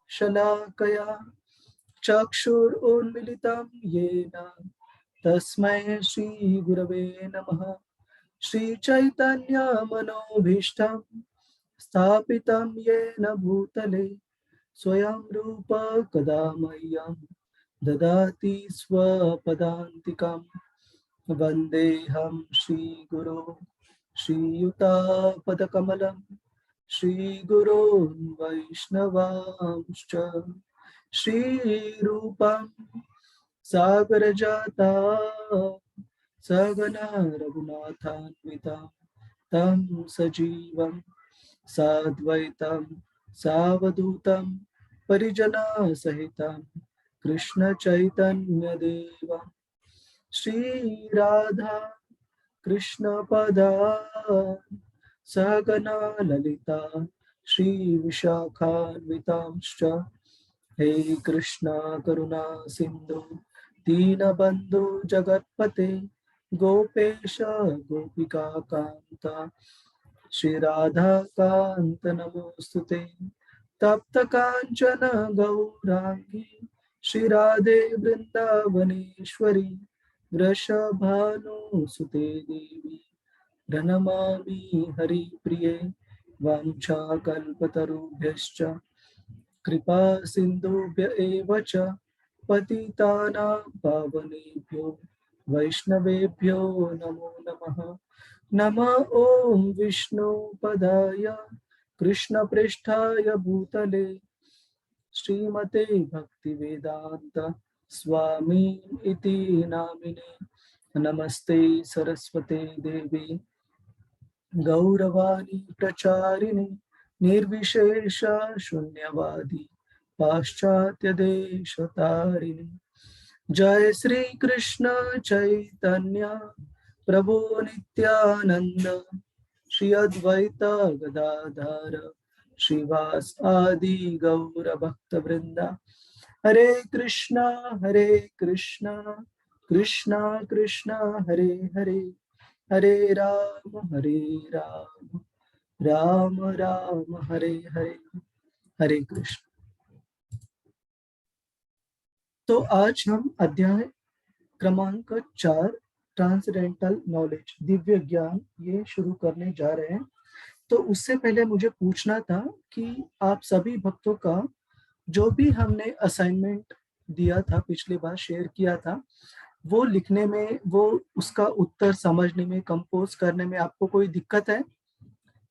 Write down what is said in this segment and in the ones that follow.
शलाकया चक्षुरुन्मिलितं येन तस्मै श्रीगुरवे नमः। श्रीचैतन्यमनोभीष्टं स्थापितं येन भूतले स्वयं रूप कदा मह्यं ददाति स्वपदान्तिकं। वन्देऽहं श्रीगुरो श्रीयुतापदकमलं श्रीगुरोन् वैष्णवांश्च। श्रीरूपं सागरजाता सगना रघुनाथान्विता तं सजीवं साद्वैतं सावधूतं परिजनसहितं कृष्ण चैतन्य देव श्रीराधा कृष्ण पदा सगना ललिता श्री विशाखान्वितांश्च। हे कृष्णा करुणा सिंधु दीनबंधु जगत्पते गोपेश गोपिका कांता श्री राधा कांत नमोस्तुते। तप्त कांचन गौरांगी श्री राधे वृंदावनेश्वरी वृषभानुसुते देवी प्रणमामि हरिप्रिये। वाञ्छाकल्पतरुभ्यश्च कृपा सिन्धुभ्य एव च पतितानां पावनेभ्यो वैष्णवेभ्यो नमो नमः। नमः ॐ विष्णुपदाय कृष्णपृष्ठाय भूतले श्रीमते भक्तिवेदांत स्वामी इति नामिने। नमस्ते सरस्वते देवी गौरवाणी प्रचारिणी निर्विशेष शून्यवादी पाश्चात्य देशतारिणी। जय श्री कृष्ण चैतन्य प्रभु नित्यानंद श्री अद्वैत गदाधर श्रीवास आदि गौर भक्त वृंदा। हरे कृष्णा कृष्णा कृष्णा हरे हरे हरे राम राम राम हरे हरे हरे कृष्ण। तो आज हम अध्याय क्रमांक 4 ट्रांसडेंटल नॉलेज दिव्य ज्ञान ये शुरू करने जा रहे हैं। तो उससे पहले मुझे पूछना था कि आप सभी भक्तों का जो भी हमने असाइनमेंट दिया था पिछली बार शेयर किया था वो लिखने में वो उसका उत्तर समझने में कंपोज करने में आपको कोई दिक्कत है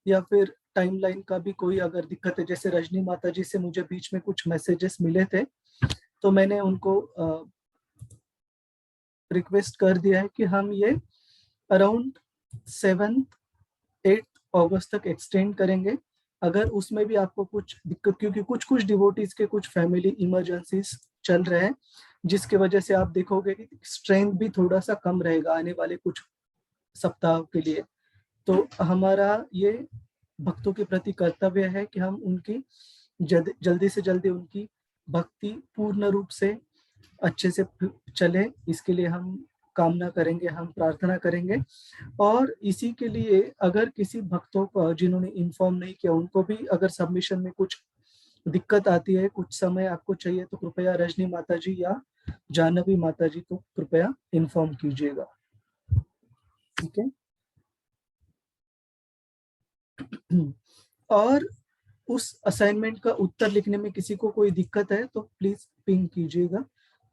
या फिर टाइमलाइन का भी कोई अगर दिक्कत है। जैसे रजनी माता जी से मुझे बीच में कुछ मैसेजेस मिले थे तो मैंने उनको रिक्वेस्ट कर दिया है कि हम ये अराउंड 7-8 अगस्त तक एक्सटेंड करेंगे। अगर उसमें भी आपको कुछ दिक्कत, क्योंकि कुछ डिवोटीज के कुछ फैमिली इमरजेंसीज चल रहे हैं जिसके वजह से आप देखोगे कि स्ट्रेंथ भी थोड़ा सा कम रहेगा आने वाले कुछ सप्ताह के लिए। तो हमारा ये भक्तों के प्रति कर्तव्य है कि हम उनकी जल्दी से जल्दी उनकी भक्ति पूर्ण रूप से अच्छे से चले, इसके लिए हम कामना करेंगे, हम प्रार्थना करेंगे। और इसी के लिए अगर किसी भक्तों को जिन्होंने इन्फॉर्म नहीं किया उनको भी अगर सबमिशन में कुछ दिक्कत आती है, कुछ समय आपको चाहिए, तो कृपया रजनी माता जी या जानवी माता जी को कृपया इन्फॉर्म कीजिएगा। ठीक है। और उस असाइनमेंट का उत्तर लिखने में किसी को कोई दिक्कत है तो प्लीज पिंग कीजिएगा।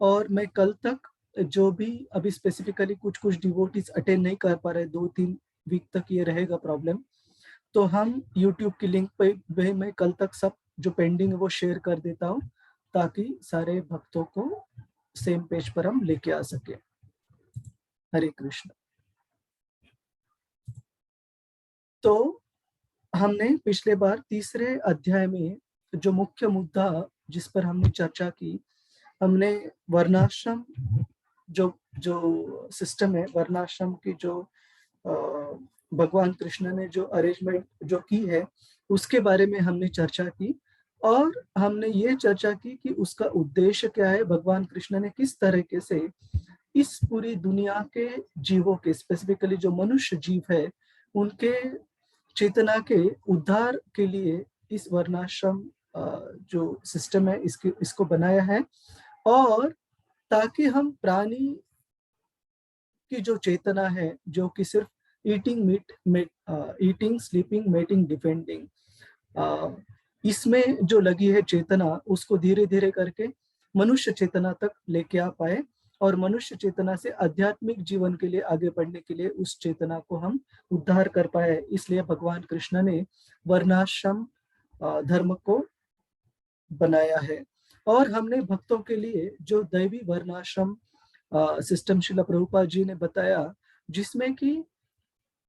और मैं कल तक जो भी अभी स्पेसिफिकली कुछ डिवोटीज अटेंड नहीं कर पा रहे, 2-3 वीक तक ये रहेगा प्रॉब्लम, तो हम यूट्यूब की लिंक पे मैं कल तक सब जो पेंडिंग है वो शेयर कर देता हूँ ताकि सारे भक्तों को सेम पेज पर हम लेके आ सके। हरे कृष्ण। तो हमने पिछले बार तीसरे अध्याय में जो मुख्य मुद्दा जिस पर हमने चर्चा की, हमने वर्णाश्रम जो जो सिस्टम है, वर्णाश्रम की जो भगवान कृष्ण ने जो अरेंजमेंट जो की है उसके बारे में हमने चर्चा की। और हमने ये चर्चा की कि उसका उद्देश्य क्या है, भगवान कृष्ण ने किस तरीके से इस पूरी दुनिया के जीवों के, स्पेसिफिकली जो मनुष्य जीव है, उनके चेतना के उद्धार के लिए इस वर्णाश्रम जो सिस्टम है इसको बनाया है, और ताकि हम प्राणी की जो चेतना है, जो कि सिर्फ ईटिंग स्लीपिंग मेटिंग डिफेंडिंग, इसमें जो लगी है चेतना, उसको धीरे धीरे करके मनुष्य चेतना तक लेके आ पाए, और मनुष्य चेतना से आध्यात्मिक जीवन के लिए आगे बढ़ने के लिए उस चेतना को हम उद्धार कर पाए। इसलिए भगवान कृष्ण ने वर्णाश्रम धर्म को बनाया है। और हमने भक्तों के लिए जो दैवी वर्णाश्रम सिस्टम शिला प्रभुपाद जी ने बताया, जिसमें कि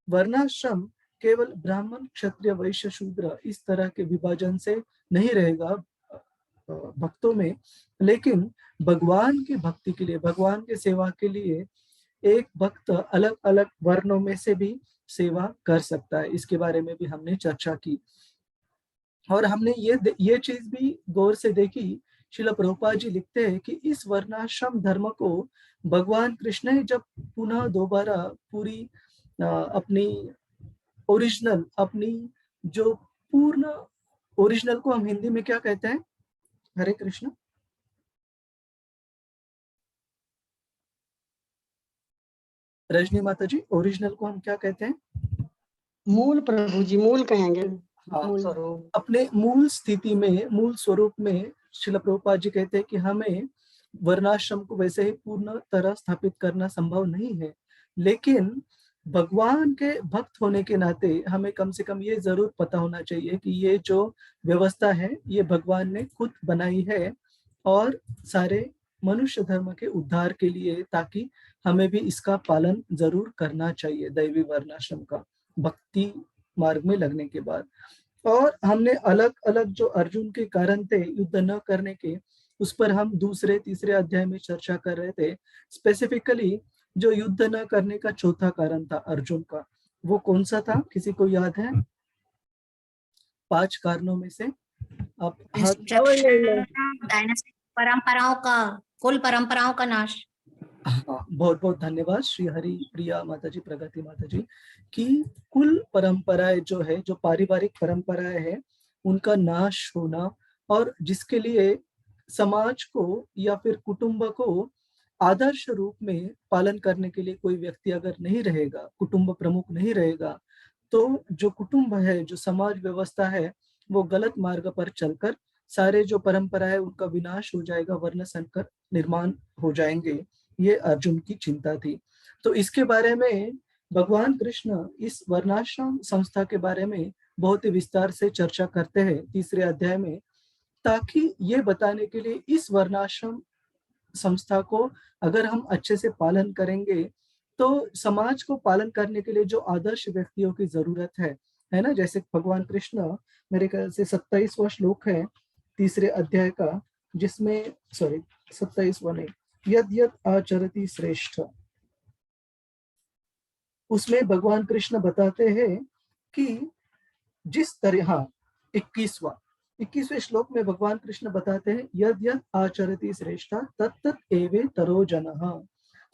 वर्णाश्रम केवल ब्राह्मण क्षत्रिय वैश्य शूद्र इस तरह के विभाजन से नहीं रहेगा भक्तों में, लेकिन भगवान की भक्ति के लिए, भगवान के सेवा के लिए एक भक्त अलग अलग वर्णों में से भी सेवा कर सकता है। इसके बारे में भी हमने चर्चा की, और हमने ये चीज भी गौर से देखी। श्रील प्रभुपाद जी लिखते हैं कि इस वर्णाश्रम धर्म को भगवान कृष्ण ने जब पुनः दोबारा पूरी अपनी ओरिजिनल, अपनी जो पूर्ण ओरिजिनल को हम हिंदी में क्या कहते हैं? हरे कृष्ण। रजनी माता जी, ओरिजिनल को हम क्या कहते हैं? मूल प्रभु जी, मूल कहेंगे। मूल स्वरूप। अपने मूल स्थिति में, मूल स्वरूप में श्रील प्रभुपाद जी कहते हैं कि हमें वर्णाश्रम को वैसे ही पूर्ण तरह स्थापित करना संभव नहीं है, लेकिन भगवान के भक्त होने के नाते हमें कम से कम ये जरूर पता होना चाहिए कि ये जो व्यवस्था है ये भगवान ने खुद बनाई है, और सारे मनुष्य धर्म के उद्धार के लिए, ताकि हमें भी इसका पालन जरूर करना चाहिए दैवी वर्णाश्रम का, भक्ति मार्ग में लगने के बाद। और हमने अलग अलग जो अर्जुन के कारण थे युद्ध न करने के, उस पर हम दूसरे तीसरे अध्याय में चर्चा कर रहे थे। स्पेसिफिकली जो युद्ध न करने का चौथा कारण था अर्जुन का, वो कौन सा था? किसी को याद है? 5 कारणों में से आप परंपराओं का, कुल परंपराओं का नाश। हाँ, बहुत बहुत धन्यवाद श्री हरि प्रिया माता जी, प्रगति माता जी, कि कुल परंपराएं जो है, जो पारिवारिक परंपराएं हैं, उनका नाश होना, और जिसके लिए समाज को या फिर कुटुंब को आदर्श रूप में पालन करने के लिए कोई व्यक्ति अगर नहीं रहेगा, कुटुंब प्रमुख नहीं रहेगा, तो जो कुटुंब है, जो समाज व्यवस्था है, वो गलत मार्ग पर चलकर सारे जो परंपरा है उनका विनाश हो जाएगा, वर्ण संकर निर्माण हो जाएंगे। ये अर्जुन की चिंता थी। तो इसके बारे में भगवान कृष्ण इस वर्णाश्रम संस्था के बारे में बहुत ही विस्तार से चर्चा करते हैं तीसरे अध्याय में, ताकि ये बताने के लिए इस वर्णाश्रम संस्था को अगर हम अच्छे से पालन करेंगे, तो समाज को पालन करने के लिए जो आदर्श व्यक्तियों की जरूरत है ना, जैसे भगवान कृष्ण, मेरे ख्याल से 27वां श्लोक है तीसरे अध्याय का, जिसमें 27वां नहीं, यद यद आचरति श्रेष्ठ, उसमें भगवान कृष्ण बताते हैं कि जिस तरह, 21वें श्लोक में भगवान कृष्ण बताते हैं, यद यद आचरति श्रेष्ठा तत्तत् एवे तरो जनः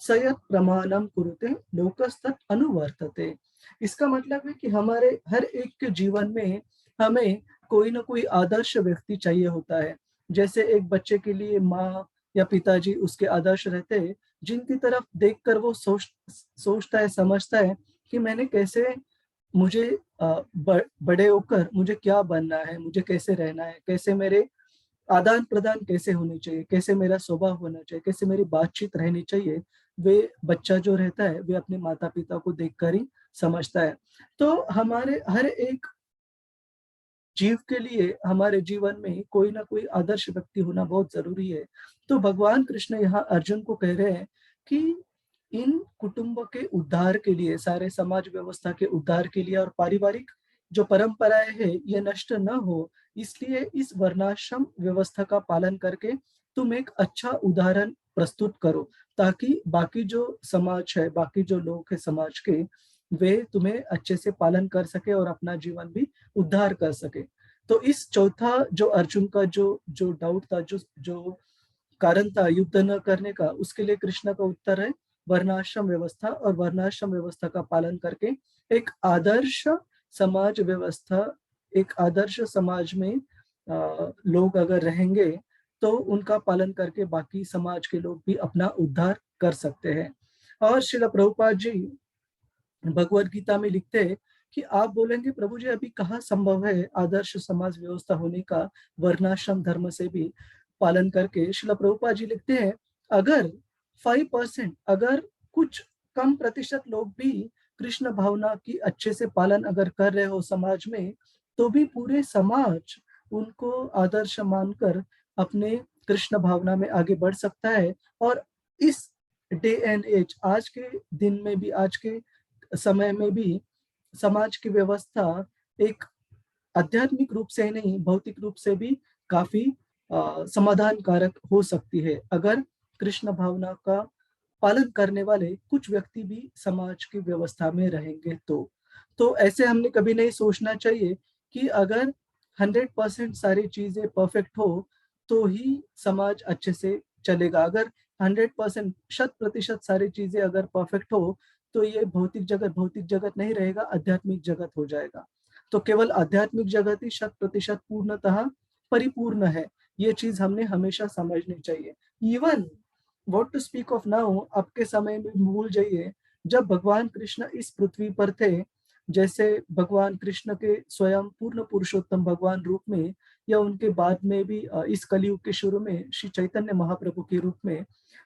सयत् प्रमाणम कुरुते लोकस्तत् अनुवर्तते। इसका मतलब है कि हमारे हर एक के जीवन में हमें कोई ना कोई आदर्श व्यक्ति चाहिए होता है। जैसे एक बच्चे के लिए माँ या पिताजी उसके आदर्श रहते हैं, जिनकी तरफ देखकर वो सोचता है, समझता है कि मैंने कैसे, मुझे बड़े होकर मुझे क्या बनना है, मुझे कैसे रहना है, कैसे मेरे आदान प्रदान कैसे होनी चाहिए, कैसे मेरा स्वभाव होना चाहिए, कैसे मेरी बातचीत रहनी चाहिए, वे बच्चा जो रहता है वे अपने माता पिता को देखकर ही समझता है। तो हमारे हर एक जीव के लिए हमारे जीवन में कोई ना कोई आदर्श व्यक्ति होना बहुत जरूरी है। तो भगवान कृष्ण यहाँ अर्जुन को कह रहे हैं कि इन कुटुंब के उद्धार के लिए, सारे समाज व्यवस्था के उद्धार के लिए, और पारिवारिक जो परंपराएं है ये नष्ट न हो, इसलिए इस वर्णाश्रम व्यवस्था का पालन करके तुम एक अच्छा उदाहरण प्रस्तुत करो, ताकि बाकी जो समाज है, बाकी जो लोग है समाज के, वे तुम्हें अच्छे से पालन कर सके और अपना जीवन भी उद्धार कर सके। तो इस चौथा जो अर्जुन का जो डाउट था, जो कारण था युद्ध न करने का, उसके लिए कृष्ण का उत्तर है वर्णाश्रम व्यवस्था, और वर्णाश्रम व्यवस्था का पालन करके एक आदर्श समाज व्यवस्था, एक आदर्श समाज में लोग अगर रहेंगे तो उनका पालन करके बाकी समाज के लोग भी अपना उद्धार कर सकते हैं। और श्रील प्रभुपाद जी भगवद गीता में लिखते हैं कि आप बोलेंगे प्रभु जी अभी कहाँ संभव है आदर्श समाज व्यवस्था होने का वर्णाश्रम धर्म से भी पालन करके। श्रील प्रभुपाद जी लिखते हैं अगर 5%, अगर कुछ कम प्रतिशत लोग भी कृष्ण भावना की अच्छे से पालन अगर कर रहे हो समाज में, तो भी पूरे समाज उनको आदर्श मानकर अपने कृष्ण भावना में आगे बढ़ सकता है। और इस डे एंड एज, आज के दिन में भी, आज के समय में भी समाज की व्यवस्था एक आध्यात्मिक रूप से नहीं भौतिक रूप से भी काफी समाधान कारक हो सकती है अगर कृष्ण भावना का पालन करने वाले कुछ व्यक्ति भी समाज की व्यवस्था में रहेंगे। तो ऐसे हमने कभी नहीं सोचना चाहिए कि अगर 100% सारी चीजें परफेक्ट हो तो ही समाज अच्छे से चलेगा। अगर 100% 100% सारी चीजें अगर परफेक्ट हो तो ये भौतिक जगत नहीं रहेगा, आध्यात्मिक जगत हो जाएगा। तो केवल आध्यात्मिक जगत ही 100% पूर्णतः परिपूर्ण है, ये चीज हमने हमेशा समझनी चाहिए। Even what to speak of now, अब के समय में भूल जाइए जब भगवान कृष्ण इस पृथ्वी पर थे, जैसे भगवान कृष्ण के स्वयं पूर्ण पुरुषोत्तम भगवान रूप में या उनके बाद में भी इस कलयुग के शुरू में श्री चैतन्य महाप्रभु के रूप में,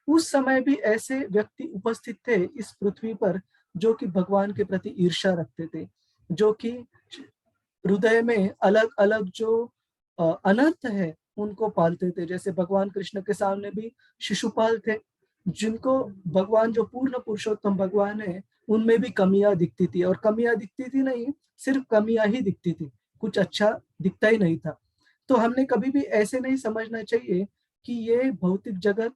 उस समय भी ऐसे व्यक्ति उपस्थित थे इस पृथ्वी पर जो कि भगवान के प्रति ईर्ष्या रखते थे, जो कि हृदय में अलग अलग जो अनर्थ है उनको पालते थे। जैसे भगवान कृष्ण के सामने भी शिशुपाल थे, जिनको भगवान जो पूर्ण पुरुषोत्तम भगवान है उनमें भी कमियां दिखती थी, और कमियां दिखती थी नहीं, सिर्फ कमियां ही दिखती थी, कुछ अच्छा दिखता ही नहीं था। तो हमने कभी भी ऐसे नहीं समझना चाहिए कि ये भौतिक जगत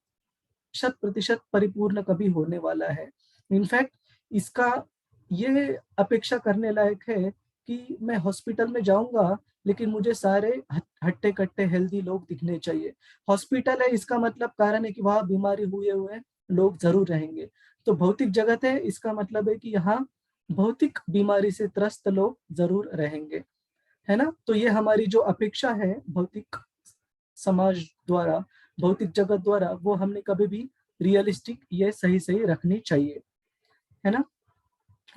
100% परिपूर्ण कभी होने वाला है। इनफैक्ट इसका ये अपेक्षा करने लायक है कि मैं हॉस्पिटल में जाऊंगा लेकिन मुझे सारे हट्टे कट्टे हेल्दी लोग दिखने चाहिए। हॉस्पिटल है इसका मतलब कारण है कि वहां बीमारी हुए हुए लोग जरूर रहेंगे। तो भौतिक जगत है इसका मतलब है कि यहाँ भौतिक बीमारी से त्रस्त लोग जरूर रहेंगे, है ना। तो ये हमारी जो अपेक्षा है भौतिक समाज द्वारा, भौतिक जगत द्वारा, वो हमने कभी भी रियलिस्टिक ये सही सही रखनी चाहिए, है ना।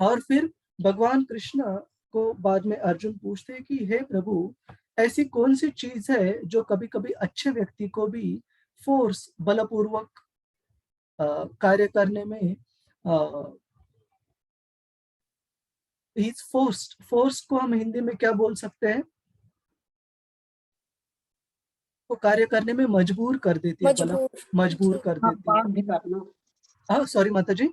और फिर भगवान कृष्ण को बाद में अर्जुन पूछते हैं कि हे प्रभु, ऐसी कौन सी चीज है जो कभी कभी अच्छे व्यक्ति को भी फोर्स बलपूर्वक कार्य करने में इस फोर्स को हम हिंदी में क्या बोल सकते हैं, को कार्य करने में मजबूर कर देती है, मजबूर कर देती है। बाध्य करना, हाँ सॉरी माता जी,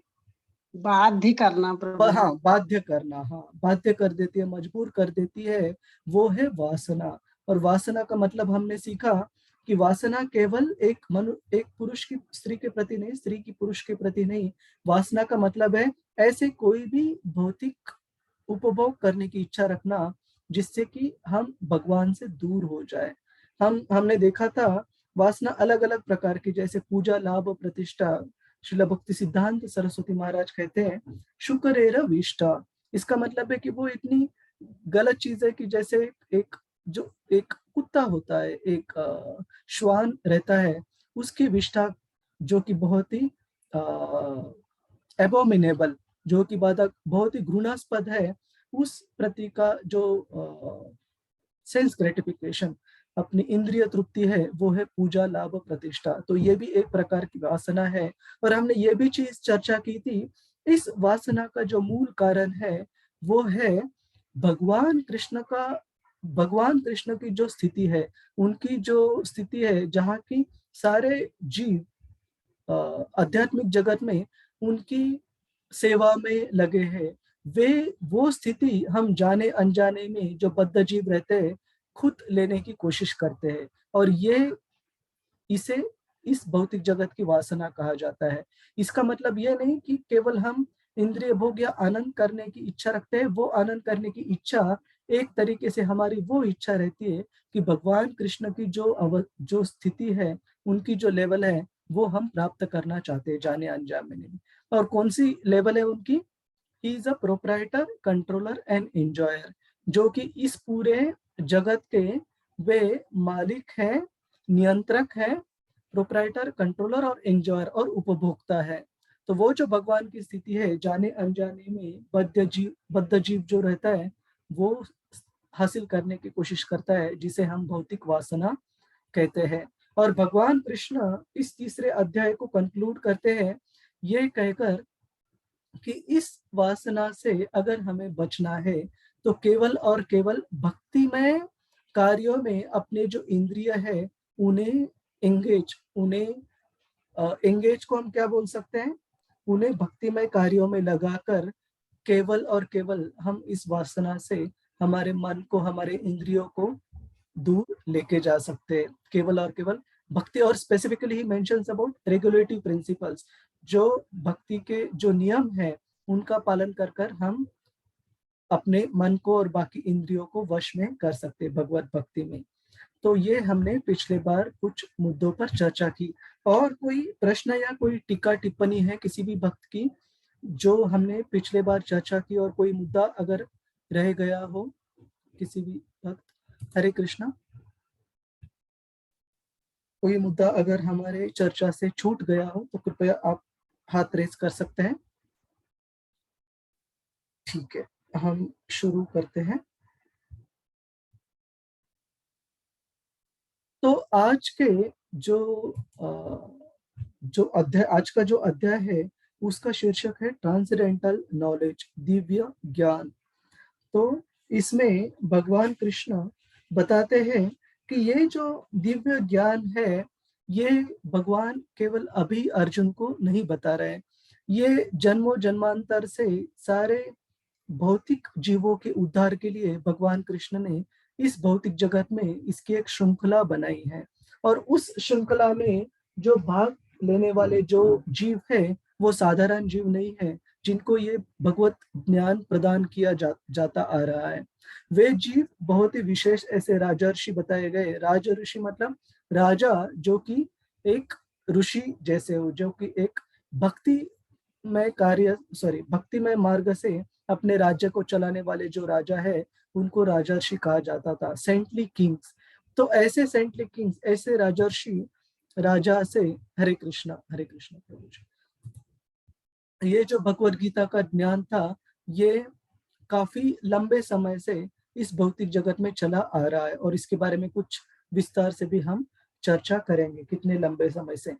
बाध्य करना प्रभु। हाँ बाध्य करना, हाँ बाध्य कर देती है, मजबूर कर देती है, वो है वासना। और वासना का मतलब हमने सीखा कि वासना केवल एक पुरुष की स्त्री के प्रति नहीं, स्त्री की पुरुष के प्रति नहीं। वासना का मतलब है ऐसे कोई भी भौतिक उपभोग करने की इच्छा रखना जिससे कि हम भगवान से दूर हो जाए। हमने देखा था वासना अलग अलग प्रकार की, जैसे पूजा, लाभ, प्रतिष्ठा। श्रील भक्ति सिद्धांत सरस्वती महाराज कहते हैं शुक्रेर विष्टा। इसका मतलब है कि वो इतनी गलत चीज है कि जैसे एक कुत्ता होता है, एक श्वान रहता है, उसकी विष्ठा जो कि बहुत ही एबोमिनेबल, जो कि बहुत ही घृणास्पद है, उस प्रति का जो सेंस ग्रेटिफिकेशन, अपनी इंद्रिय तृप्ति है, वो है पूजा, लाभ, प्रतिष्ठा। तो ये भी एक प्रकार की वासना है। और हमने ये भी चीज चर्चा की थी, इस वासना का जो मूल कारण है वो है भगवान कृष्ण की जो स्थिति है, उनकी जो स्थिति है जहाँ की सारे जीव आध्यात्मिक जगत में उनकी सेवा में लगे हैं। वो स्थिति हम जाने अनजाने में जो बद्ध जीव रहते हैं खुद लेने की कोशिश करते हैं, और इसे इस भौतिक जगत की वासना कहा जाता है। इसका मतलब यह नहीं कि केवल हम इंद्रिय भोग या आनंद करने की इच्छा रखते हैं, वो आनंद करने की इच्छा एक तरीके से हमारी वो इच्छा रहती है कि भगवान कृष्ण की जो स्थिति है, उनकी जो लेवल है, वो हम प्राप्त करना चाहते हैं जाने अनजाने में। और कौन सी लेवल है उनकी? He is a proprietor, controller and enjoyer, जो कि इस पूरे जगत के वे मालिक है, नियंत्रक है, प्रोप्राइटर, कंट्रोलर और एंजॉयर और उपभोक्ता है। तो वो जो भगवान की स्थिति है, जाने अनजाने में बद्ध जीव जो रहता है वो हासिल करने की कोशिश करता है, जिसे हम भौतिक वासना कहते हैं। और भगवान कृष्ण इस तीसरे अध्याय को कंक्लूड करते हैं ये कहकर कि इस वासना से अगर हमें बचना है तो केवल और केवल भक्तिमय कार्यों में अपने जो इंद्रिय है उन्हें एंगेज को हम क्या बोल सकते हैं, उन्हें भक्तिमय कार्यों में लगाकर केवल और केवल हम इस वासना से हमारे मन को, हमारे इंद्रियों को दूर लेके जा सकते हैं। केवल और केवल भक्ति, और specifically he mentions about regulative principles, जो भक्ति के जो नियम है उनका पालन कर कर हम अपने मन को और बाकी इंद्रियों को वश में कर सकते हैं भगवत भक्ति में। तो ये हमने पिछले बार कुछ मुद्दों पर चर्चा की। और कोई प्रश्न या कोई टीका टिप्पणी है किसी भी भक्त की जो हमने पिछले बार चर्चा की, और कोई मुद्दा अगर रह गया हो किसी भी भक्त? हरे कृष्णा। कोई मुद्दा अगर हमारे चर्चा से छूट गया हो तो कृपया आप हाथ रेस कर सकते हैं। ठीक है, हम शुरू करते हैं। तो आज के जो अध्याय, आज का जो अध्याय है उसका शीर्षक है ट्रांसेंडेंटल नॉलेज, दिव्य ज्ञान। तो इसमें भगवान कृष्ण बताते हैं कि ये जो दिव्य ज्ञान है ये भगवान केवल अभी अर्जुन को नहीं बता रहे हैं, ये जन्मों जन्मांतर से सारे भौतिक जीवों के उद्धार के लिए भगवान कृष्ण ने इस भौतिक जगत में इसकी एक श्रृंखला बनाई है। और उस श्रृंखला में जो भाग लेने वाले जो जीव है वो साधारण जीव नहीं है जिनको ये भगवत ज्ञान प्रदान किया जाता आ रहा है। वे जीव बहुत ही विशेष ऐसे राजर्षि बताए गए। राजर्षि मतलब राजा जो कि एक ऋषि जैसे हो, जो कि एक भक्तिमय मार्ग से अपने राज्य को चलाने वाले जो राजा है उनको राजर्षि कहा जाता था, सेंटली किंग्स। तो ऐसे सेंटली किंग्स, ऐसे राजर्षि राजा से, हरे कृष्णा प्रभु जी, ये जो भगवत गीता का ज्ञान था ये काफी लंबे समय से इस भौतिक जगत में चला आ रहा है, और इसके बारे में कुछ विस्तार से भी हम चर्चा करेंगे कितने लंबे समय से।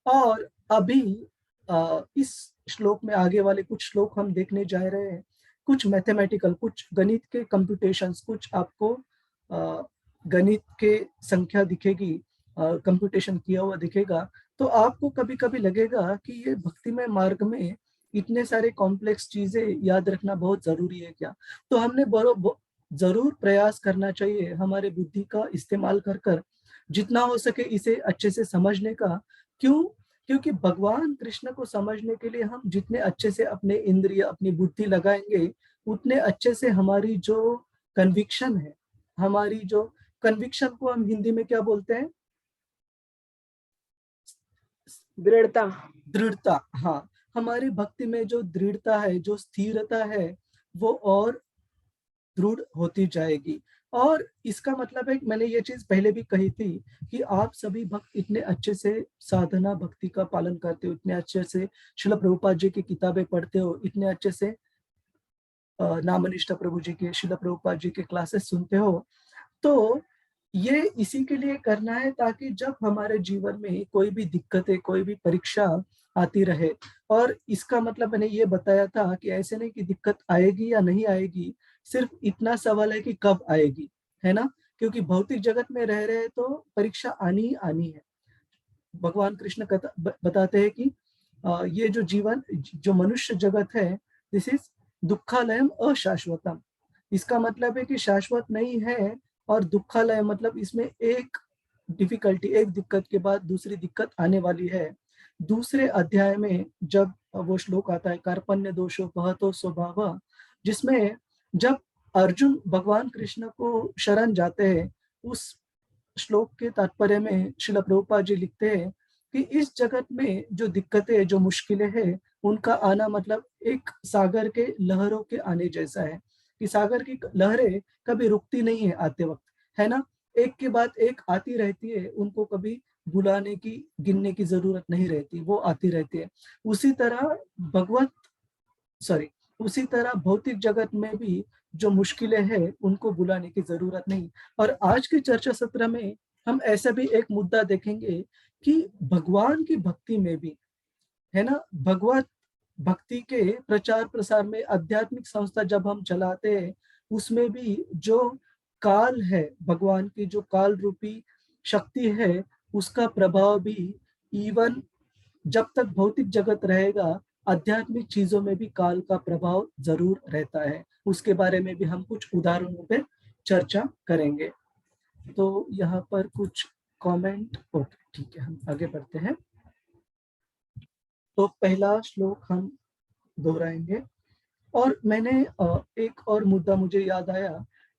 और अभी इस श्लोक में आगे वाले कुछ श्लोक हम देखने जा रहे हैं, कुछ मैथमेटिकल, कुछ गणित के कंप्यूटेशंस, कुछ आपको गणित के संख्या दिखेगी, कंप्यूटेशन किया हुआ दिखेगा। तो आपको कभी कभी लगेगा कि ये भक्तिमय मार्ग में इतने सारे कॉम्प्लेक्स चीजें याद रखना बहुत जरूरी है क्या? तो हमने जरूर प्रयास करना चाहिए हमारे बुद्धि का इस्तेमाल कर कर जितना हो सके इसे अच्छे से समझने का। क्यों? क्योंकि भगवान कृष्ण को समझने के लिए हम जितने अच्छे से अपने इंद्रिय, अपनी बुद्धि लगाएंगे उतने अच्छे से हमारी जो कन्विक्शन है, हमारी जो कन्विक्शन को हम हिंदी में क्या बोलते हैं? दृढ़ता। दृढ़ता। हाँ, हमारी भक्ति में जो दृढ़ता है, जो स्थिरता है, वो और दृढ़ होती जाएगी। और इसका मतलब है, मैंने ये चीज पहले भी कही थी कि आप सभी भक्त इतने अच्छे से साधना भक्ति का पालन करते हो, इतने अच्छे से श्रील प्रभुपाद जी की किताबें पढ़ते हो, इतने अच्छे से नामनिष्ठा प्रभु जी के, श्रील प्रभुपाद जी के क्लासेस सुनते हो। तो ये इसी के लिए करना है ताकि जब हमारे जीवन में कोई भी दिक्कतें, कोई भी परीक्षा आती रहे, और इसका मतलब मैंने ये बताया था कि ऐसे नहीं कि दिक्कत आएगी या नहीं आएगी, सिर्फ इतना सवाल है कि कब आएगी, है ना? क्योंकि भौतिक जगत में रह रहे तो परीक्षा आनी ही आनी है। भगवान कृष्ण बताते हैं कि ये जो जीवन, जो मनुष्य जगत है, दिस इज दुखालयम अशाश्वतम। इसका मतलब है कि शाश्वत नहीं है, और दुखालय मतलब इसमें एक डिफिकल्टी, एक दिक्कत के बाद दूसरी दिक्कत आने वाली है। दूसरे अध्याय में जब वो श्लोक आता है, कार्पण्य दोषो बहतो स्वभाव, जिसमें जब अर्जुन भगवान कृष्ण को शरण जाते हैं, उस श्लोक के तात्पर्य में श्रील प्रभुपाद जी लिखते हैं कि इस जगत में जो दिक्कतें, जो मुश्किलें हैं, उनका आना मतलब एक सागर के लहरों के आने जैसा है, कि सागर की लहरें कभी रुकती नहीं है आते वक्त, है ना? एक के बाद एक आती रहती है, उनको कभी बुलाने की, गिनने की जरूरत नहीं रहती, वो आती रहती है। उसी तरह भगवत सॉरी उसी तरह भौतिक जगत में भी जो मुश्किलें हैं उनको बुलाने की जरूरत नहीं। और आज के चर्चा सत्र में हम ऐसा भी एक मुद्दा देखेंगे कि भगवान की भक्ति में भी, है ना, भगवत भक्ति के प्रचार प्रसार में आध्यात्मिक संस्था जब हम चलाते हैं, उसमें भी जो काल है, भगवान की जो काल रूपी शक्ति है, उसका प्रभाव भी इवन जब तक भौतिक जगत रहेगा, आध्यात्मिक चीजों में भी काल का प्रभाव जरूर रहता है। उसके बारे में भी हम कुछ उदाहरणों पे चर्चा करेंगे। तो यहाँ पर कुछ कमेंट, ओके ठीक है, हम आगे बढ़ते हैं। तो पहला श्लोक हम दोहराएंगे। और मैंने एक और मुद्दा मुझे याद आया,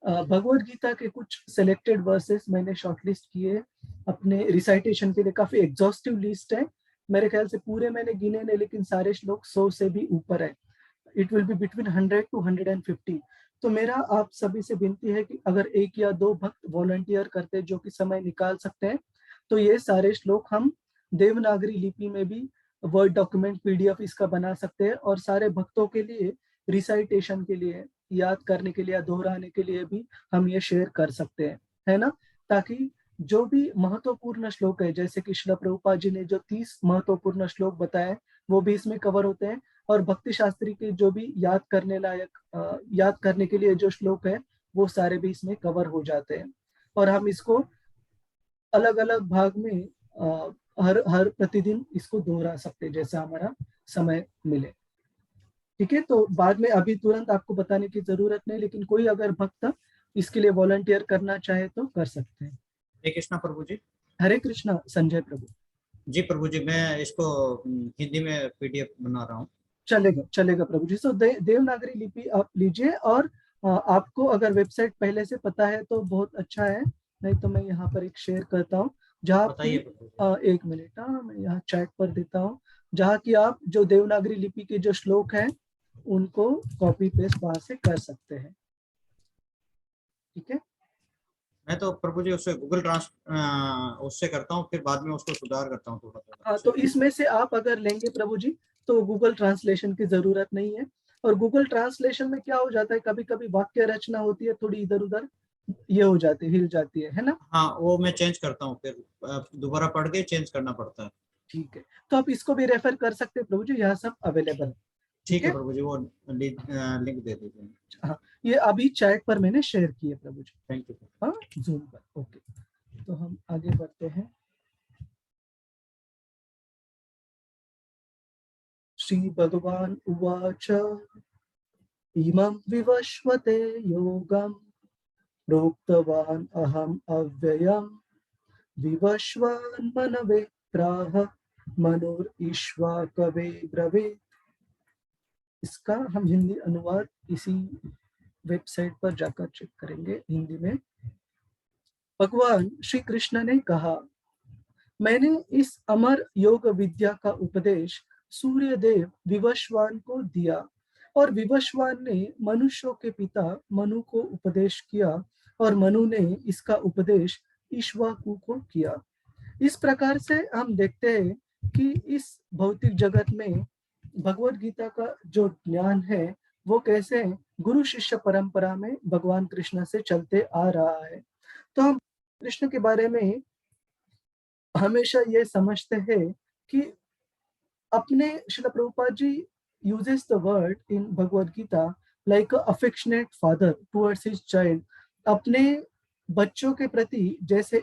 भगवत गीता के कुछ सिलेक्टेड वर्सेस मैंने शॉर्टलिस्ट किए अपने रिसाइटेशन के लिए। काफी एग्जॉस्टिव लिस्ट है, मेरे ख्याल से पूरे मैंने गिने नहीं, लेकिन सारे श्लोक 100 से भी ऊपर है। It will be between 100 to 150। तो मेरा आप सभी से विनती है कि अगर एक या दो भक्त वॉलंटियर करते जो कि समय निकाल सकते हैं, तो ये सारे श्लोक हम देवनागरी लिपि में भी वर्ड डॉक्यूमेंट PDF इसका बना सकते हैं, और सारे भक्तों के लिए रिसाइटेशन के लिए, याद करने के लिए या दोहराने के लिए भी हम ये शेयर कर सकते हैं, है ना। ताकि जो भी महत्वपूर्ण श्लोक है, जैसे कि श्रील प्रभुपाद जी ने जो 30 महत्वपूर्ण श्लोक बताए, वो भी इसमें कवर होते हैं। और भक्ति शास्त्री के जो भी याद करने लायक, याद करने के लिए जो श्लोक है, वो सारे भी इसमें कवर हो जाते हैं। और हम इसको अलग अलग भाग में हर हर प्रतिदिन इसको दोहरा सकते हैं, जैसा हमारा समय मिले। ठीक है, तो बाद में अभी तुरंत आपको बताने की जरूरत नहीं, लेकिन कोई अगर भक्त इसके लिए वॉलंटियर करना चाहे तो कर सकते हैं। हरे कृष्णा प्रभु जी। हरे कृष्णा संजय प्रभु जी प्रभु जी, मैं इसको हिंदी में PDF बना रहा हूँ। चलेगा चलेगा प्रभु जी। सो देवनागरी लिपि आप लीजिए, और आपको अगर वेबसाइट पहले से पता है तो बहुत अच्छा है, नहीं तो मैं यहाँ पर एक शेयर करता हूँ, जहाँ बताइए प्रभु जी। एक मिनट, मैं यहाँ चैट पर देता हूँ, जहाँ की आप जो देवनागरी लिपि के जो श्लोक हैं उनको कॉपी पेस्ट वहां से कर सकते हैं। ठीक है, मैं तो प्रभु जी उससे गूगल उससे करता हूँ, फिर बाद में उसको सुधार करता हूँ थोड़ा थोड़ा। हाँ, तो इसमें से आप अगर लेंगे प्रभु जी तो गूगल ट्रांसलेशन की जरूरत नहीं है। और गूगल ट्रांसलेशन में क्या हो जाता है, कभी कभी वाक्य रचना होती है थोड़ी इधर उधर, ये हो जाती है, हिल जाती है ना। हाँ, वो मैं चेंज करता हूँ, फिर दोबारा पढ़ के चेंज करना पड़ता है। ठीक है, तो आप इसको भी रेफर कर सकते हैं प्रभु जी, यहाँ सब अवेलेबल है। ठीक है प्रभु जी, वो लिंक दे दीजिए। हाँ, ये अभी चैट पर मैंने शेयर किए प्रभु जी। Thank you. हाँ, जूम पर। ओके, तो हम आगे बढ़ते हैं। श्री भगवान उवाच इमं विवस्वते योगं प्रोक्तवान् अहम् अव्ययम् विवस्वान् मनवे प्राह मनोरीश्वरकवे ब्रवीत्। इसका हम हिंदी अनुवाद इसी वेबसाइट पर जाकर चेक करेंगे हिंदी में। भगवान श्री कृष्ण ने कहा, मैंने इस अमर योग विद्या का उपदेश सूर्य देव विवस्वान को दिया, और विवस्वान ने मनुष्यों के पिता मनु को उपदेश किया, और मनु ने इसका उपदेश इक्ष्वाकु को किया। इस प्रकार से हम देखते हैं कि इस भौतिक जगत में भगवत गीता का जो ज्ञान है वो कैसे गुरु शिष्य परंपरा में भगवान कृष्ण से चलते आ रहा है। तो हम कृष्ण के बारे में हमेशा ये समझते हैं कि अपने Srila Prabhupada ji uses the word in Bhagavad Gita like a affectionate father towards his child। अपने बच्चों के प्रति जैसे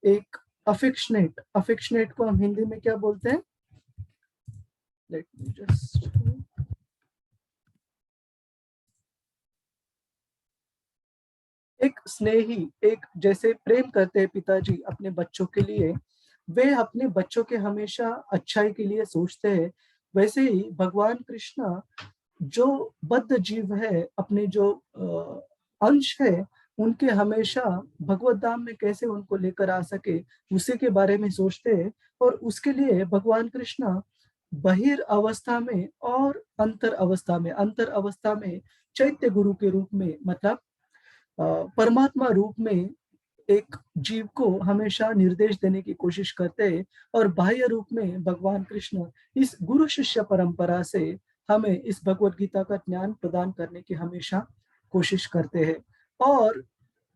एक अफेक्शनेट को हम हिंदी में क्या बोलते हैं, लेट मी जस्ट, एक स्नेही, एक जैसे प्रेम करते हैं पिताजी अपने बच्चों के लिए, वे अपने बच्चों के हमेशा अच्छाई के लिए सोचते हैं। वैसे ही भगवान कृष्ण जो बद्ध जीव है, अपने जो अंश है, उनके हमेशा भगवत धाम में कैसे उनको लेकर आ सके उसी के बारे में सोचते हैं। और उसके लिए भगवान कृष्ण बहिर अवस्था में और अंतर अवस्था में चैत्य गुरु के रूप में, मतलब परमात्मा रूप में एक जीव को हमेशा निर्देश देने की कोशिश करते हैं, और बाह्य रूप में भगवान कृष्ण इस गुरु शिष्य परंपरा से हमें इस भगवत गीता का ज्ञान प्रदान करने की हमेशा कोशिश करते हैं। और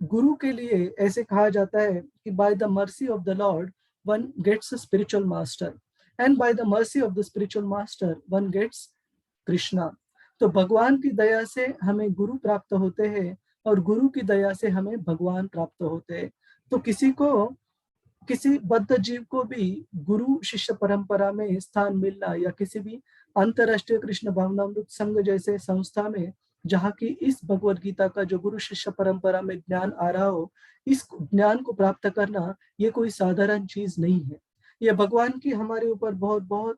गुरु के लिए ऐसे कहा जाता है कि by the mercy of the Lord one gets a spiritual master, and by the mercy of the spiritual master one gets Krishna. तो भगवान की दया से हमें गुरु प्राप्त होते हैं, और गुरु की दया से हमें भगवान प्राप्त होते हैं। तो किसी बद्ध जीव को भी गुरु शिष्य परंपरा में स्थान मिलना, या किसी भी अंतरराष्ट्रीय कृष्ण भावनामृत संघ जैसे संस्था में जहाँ की इस भगवत गीता का जो गुरु शिष्य परंपरा में ज्ञान आ रहा हो, इस ज्ञान को प्राप्त करना ये कोई साधारण चीज नहीं है। ये भगवान की हमारे ऊपर बहुत बहुत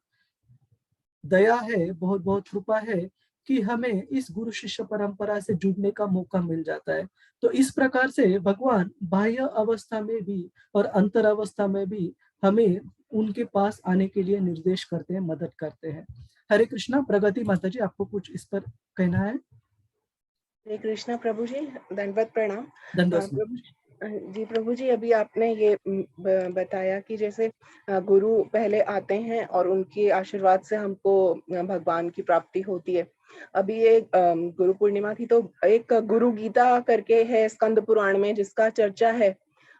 दया है, बहुत बहुत कृपा है कि हमें इस गुरु शिष्य परंपरा से जुड़ने का मौका मिल जाता है। तो इस प्रकार से भगवान बाह्य अवस्था में भी और अंतर अवस्था में भी हमें उनके पास आने के लिए निर्देश करते हैं, मदद करते हैं। हरे कृष्णा। प्रगति माता जी, आपको कुछ इस पर कहना है? हरे कृष्णा प्रभु जी, दंडवत प्रणाम। धन्यवाद। प्रभु जी, अभी आपने ये बताया कि जैसे गुरु पहले आते हैं और उनके आशीर्वाद से हमको भगवान की प्राप्ति होती है। अभी ये गुरु पूर्णिमा थी, तो एक गुरु गीता करके है स्कंद पुराण में जिसका चर्चा है,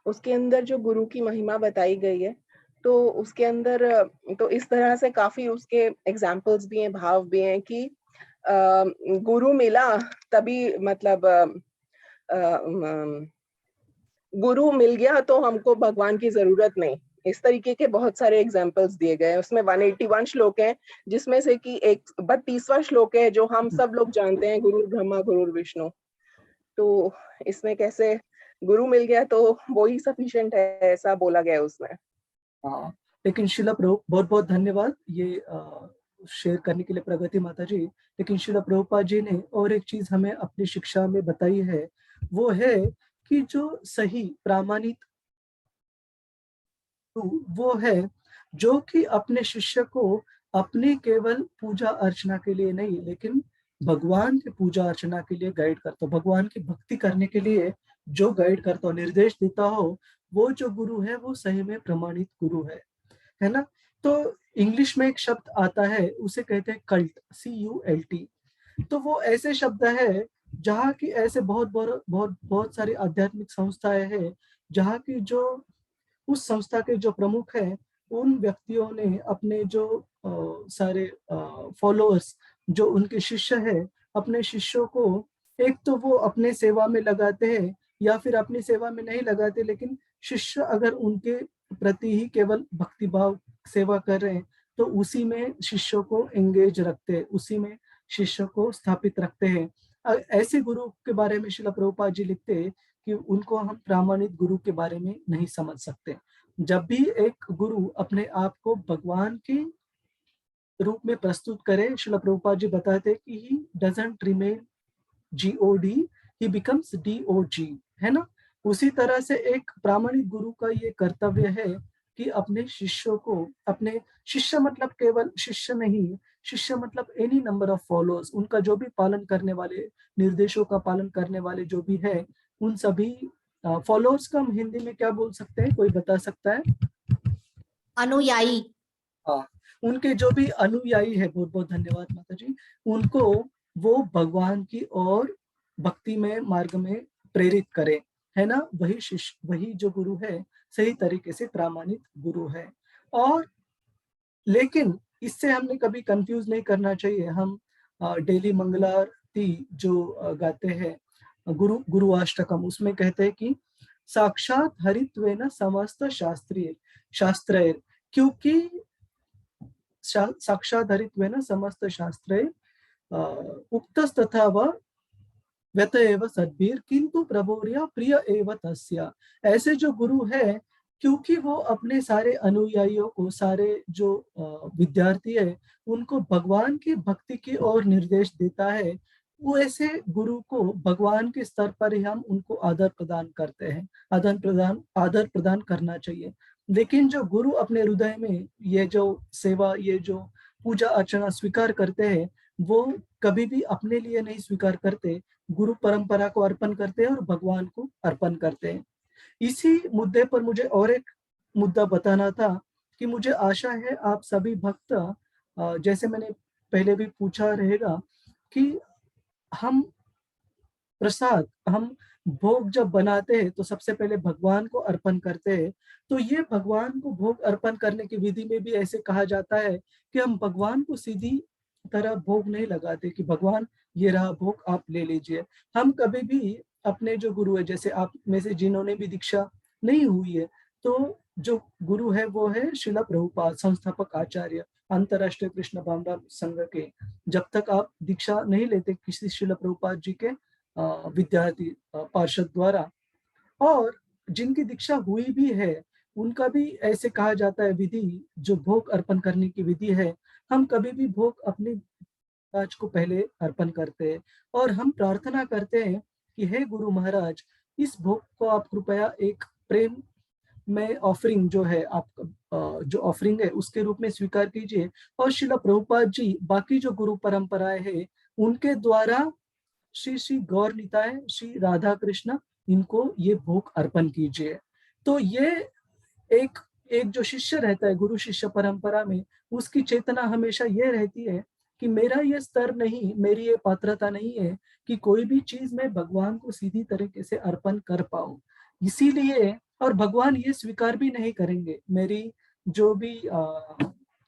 उसके अंदर जो गुरु की महिमा बताई गई है, तो उसके अंदर तो इस तरह से काफी उसके एग्जाम्पल्स भी हैं, भाव भी हैं कि गुरु मिला तभी मतलब गुरु मिल गया तो हमको भगवान की जरूरत नहीं। इस तरीके के बहुत सारे एग्जाम्पल्स दिए गए हैं। उसमें 181 श्लोक हैं, जिसमें से कि एक 32वां श्लोक है जो हम सब लोग जानते हैं, गुरु ब्रह्मा गुरु विष्णु। तो इसमें कैसे गुरु मिल गया तो वो ही सफिशिएंट है, ऐसा बोला गया उसमें। हाँ, लेकिन शिला प्रभु, बहुत बहुत धन्यवाद ये शेयर करने के लिए प्रगति माता जी। लेकिन शिला प्रभुपाद जी ने और एक चीज हमें अपनी शिक्षा में बताई है, वो है कि जो सही प्रामाणिक वो है जो कि अपने शिष्य को अपने केवल पूजा अर्चना के लिए नहीं, लेकिन भगवान की पूजा अर्चना के लिए गाइड करता हो, भगवान की भक्ति करने के लिए जो गाइड करता हो, निर्देश देता हो, वो जो गुरु है वो सही में प्रमाणित गुरु है ना। तो इंग्लिश में एक शब्द आता है, उसे कहते हैं कल्ट, CULT। तो वो ऐसे शब्द है जहाँ की ऐसे बहुत बहुत बहुत बहुत सारी आध्यात्मिक संस्थाएं हैं, जहाँ की जो उस संस्था के जो प्रमुख हैं, उन व्यक्तियों ने अपने जो सारे फॉलोअर्स, जो उनके शिष्य हैं, अपने शिष्यों को एक तो वो अपने सेवा में लगाते हैं, या फिर अपनी सेवा में नहीं लगाते, लेकिन शिष्य अगर उनके प्रति ही केवल भक्तिभाव सेवा कर रहे हैं तो उसी में शिष्यों को एंगेज रखते हैं, उसी में शिष्यों को स्थापित रखते हैं। ऐसे गुरु के बारे में श्रील प्रभुपाद जी लिखते हैं कि उनको हम प्रामाणिक गुरु के बारे में नहीं समझ सकते। जब भी एक गुरु अपने आप को भगवान के रूप में प्रस्तुत करे, श्रील प्रभुपाद जी बताते कि he doesn't remain GOD, he becomes DOG, है ना। उसी तरह से एक प्रामाणिक गुरु का ये कर्तव्य है कि अपने शिष्यों को, अपने शिष्य मतलब केवल शिष्य नहीं, शिष्य मतलब एनी नंबर ऑफ फॉलोअर्स, उनका जो भी पालन करने वाले, निर्देशों का पालन करने वाले जो भी है, उन सभी फॉलोअर्स का हम हिंदी में क्या बोल सकते हैं, कोई बता सकता है? अनुयायी। हाँ, उनके जो भी अनुयायी है, बहुत बहुत धन्यवाद माता जी, उनको वो भगवान की और भक्ति में मार्ग में प्रेरित करे, है ना। वही शिष्य, वही जो गुरु है सही तरीके से प्रामाणिक गुरु है। और लेकिन इससे हमने कभी कंफ्यूज नहीं करना चाहिए। हम डेली मंगलारती जो गाते हैं गुरु अष्टकम, उसमें कहते हैं कि साक्षात हरित्वेन समस्त शास्त्रेर, क्योंकि साक्षात हरित्वेन समस्त शास्त्रे उक्तस्तथा व व्यत एव सद्भिर किंतु प्रभुर्या प्रिय एव तस्य। ऐसे जो गुरु है, क्योंकि वो अपने सारे अनुयायियों को, सारे जो विद्यार्थी है, उनको भगवान की भक्ति की ओर निर्देश देता है, वो ऐसे गुरु को भगवान के स्तर पर ही हम उनको आदर प्रदान करते हैं, आदर प्रदान करना चाहिए। लेकिन जो गुरु अपने हृदय में ये जो सेवा, ये जो पूजा अर्चना स्वीकार करते हैं, वो कभी भी अपने लिए नहीं स्वीकार करते, गुरु परंपरा को अर्पण करते हैं और भगवान को अर्पण करते हैं। इसी मुद्दे पर मुझे और एक मुद्दा बताना था कि मुझे आशा है आप सभी भक्त, जैसे मैंने पहले भी पूछा रहेगा, कि हम प्रसाद, हम भोग जब बनाते हैं तो सबसे पहले भगवान को अर्पण करते हैं। तो ये भगवान को भोग अर्पण करने की विधि में भी ऐसे कहा जाता है कि हम भगवान को सीधी तरह भोग नहीं लगाते कि भगवान ये रहा भोग, आप ले लीजिए। हम कभी भी अपने जो गुरु है, जैसे आप में से जिन्होंने भी दीक्षा नहीं हुई है, तो जो गुरु है वो है श्रील प्रभुपाद, संस्थापक आचार्य अंतरराष्ट्रीय कृष्ण भावनामृत संघ के। जब तक आप दीक्षा नहीं लेते किसी श्रील प्रभुपाद जी के विद्यार्थी पार्षद द्वारा, और जिनकी दीक्षा हुई भी है उनका भी ऐसे कहा जाता है विधि, जो भोग अर्पण करने की विधि है, हम कभी भी भोग अपने महाराज को पहले अर्पण करते हैं और हम प्रार्थना करते हैं कि हे गुरु महाराज, इस भोग को आप कृपया एक प्रेम में ऑफरिंग जो है, आप जो ऑफरिंग है उसके रूप में स्वीकार कीजिए, और श्रील प्रभुपाद जी बाकी जो गुरु परंपराएं हैं उनके द्वारा श्री श्री गौर निताय, श्री राधा कृष्ण, इनको ये भोग अर्पण कीजिए। तो ये एक एक जो शिष्य रहता है गुरु शिष्य परंपरा में, उसकी चेतना हमेशा ये रहती है कि मेरा ये स्तर नहीं, मेरी ये पात्रता नहीं है कि कोई भी चीज मैं भगवान को सीधी तरीके से अर्पण कर पाऊं। इसीलिए, और भगवान ये स्वीकार भी नहीं करेंगे मेरी जो भी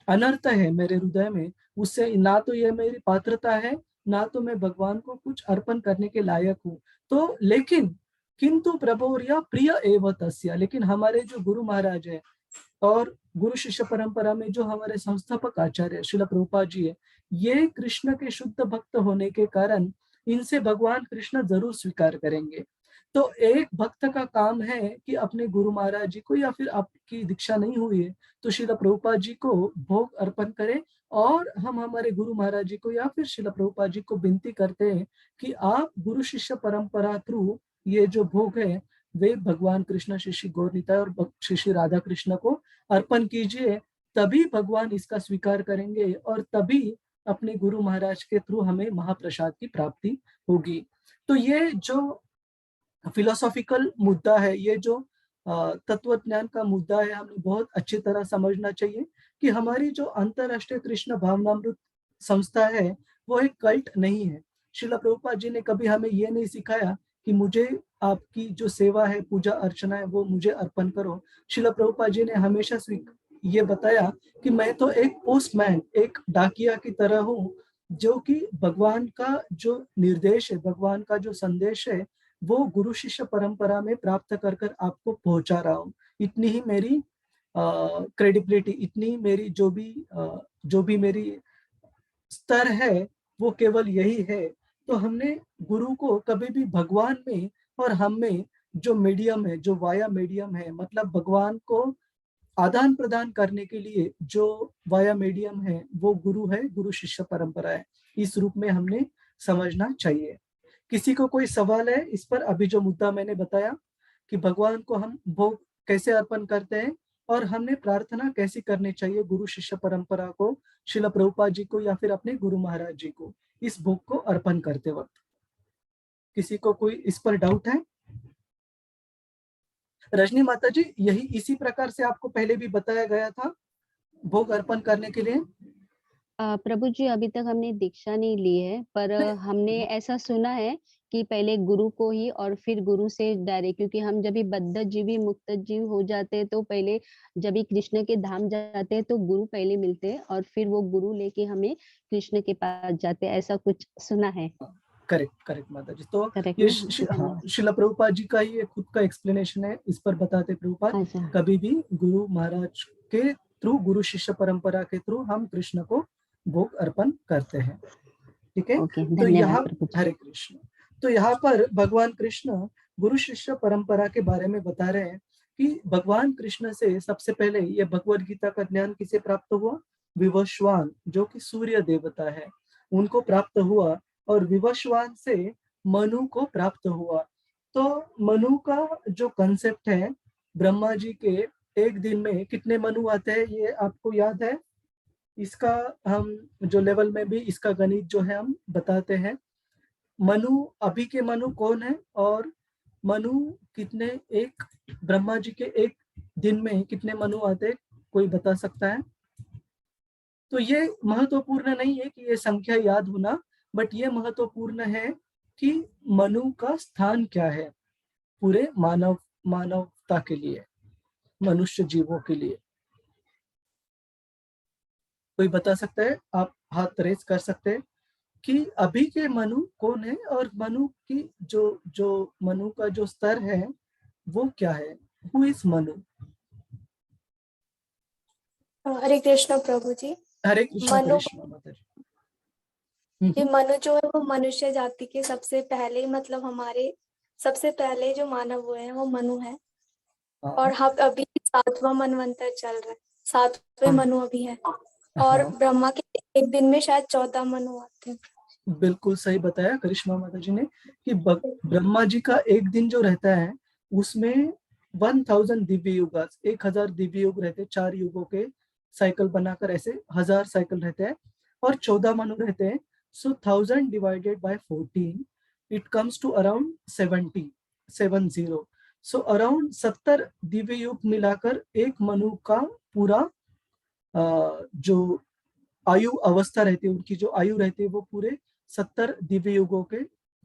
अनर्थ है मेरे हृदय में, उससे ना तो ये मेरी पात्रता है, ना तो मैं भगवान को कुछ अर्पण करने के लायक हूँ। तो लेकिन किंतु प्रभोर्या प्रिय एव तस्य, लेकिन हमारे जो गुरु महाराज है और गुरु शिष्य परंपरा में जो हमारे संस्थापक आचार्य श्रील प्रभुपाद जी है, ये कृष्ण के शुद्ध भक्त होने के कारण इनसे भगवान कृष्ण जरूर स्वीकार करेंगे। तो एक भक्त का काम है कि अपने गुरु महाराज जी को, या फिर आपकी दीक्षा नहीं हुई है तो श्रील प्रभुपाद जी को भोग अर्पण करें, और हम हमारे गुरु महाराज जी को या फिर श्रील प्रभुपाद जी को विनती करते हैं कि आप गुरु शिष्य परंपरा थ्रू ये जो भोग है वे भगवान कृष्ण, श्री श्री गौर निताय और श्री श्री राधा कृष्ण को अर्पण कीजिए। तभी भगवान इसका स्वीकार करेंगे और तभी अपने गुरु महाराज के थ्रू हमें महाप्रसाद की प्राप्ति होगी। तो ये जो फिलोसॉफिकल मुद्दा है, ये जो तत्व ज्ञान का मुद्दा है, हमें बहुत अच्छी तरह समझना चाहिए कि हमारी जो अंतरराष्ट्रीय कृष्ण भावनामृत संस्था है वो एक कल्ट नहीं है। श्रील प्रभुपाद जी ने कभी हमें ये नहीं सिखाया कि मुझे आपकी जो सेवा है, पूजा अर्चना है, वो मुझे अर्पण करो। श्रील प्रभुपाद जी ने हमेशा ये बताया कि मैं तो एक पोस्टमैन, एक डाकिया की तरह हूँ, जो कि भगवान का जो निर्देश है, भगवान का जो संदेश है, वो गुरु शिष्य परंपरा में प्राप्त कर कर आपको पहुंचा रहा हूँ। इतनी ही मेरी क्रेडिबिलिटी, इतनी मेरी जो भी मेरी स्तर है वो केवल यही है। तो हमने गुरु को कभी भी भगवान में और हम में जो मीडियम है, जो वाया मीडियम है, मतलब भगवान को आदान प्रदान करने के लिए जो वाया मीडियम है वो गुरु है, गुरु शिष्य परंपरा है। इस रूप में हमने समझना चाहिए। किसी को कोई सवाल है इस पर? अभी जो मुद्दा मैंने बताया कि भगवान को हम भोग कैसे अर्पण करते हैं और हमने प्रार्थना कैसे करनी चाहिए गुरु शिष्य परंपरा को, श्रील प्रभुपाद जी को या फिर अपने गुरु महाराज जी को, इस भोग को अर्पण करते वक्त। किसी को कोई इस पर डाउट है? रजनी माता जी, यही इसी प्रकार से आपको पहले भी बताया गया था भोग अर्पण करने के लिए? प्रभु जी, अभी तक हमने दीक्षा नहीं ली है, पर हमने ऐसा सुना है कि पहले गुरु को ही और फिर गुरु से डायरेक्ट, क्योंकि हम जब भी बद्ध जीवी मुक्त जीव हो जाते हैं तो पहले जब भी कृष्ण के धाम जाते हैं तो गुरु पहले मिलते हैं और फिर वो गुरु लेके हमें कृष्ण के पास जाते हैं, ऐसा कुछ सुना है। करेक्ट माता जी। तो करेक्ट ये ना? श्रील प्रभुपाद जी का ये खुद का एक्सप्लेनेशन है। इस पर बताते प्रभुपाद, अच्छा। कभी भी गुरु महाराज के थ्रू, गुरु शिष्य परंपरा के थ्रू हम कृष्ण को भोग अर्पण करते हैं। ठीक है? ओके, तो यहाँ धन्यवाद प्रभु जी। हरे कृष्ण। तो यहाँ पर भगवान कृष्ण गुरु शिष्य परंपरा के बारे में बता रहे हैं कि भगवान कृष्ण से सबसे पहले ये भगवद गीता का ज्ञान किसे प्राप्त हुआ? विवस्वान, जो कि सूर्य देवता है, उनको प्राप्त हुआ, और विवस्वान से मनु को प्राप्त हुआ। तो मनु का जो कंसेप्ट है, ब्रह्मा जी के एक दिन में कितने मनु आते हैं ये आपको याद है? इसका हम जो लेवल में भी इसका गणित जो है हम बताते हैं मनु, अभी के मनु कौन है और मनु कितने, एक ब्रह्मा जी के एक दिन में कितने मनु आते हैं, कोई बता सकता है? तो ये महत्वपूर्ण नहीं है कि ये संख्या याद होना, बट ये महत्वपूर्ण है कि मनु का स्थान क्या है पूरे मानवता के लिए, मनुष्य जीवों के लिए। कोई बता सकता है? आप हाथ रेज कर सकते हैं कि अभी के मनु कौन है और मनु की जो मनु का जो स्तर है वो क्या है? Who is Manu? हरे कृष्ण प्रभु जी। हरे कृष्ण मनु, कृष्ण माता जी। ये मनु जो है वो मनुष्य जाति के सबसे पहले, मतलब हमारे सबसे पहले जो मानव हुए हैं वो मनु है। और हम अभी 7वां मनवंतर चल रहा है, 7वें मनु अभी है। और ब्रह्मा के एक दिन में शायद 14 मनु आते हैं। बिल्कुल सही बताया करिश्मा माता जी ने कि ब्रह्मा जी का एक दिन जो रहता है उसमें 1000 दिव्य युग, 1000 दिव्य युग रहते, 4 युगों के साइकिल बनाकर ऐसे 1000 साइकिल रहते हैं और 14 मनु रहते हैं। So 1000 divided by 14 it comes to around 70। So around 70 दिव्य युग मिलाकर एक मनु का पूरा जो आयु अवस्था रहती है, उनकी जो आयु रहती है वो पूरे 70 दिव्य युगों के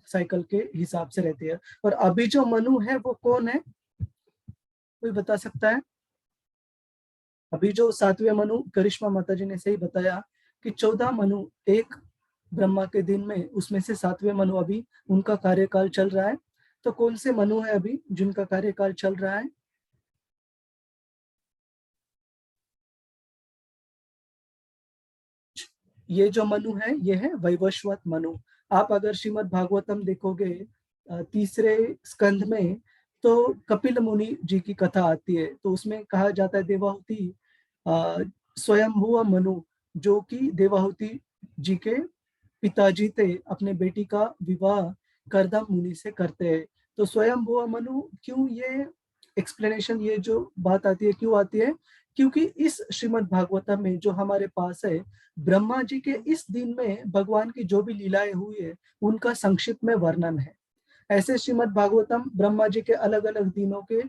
साइकिल के हिसाब से रहती है। और अभी जो मनु है वो कौन है, कोई बता सकता है? अभी जो 7वें मनु, करिश्मा माता जी ने सही बताया कि 14 मनु एक ब्रह्मा के दिन में, उसमें से 7वें मनु अभी उनका कार्यकाल चल रहा है। तो कौन से मनु है अभी जिनका कार्यकाल चल रहा है? ये जो मनु है ये है वैवस्वत मनु। आप अगर श्रीमद् भागवतम देखोगे 3रे स्कंध में तो कपिल मुनि जी की कथा आती है, तो उसमें कहा जाता है देवाहुति स्वयंभुव मनु जो कि देवाहुति जी के पिताजी थे, अपने बेटी का विवाह करदम मुनि से करते हैं। तो स्वयंभुव मनु, क्यों ये एक्सप्लेनेशन, ये जो बात आती है क्यों आती है? क्योंकि इस श्रीमद् भागवतम में जो हमारे पास है, ब्रह्मा जी के इस दिन में भगवान की जो भी लीलाएं हुई है उनका संक्षिप्त में वर्णन है। ऐसे श्रीमद् भागवतम ब्रह्मा जी के अलग अलग दिनों के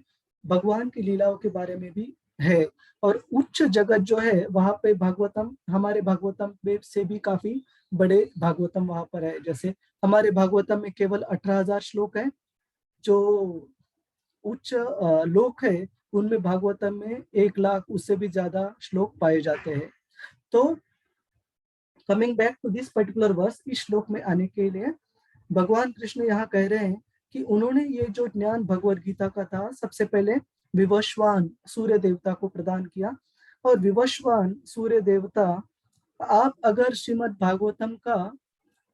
भगवान की लीलाओं के बारे में भी है। और उच्च जगत जो है वहां पे भागवतम, हमारे भागवतम से भी काफी बड़े भागवतम वहां पर है। जैसे हमारे भागवतम में केवल 18,000 श्लोक है, जो उच्च लोक है उनमें भागवतम में 1 लाख उससे भी ज्यादा श्लोक पाए जाते हैं। तो coming back to this particular verse, इस श्लोक में आने के लिए भगवान कृष्ण यहाँ कह रहे हैं कि उन्होंने ये जो ज्ञान भगवद गीता का था सबसे पहले विवस्वान सूर्य देवता को प्रदान किया। और विवस्वान सूर्य देवता, आप अगर श्रीमद् भागवतम का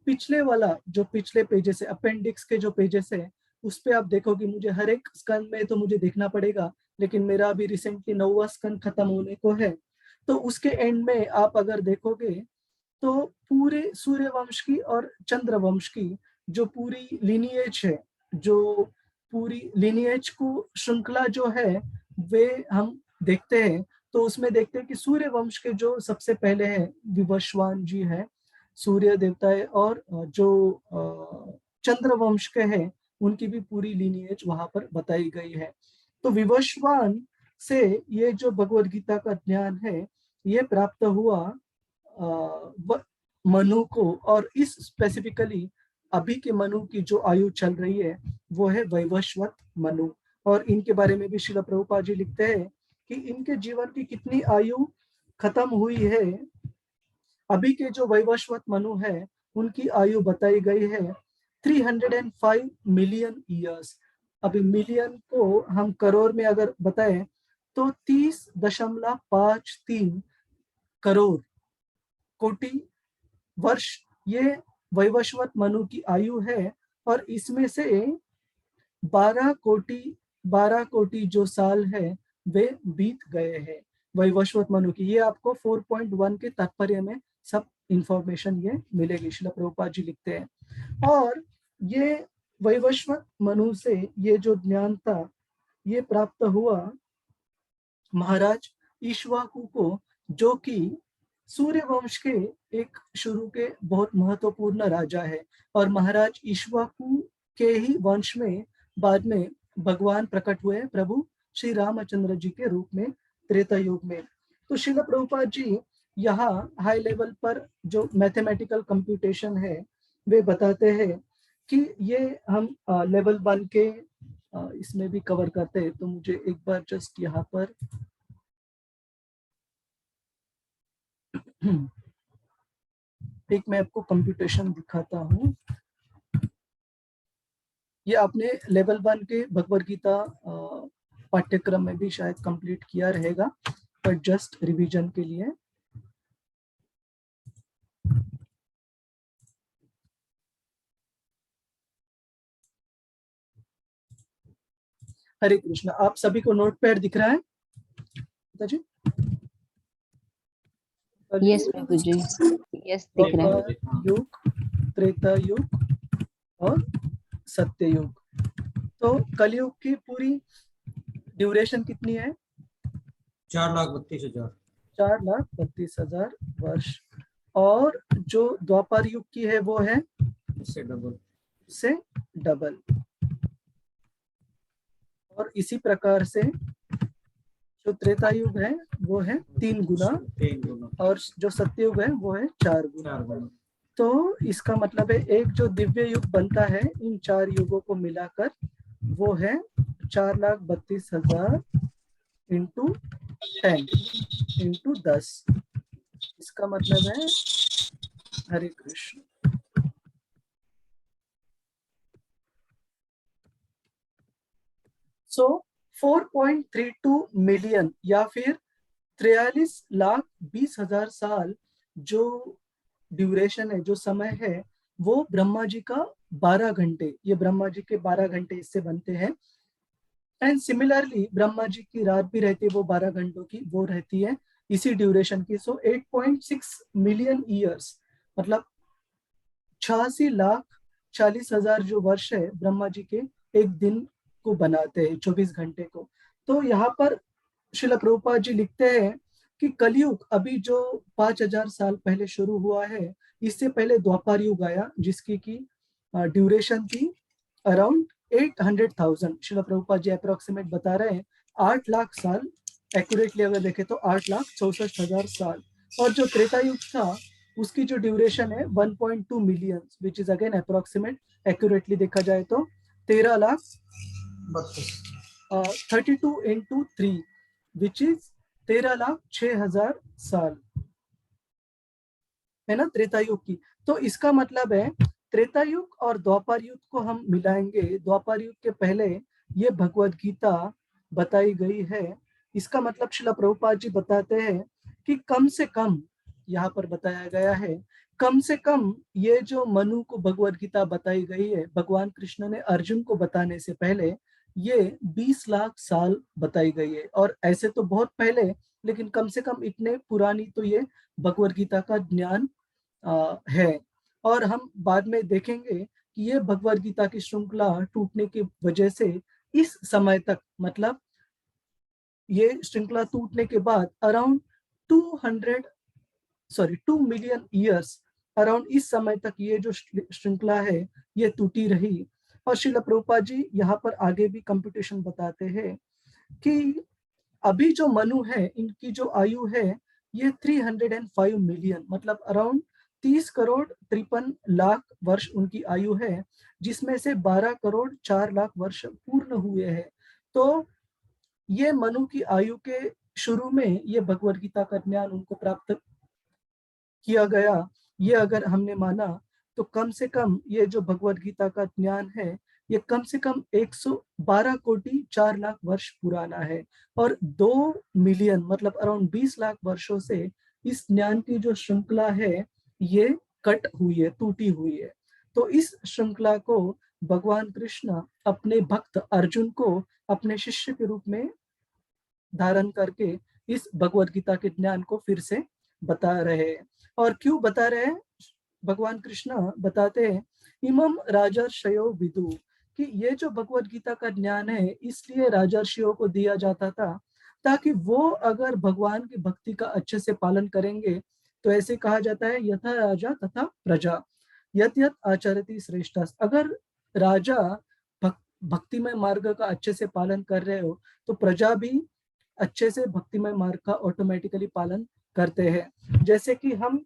पिछले वाला जो पिछले पेजेस है, अपेंडिक्स के जो पेजेस है, उस पे आप देखोगे, मुझे हर एक स्कंद में तो मुझे देखना पड़ेगा, लेकिन मेरा अभी रिसेंटली 9वां स्कंद खत्म होने को है। तो उसके एंड में आप अगर देखोगे तो पूरे सूर्य वंश की और चंद्र वंश की जो पूरी लिनिएज है, जो पूरी लिनिएज को श्रृंखला जो है वे हम देखते हैं। तो उसमें देखते हैं कि सूर्य वंश के जो सबसे पहले है विवस्वान जी है, सूर्य देवता है, और जो चंद्र वंश के हैं उनकी भी पूरी लिनिएज वहां पर बताई गई है। तो विवस्वान से ये जो भगवद गीता का ज्ञान है ये प्राप्त हुआ मनु को। और इस स्पेसिफिकली अभी के मनु की जो आयु चल रही है वो है वैवस्वत मनु। और इनके बारे में भी श्रील प्रभुपाद जी लिखते हैं कि इनके जीवन की कितनी आयु खत्म हुई है। अभी के जो वैवस्वत मनु है उनकी आयु बताई गई है 305 मिलियन ईयर्स। अभी मिलियन को हम करोड़ में अगर बताएं तो 30.53 करोड़ कोटि वर्ष ये वैवस्वत मनु की आयु है। और इसमें से 12 कोटि जो साल है वे बीत गए हैं वैवस्वत मनु की। ये आपको 4.1 के तात्पर्य में सब इंफॉर्मेशन ये मिलेगी, श्रील प्रभुपाद जी लिखते हैं। और ये वैवस्वत मनु से ये जो ज्ञान था ये प्राप्त हुआ महाराज ईक्ष्वाकु को, जो कि सूर्य वंश के एक शुरू के बहुत महत्वपूर्ण राजा है और महाराज इक्ष्वाकु के ही वंश में बाद में भगवान प्रकट हुए प्रभु श्री रामचंद्र जी के रूप में त्रेता युग में। तो श्रील प्रभुपाद जी यहाँ हाई लेवल पर जो मैथमेटिकल कंप्यूटेशन है वे बताते हैं कि ये हम लेवल 1 के इसमें भी कवर करते हैं। तो मुझे एक बार जस्ट यहाँ पर एक मैं आपको कंप्यूटेशन दिखाता हूँ। ये आपने लेवल 1 के भगवद गीता पाठ्यक्रम में भी शायद कंप्लीट किया रहेगा, पर जस्ट रिवीजन के लिए। हरे कृष्ण। आप सभी को नोट पैड दिख रहा है जी? यस प्रभु जी, यस दिख रहा है। युग, त्रेता युग और सत्य युग। तो कलयुग की पूरी ड्यूरेशन कितनी है? 4,32,000। 4,32,000 वर्ष। और जो द्वापर युग की है वो है इससे डबल। और इसी प्रकार से जो त्रेता युग है वो है 3 गुना और जो सत्ययुग है वो है 4 गुना। तो इसका मतलब है एक जो दिव्य युग बनता है इन 4 युगों को मिलाकर वो है 4,32,000 इंटू 10 इंटू 10। इसका मतलब है हरे कृष्ण। सो 4.32 मिलियन या फिर 43,20,000 साल जो ड्यूरेशन है, जो समय है, वो ब्रह्मा जी का 12 घंटे, ये ब्रह्मा जी के 12 घंटे इससे बनते हैं। एंड सिमिलरली ब्रह्मा जी की रात भी रहती है वो 12 घंटों की, वो रहती है इसी ड्यूरेशन की। सो 8.6 मिलियन ईयर्स मतलब 86,40,000 जो वर्ष है ब्रह्मा जी के एक दिन को बनाते हैं, 24 घंटे को। तो यहाँ पर श्रील प्रभुपाद जी लिखते हैं कि कलयुग अभी जो 5,000 साल पहले शुरू हुआ है, इससे पहले द्वापर युग आया जिसकी की ड्यूरेशन थी अराउंड 800,000। श्रील प्रभुपाद जी अप्रोक्सीमेट बता रहे हैं 8 लाख साल, एक्यूरेटली अगर देखें तो 8,64,000 साल। और जो त्रेता युग था उसकी जो ड्यूरेशन है 1.2 million, which is again approximate, accurately देखा जाए तो 13,32 इंटू 3 विच इज 13,06,000 साल है ना त्रेता युग की। तो इसका मतलब है त्रेता युग और द्वापर युग को हम मिलाएंगे, द्वापर युग के पहले ये भगवद गीता बताई गई है। इसका मतलब श्रील प्रभुपाद जी बताते हैं कि कम से कम यहाँ पर बताया गया है, कम से कम ये जो मनु को भगवद गीता बताई गई है, भगवान कृष्ण ने अर्जुन को बताने से पहले ये 20 लाख साल बताई गई है। और ऐसे तो बहुत पहले, लेकिन कम से कम इतने पुरानी तो ये भगवद गीता का ज्ञान है। और हम बाद में देखेंगे कि ये भगवद गीता की श्रृंखला टूटने की वजह से इस समय तक, मतलब ये श्रृंखला टूटने के बाद अराउंड 2 मिलियन ईयर्स, अराउंड इस समय तक ये जो श्रृंखला है ये टूटी रही। और श्रील प्रभुपाद जी यहाँ पर आगे भी कंप्यूटेशन बताते हैं कि अभी जो मनु है इनकी जो आयु है ये 305 मिलियन, मतलब अराउंड 30 करोड़ 53 लाख वर्ष उनकी आयु है, जिसमें से 12 करोड़ 4 लाख वर्ष पूर्ण हुए हैं। तो ये मनु की आयु के शुरू में ये भगवद गीता का ज्ञान उनको प्राप्त किया गया। ये अगर हमने माना तो कम से कम ये जो भगवद गीता का ज्ञान है ये कम से कम 112 कोटि 4 लाख वर्ष पुराना है। और 2 मिलियन मतलब अराउंड 20 लाख वर्षों से इस ज्ञान की जो श्रृंखला है ये कट हुई है, टूटी हुई है। तो इस श्रृंखला को भगवान कृष्ण अपने भक्त अर्जुन को अपने शिष्य के रूप में धारण करके इस भगवद गीता के ज्ञान को फिर से बता रहे हैं। और क्यों बता रहे हैं? भगवान कृष्ण बताते हैं इमम राजर्षयो विदु, कि ये जो भगवद गीता का ज्ञान है इसलिए राजर्षियों को दिया जाता था ताकि वो अगर भगवान की भक्ति का अच्छे से पालन करेंगे तो ऐसे कहा जाता है यथा राजा तथा प्रजा यत यत आचरति श्रेष्ठ। अगर राजा भक्तिमय मार्ग का अच्छे से पालन कर रहे हो तो प्रजा भी अच्छे से भक्तिमय मार्ग का ऑटोमेटिकली पालन करते हैं। जैसे कि हम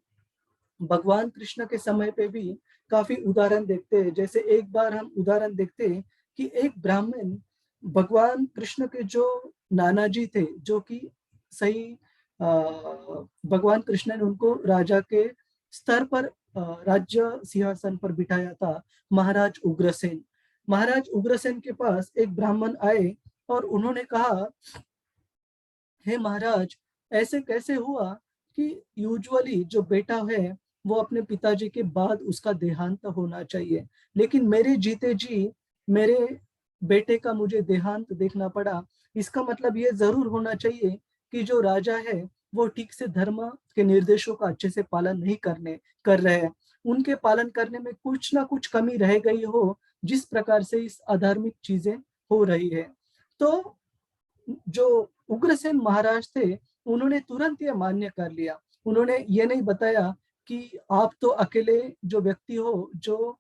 भगवान कृष्ण के समय पे भी काफी उदाहरण देखते हैं। जैसे एक बार हम उदाहरण देखते हैं कि एक ब्राह्मण भगवान कृष्ण के जो नाना जी थे, जो कि सही भगवान कृष्ण ने उनको राजा के स्तर पर राज्य सिंहासन पर बिठाया था, महाराज उग्रसेन। महाराज उग्रसेन के पास एक ब्राह्मण आए और उन्होंने कहा, हे महाराज, ऐसे कैसे हुआ कि यूजुअली जो बेटा है वो अपने पिताजी के बाद उसका देहांत होना चाहिए, लेकिन मेरे जीते जी मेरे बेटे का मुझे देहांत देखना पड़ा। इसका मतलब ये जरूर होना चाहिए कि जो राजा है वो ठीक से धर्म के निर्देशों का अच्छे से पालन नहीं कर रहे हैं। उनके पालन करने में कुछ ना कुछ कमी रह गई हो, जिस प्रकार से इस अधार्मिक चीजें हो रही है। तो जो उग्रसेन महाराज थे उन्होंने तुरंत ये मान्य कर लिया। उन्होंने ये नहीं बताया कि आप तो अकेले जो व्यक्ति हो जो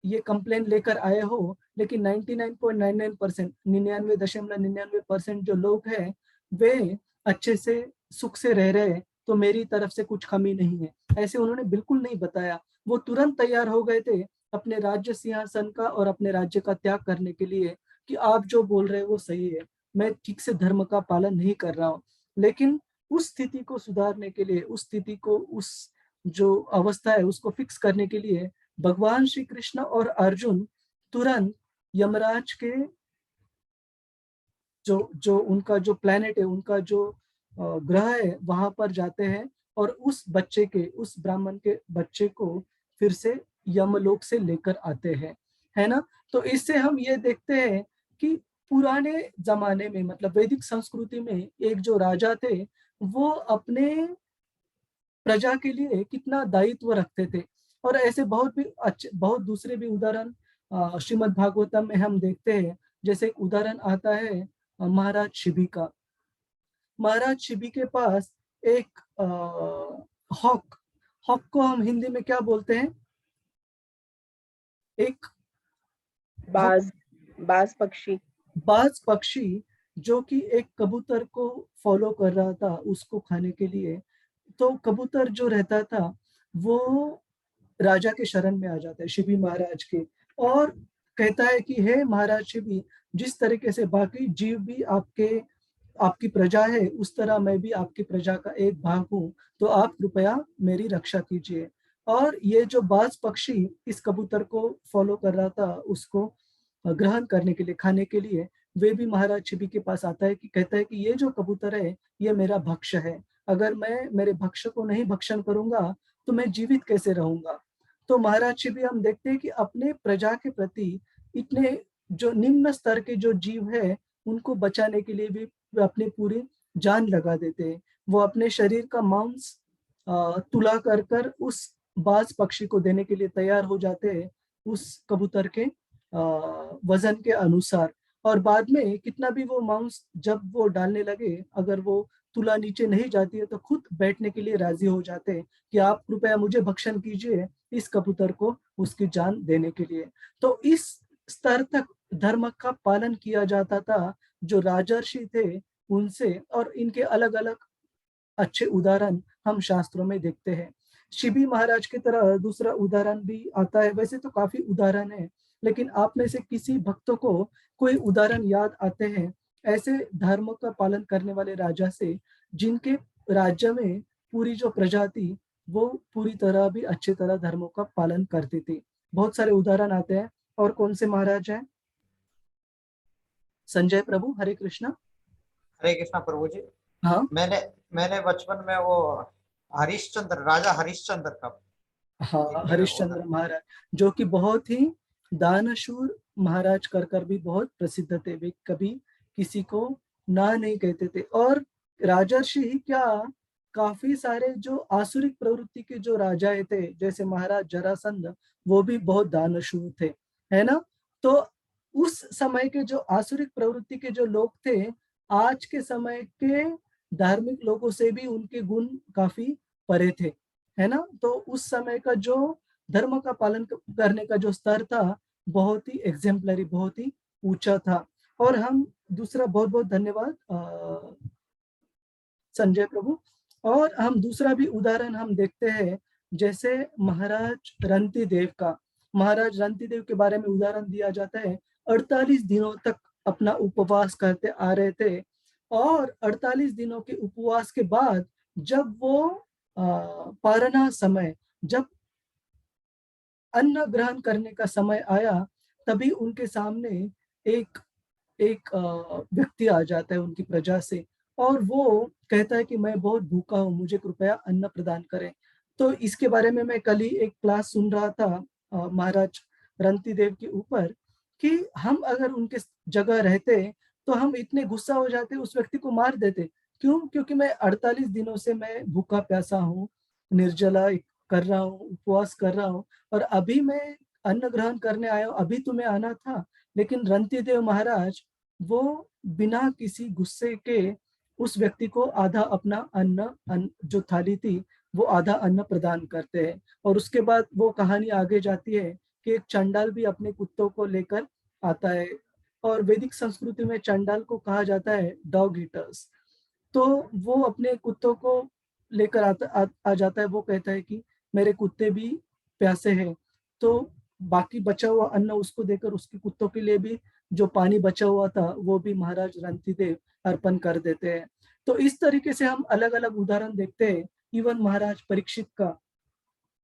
ये कंप्लेन लेकर आए हो, लेकिन 99.99% 99.99% जो लोग हैं वे अच्छे से सुख से रह रहे हैं, तो मेरी तरफ से कुछ कमी नहीं है, ऐसे उन्होंने बिल्कुल नहीं बताया। वो तुरंत तैयार हो गए थे अपने राज्य सिंहासन का और अपने राज्य का त्याग करने के लिए कि आप जो बोल रहे हो वो सही है, मैं ठीक से धर्म का पालन नहीं कर रहा हूँ। लेकिन उस स्थिति को सुधारने के लिए, उस स्थिति को, उस जो अवस्था है उसको फिक्स करने के लिए भगवान श्री कृष्ण और अर्जुन तुरंत यमराज के जो उनका जो प्लेनेट है, उनका जो ग्रह है वहां पर जाते हैं और उस बच्चे के, उस ब्राह्मण के बच्चे को फिर से यमलोक से लेकर आते हैं, है ना। तो इससे हम ये देखते हैं कि पुराने जमाने में, मतलब वैदिक संस्कृति में, एक जो राजा थे वो अपने प्रजा के लिए कितना दायित्व रखते थे। और ऐसे बहुत भी अच्छे, बहुत दूसरे भी उदाहरण श्रीमद् भागवतम में हम देखते हैं। जैसे एक उदाहरण आता है महाराज शिबी का। महाराज शिबी के पास एक हॉक, हॉक को हम हिंदी में क्या बोलते हैं? एक बाज पक्षी। बाज पक्षी जो कि एक कबूतर को फॉलो कर रहा था उसको खाने के लिए। तो कबूतर जो रहता था वो राजा के शरण में आ जाता है, शिबी महाराज के, और कहता है कि हे महाराज शिबी, जिस तरीके से बाकी जीव भी आपकी प्रजा है उस तरह मैं भी आपकी प्रजा का एक भाग हूँ, तो आप कृपया मेरी रक्षा कीजिए। और ये जो बाज पक्षी इस कबूतर को फॉलो कर रहा था उसको ग्रहण करने के लिए, खाने के लिए, वे भी महाराज शिबी के पास आता है कि कहता है कि ये जो कबूतर है ये मेरा भक्ष्य है, अगर मैं मेरे भक्ष्य को नहीं भक्षण करूंगा तो मैं जीवित कैसे रहूंगा। तो महाराज शिबी हम देखते हैं कि अपने प्रजा के प्रति इतने जो निम्न स्तर के जो जीव है उनको बचाने के लिए भी वे अपनी पूरी जान लगा देते हैं। वो अपने शरीर का मांस तुला कर कर उस बाज पक्षी को देने के लिए तैयार हो जाते हैं उस कबूतर के वजन के अनुसार। और बाद में कितना भी वो मांस जब वो डालने लगे, अगर वो तुला नीचे नहीं जाती है तो खुद बैठने के लिए राजी हो जाते हैं कि आप कृपया मुझे भक्षण कीजिए इस कबूतर को उसकी जान देने के लिए। तो इस स्तर तक धर्म का पालन किया जाता था जो राजर्षि थे उनसे, और इनके अलग अलग अच्छे उदाहरण हम शास्त्रों में देखते हैं। शिबी महाराज की तरह दूसरा उदाहरण भी आता है। वैसे तो काफी उदाहरण है, लेकिन आप में से किसी भक्तों को कोई उदाहरण याद आते हैं ऐसे धर्म का पालन करने वाले राजा से, जिनके राज्य में पूरी जो प्रजा थी वो पूरी तरह भी अच्छी तरह धर्मों का पालन करती थी? बहुत सारे उदाहरण आते हैं। और कौन से महाराज हैं? संजय प्रभु, हरे कृष्णा। हरे कृष्णा प्रभु जी। हाँ, मैंने बचपन में वो हरिश्चंद्र, राजा हरिश्चंद्र का हाँ, हरिश्चंद्र महाराज जो कि बहुत ही दानशूर महाराज कर भी बहुत प्रसिद्ध थे। वे कभी किसी को ना नहीं कहते थे। और राजर्षि ही क्या, काफी सारे जो आसुरिक प्रवृत्ति के जो राजाएं थे जैसे महाराज जरासंध, वो भी बहुत दानशूर थे, है ना। तो उस समय के जो आसुरिक प्रवृत्ति के जो लोग थे, आज के समय के धार्मिक लोगों से भी उनके गुण काफी परे थे। है ना। तो उस समय का जो धर्म का पालन करने का जो स्तर था बहुत ही एग्जेम्पलरी, बहुत ही ऊंचा था। और हम दूसरा, बहुत बहुत धन्यवाद संजय प्रभु। और हम दूसरा भी उदाहरण हम देखते हैं, जैसे महाराज रंती देव का। महाराज रंती देव के बारे में उदाहरण दिया जाता है, 48 दिनों तक अपना उपवास करते आ रहे थे, और 48 दिनों के उपवास के बाद जब वो पारना समय, जब अन्न ग्रहण करने का समय आया, तभी उनके सामने एक एक व्यक्ति आ जाता है उनकी प्रजा से, और वो कहता है कि मैं बहुत भूखा हूँ, मुझे कृपया अन्न प्रदान करें। तो इसके बारे में मैं कल ही एक क्लास सुन रहा था महाराज रंती देव के ऊपर, कि हम अगर उनके जगह रहते तो हम इतने गुस्सा हो जाते, उस व्यक्ति को मार देते। क्यों? क्योंकि मैं 48 दिनों से मैं भूखा प्यासा हूँ, निर्जला कर रहा हूँ, उपवास कर रहा हूँ, और अभी मैं अन्न ग्रहण करने आया हूँ, अभी तुम्हें आना था। लेकिन रंती देव महाराज वो बिना किसी गुस्से के उस व्यक्ति को आधा अपना अन्न जो थाली थी वो आधा अन्न प्रदान करते हैं। और उसके बाद वो कहानी आगे जाती है कि एक चंडाल भी अपने कुत्तों को लेकर आता है, और वैदिक संस्कृति में चंडाल को कहा जाता है डॉग ईटर्स। तो वो अपने कुत्तों को लेकर आ जाता है। वो कहता है कि मेरे कुत्ते भी प्यासे हैं, तो बाकी बचा हुआ अन्न उसको देकर उसके कुत्तों के लिए भी जो पानी बचा हुआ था वो भी महाराज रंतीदेव अर्पण कर देते हैं। तो इस तरीके से हम अलग अलग उदाहरण देखते हैं। इवन महाराज परीक्षित का,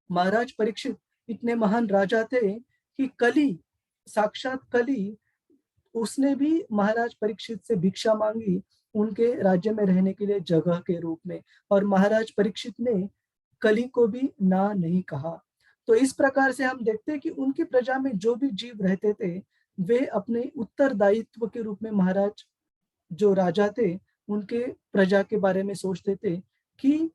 महाराज परीक्षित इतने महान राजा थे कि कली, साक्षात कली, उसने भी महाराज परीक्षित से भिक्षा मांगी उनके राज्य में रहने के लिए जगह के रूप में, और महाराज परीक्षित ने कली को भी ना नहीं कहा। तो इस प्रकार से हम देखते हैं कि उनकी प्रजा में जो भी जीव रहते थे वे अपने उत्तरदायित्व के रूप में, महाराज जो राजा थे उनके प्रजा के बारे में सोचते थे कि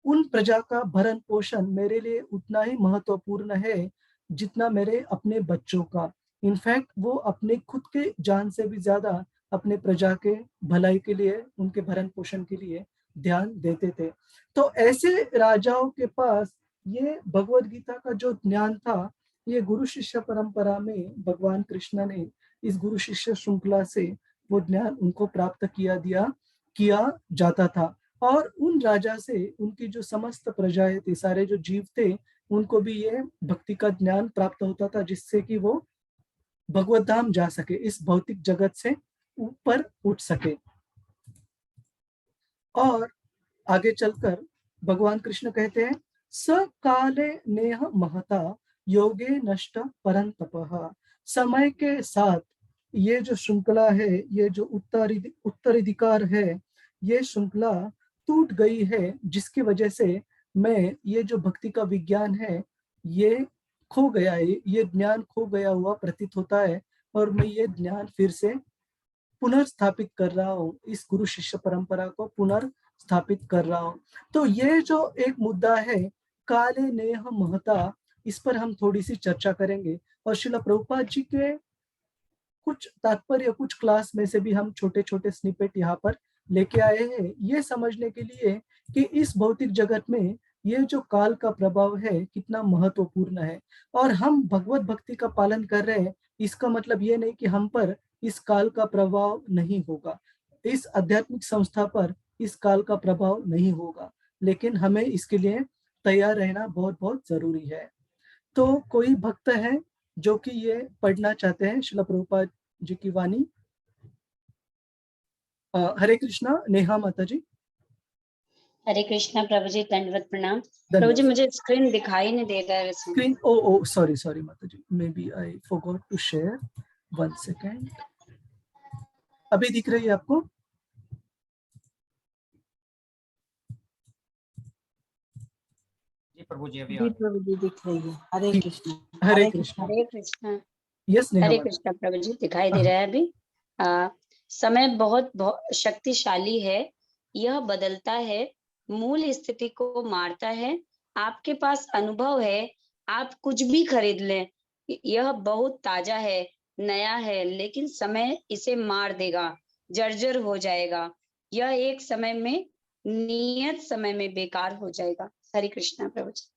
उन प्रजा का भरण पोषण मेरे लिए उतना ही महत्वपूर्ण है जितना मेरे अपने बच्चों का। इनफैक्ट वो अपने खुद के जान से भी ज्यादा अपने प्रजा के भलाई के लिए, उनके भरण पोषण के लिए ध्यान देते थे। तो ऐसे राजाओं के पास ये भगवत गीता का जो ज्ञान था, ये गुरु शिष्य परंपरा में भगवान कृष्ण ने इस गुरु शिष्य श्रृंखला से वो ज्ञान उनको प्राप्त किया जाता था। और उन राजा से उनकी जो समस्त प्रजाएं थी, सारे जो जीव थे, उनको भी ये भक्ति का ज्ञान प्राप्त होता था, जिससे कि वो भगवत धाम जा सके, इस भौतिक जगत से ऊपर उठ सके। और आगे चलकर भगवान कृष्ण कहते हैं, स काले नेह महता योगे नष्ट परंतपः। समय के साथ ये जो श्रृंखला है, ये जो उत्तराधिकार है, ये श्रृंखला टूट गई है, जिसकी वजह से मैं ये जो भक्ति का विज्ञान है ये खो गया है, ये ज्ञान खो गया हुआ प्रतीत होता है, और मैं ये ज्ञान फिर से पुनर्स्थापित कर रहा हूँ, इस गुरु शिष्य परंपरा को पुनर्स्थापित कर रहा हूँ। तो ये जो एक मुद्दा है काले नेह महता, इस पर हम थोड़ी सी चर्चा करेंगे। और श्रील प्रभुपाद जी के कुछ तात्पर्य, कुछ क्लास में से भी हम छोटे छोटे स्निपेट यहाँ पर लेके आए हैं, ये समझने के लिए कि इस भौतिक जगत में ये जो काल का प्रभाव है कितना महत्वपूर्ण है। और हम भगवत भक्ति का पालन कर रहे हैं, इसका मतलब ये नहीं कि हम पर इस काल का प्रभाव नहीं होगा, इस आध्यात्मिक संस्था पर इस काल का प्रभाव नहीं होगा, लेकिन हमें इसके लिए तैयार रहना बहुत बहुत जरूरी है। तो कोई भक्त है जो कि ये पढ़ना चाहते हैं श्रील प्रभुपाद जी की वाणी? हरे कृष्णा। नेहा माता जी। हरे कृष्णा प्रभु जी, दंडवत प्रणाम। प्रभु जी मुझे स्क्रीन दिखाई नहीं दे रहा है इसमें। स्क्रीन, ओ सॉरी माता जी, may be I forgot to share, 1 second. अभी दिख रही है आपको? जी प्रभु जी, अभी प्रभु जी दिख रही है। हरे कृष्ण। हरे कृष्ण। हरे कृष्ण। यस नेहा। हरे कृष्णा प्रभु जी, दिखाई दे रहा है अभी। समय बहुत शक्तिशाली है, यह बदलता है, मूल स्थिति को मारता है। आपके पास अनुभव है, आप कुछ भी खरीद लें, यह बहुत ताजा है, नया है, लेकिन समय इसे मार देगा, जर्जर हो जाएगा। यह एक समय में, नियत समय में बेकार हो जाएगा। हरे कृष्णा प्रभु जी।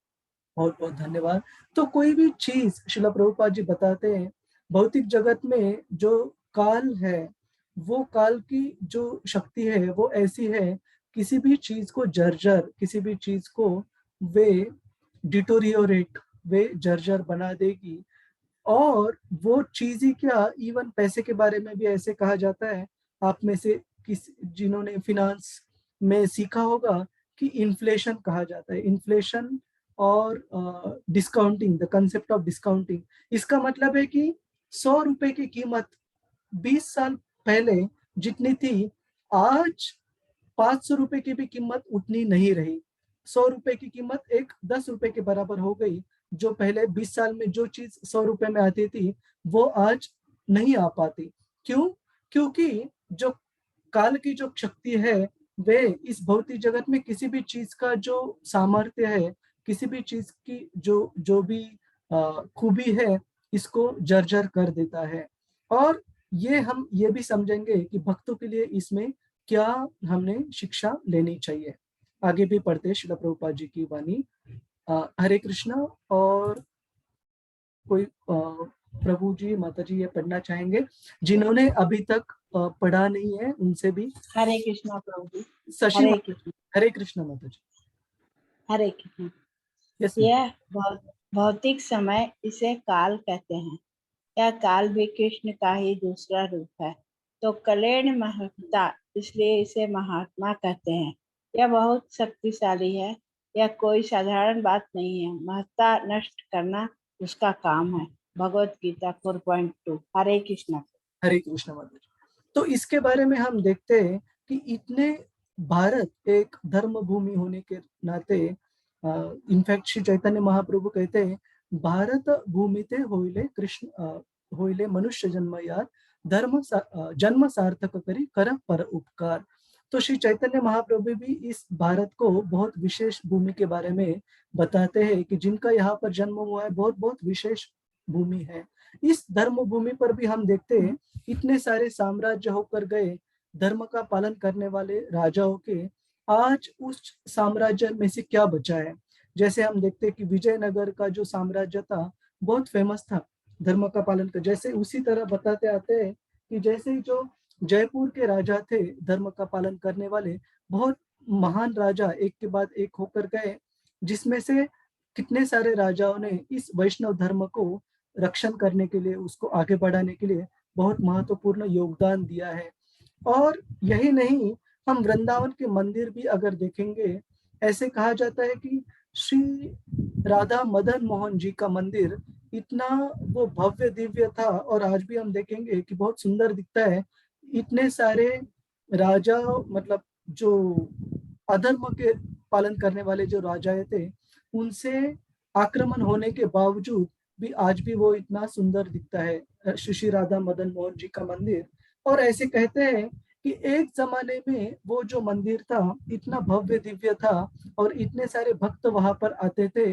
बहुत बहुत धन्यवाद। तो कोई भी चीज श्रील प्रभुपाद जी बताते हैं, भौतिक जगत में जो काल है, वो काल की जो शक्ति है वो ऐसी है, किसी भी चीज को जर्जर, किसी भी चीज को वे डिटोरियोरेट, वे जर्जर बना देगी। और वो चीज ही क्या, इवन पैसे के बारे में भी ऐसे कहा जाता है, आप में से किस जिन्होंने फिनांस में सीखा होगा कि इन्फ्लेशन कहा जाता है, इन्फ्लेशन और discounting, the concept of discounting. इसका मतलब है कि 100 रुपए की कीमत 20 साल पहले जितनी थी, आज 500 रुपए की भी कीमत उतनी नहीं रही। 100 रुपए की कीमत एक 10 रुपए के बराबर हो गई। जो पहले 20 साल में जो चीज 100 रुपए में आती थी, वो आज नहीं आ पाती। क्यों? क्योंकि जो काल की जो शक्ति है, वे इस भौतिक जगत में किसी भी चीज का जो सामर्थ्य है, किसी भी चीज की जो जो भी खूबी है, इसको जर्जर कर देता है। और हम ये भी समझेंगे कि भक्तों के लिए इसमें क्या हमने शिक्षा लेनी चाहिए। आगे भी पढ़ते हैं श्रील प्रभुपाद जी की वाणी। हरे कृष्णा। और कोई प्रभु जी, माता जी ये पढ़ना चाहेंगे जिन्होंने अभी तक पढ़ा नहीं है, उनसे भी। हरे कृष्णा प्रभु जी। शशि हरे माता जी। हरे कृष्णा माता जी। हरे कृष्णा। यस। यह भौतिक समय, इसे काल कहते हैं। यह काल भी कृष्ण का ही दूसरा रूप है, तो कलेण महत्ता, इसलिए इसे महात्मा कहते हैं। यह बहुत शक्तिशाली है, यह कोई साधारण बात नहीं है। महत्ता नष्ट करना उसका काम है। भगवत गीता 4.2। हरे कृष्णा। हरे कृष्णा माता जी। तो इसके बारे में हम देखते हैं कि इतने भारत एक धर्म भूमि होने के नाते, इनफैक्ट श्री चैतन्य महाप्रभु कहते हैं, भारत भूमिते होइले कृष्ण होइले मनुष्य जन्म यार, जन्म सार्थक करी कर पर उपकार। तो श्री चैतन्य महाप्रभु भी इस भारत को बहुत विशेष भूमि के बारे में बताते हैं कि जिनका यहाँ पर जन्म हुआ है, बहुत बहुत विशेष भूमि है। इस धर्म भूमि पर भी हम देखते हैं इतने सारे साम्राज्य होकर गए, धर्म का पालन करने वाले राजाओं के, आज उस साम्राज्य में से क्या बचा है। जैसे हम देखते हैं कि विजयनगर का जो साम्राज्य था, बहुत फेमस था धर्म का पालन कर। जैसे उसी तरह बताते आते हैं कि जैसे जो जयपुर के राजा थे धर्म का पालन करने वाले, बहुत महान राजा एक के बाद एक होकर गए, जिसमें से कितने सारे राजाओं ने इस वैष्णव धर्म को रक्षण करने के लिए, उसको आगे बढ़ाने के लिए बहुत महत्वपूर्ण योगदान दिया है। और यही नहीं, हम वृंदावन के मंदिर भी अगर देखेंगे, ऐसे कहा जाता है कि श्री राधा मदन मोहन जी का मंदिर इतना वो भव्य दिव्य था, और आज भी हम देखेंगे कि बहुत सुंदर दिखता है। इतने सारे राजा, मतलब जो अधर्म के पालन करने वाले जो राजाएं थे, उनसे आक्रमण होने के बावजूद भी आज भी वो इतना सुंदर दिखता है, श्री राधा मदन मोहन जी का मंदिर। और ऐसे कहते हैं कि एक जमाने में वो जो मंदिर था इतना भव्य दिव्य था, और इतने सारे भक्त वहां पर आते थे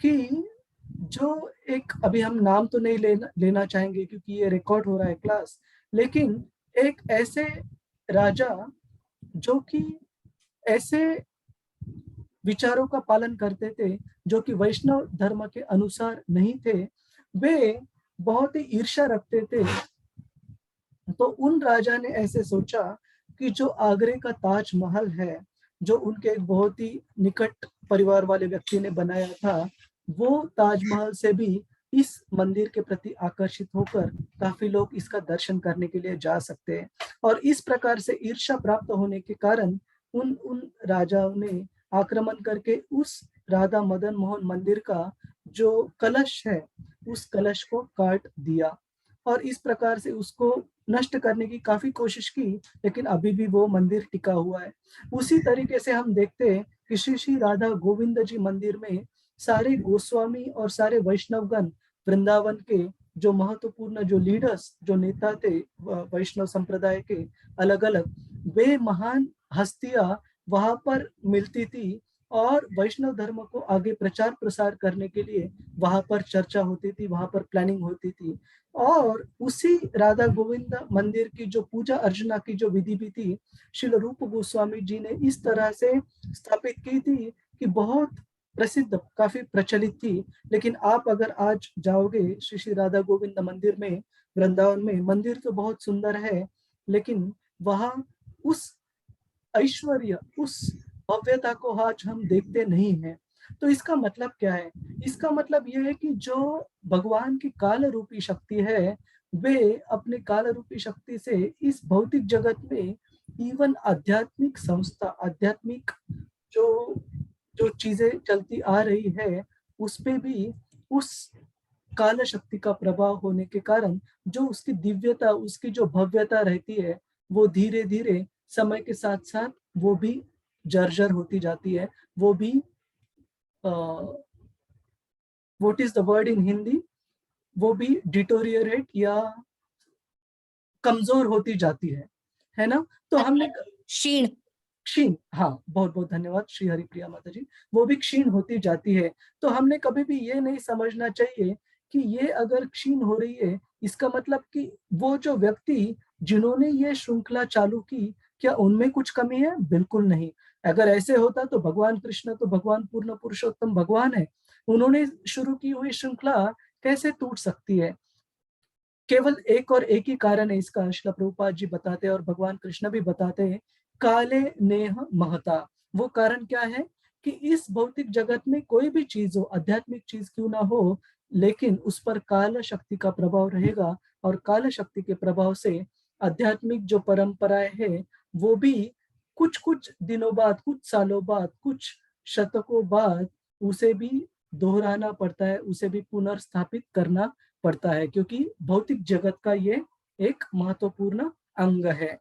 कि जो एक, अभी हम नाम तो नहीं लेना चाहेंगे क्योंकि ये रिकॉर्ड हो रहा है क्लास, लेकिन एक ऐसे राजा जो कि ऐसे विचारों का पालन करते थे जो कि वैष्णव धर्म के अनुसार नहीं थे, वे बहुत ही ईर्ष्या रखते थे। तो उन राजा ने ऐसे सोचा कि जो आगरे का ताजमहल है, जो उनके एक बहुत ही निकट परिवार वाले व्यक्ति ने बनाया था, वो ताजमहल से भी इस मंदिर के प्रति आकर्षित होकर काफी लोग इसका दर्शन करने के लिए जा सकते हैं। और इस प्रकार से ईर्ष्या प्राप्त होने के कारण उन राजाओं ने आक्रमण करके उस राधा मदन मोहन मंदिर का जो कलश है, उस कलश को काट दिया, और इस प्रकार से उसको नष्ट करने की काफी कोशिश की, लेकिन अभी भी वो मंदिर टिका हुआ है। उसी तरीके से हम देखते हैं कि श्री श्री राधा गोविंद जी मंदिर में सारे गोस्वामी और सारे वैष्णवगण, वृंदावन के जो महत्वपूर्ण जो लीडर्स, जो नेता थे वैष्णव संप्रदाय के अलग अलग, वे महान हस्तियां वहां पर मिलती थी, और वैष्णव धर्म को आगे प्रचार प्रसार करने के लिए वहां पर चर्चा होती थी, वहां पर प्लानिंग होती थी। और उसी राधा गोविंद मंदिर की जो पूजा अर्चना की जो विधि भी थी, श्रील रूप गोस्वामी जी ने इस तरह से स्थापित की थी कि बहुत प्रसिद्ध, काफी प्रचलित थी। लेकिन आप अगर आज जाओगे श्री श्री राधा गोविंद मंदिर में, वृंदावन में, मंदिर तो बहुत सुंदर है, लेकिन वहां उस ऐश्वर्य, उस भव्यता को आज हम देखते नहीं हैं। तो इसका मतलब क्या है? इसका मतलब यह है कि जो भगवान की काल रूपी शक्ति है, वे अपने काल रूपी शक्ति से इस भौतिक जगत में इवन आध्यात्मिक संस्था, आध्यात्मिक जो जो चीजें चलती आ रही है, उस पे भी उस काल शक्ति का प्रभाव होने के कारण जो उसकी दिव्यता, उसकी जो भव्यता रहती है, वो धीरे धीरे समय के साथ साथ वो भी जर्जर होती जाती है, वो भी what is the word in Hindi, वो भी डिटोरियरेट या कमजोर होती जाती है ना। तो हमने क्षीण क्षीण, हाँ, बहुत बहुत धन्यवाद श्री हरिप्रिया माता जी, वो भी क्षीण होती जाती है। तो हमने कभी भी ये नहीं समझना चाहिए कि ये अगर क्षीण हो रही है, इसका मतलब कि वो जो व्यक्ति जिन्होंने ये श्रृंखला चालू की, क्या उनमें कुछ कमी है? बिल्कुल नहीं। अगर ऐसे होता तो भगवान कृष्ण तो भगवान पूर्ण पुरुषोत्तम भगवान है, उन्होंने शुरू की हुई श्रृंखला कैसे टूट सकती है? केवल एक और एक ही कारण है इसका, श्रील प्रभुपाद जी बताते हैं और भगवान कृष्ण भी बताते हैं, काले नेह महता। वो कारण क्या है कि इस भौतिक जगत में कोई भी चीज हो, आध्यात्मिक चीज क्यों ना हो, लेकिन उस पर काल शक्ति का प्रभाव रहेगा, और काल शक्ति के प्रभाव से आध्यात्मिक जो परंपराएं है, वो भी कुछ कुछ दिनों बाद, कुछ सालों बाद, कुछ शतकों बाद उसे भी दोहराना पड़ता है, उसे भी पुनर्स्थापित करना पड़ता है, क्योंकि भौतिक जगत का ये एक महत्वपूर्ण अंग है।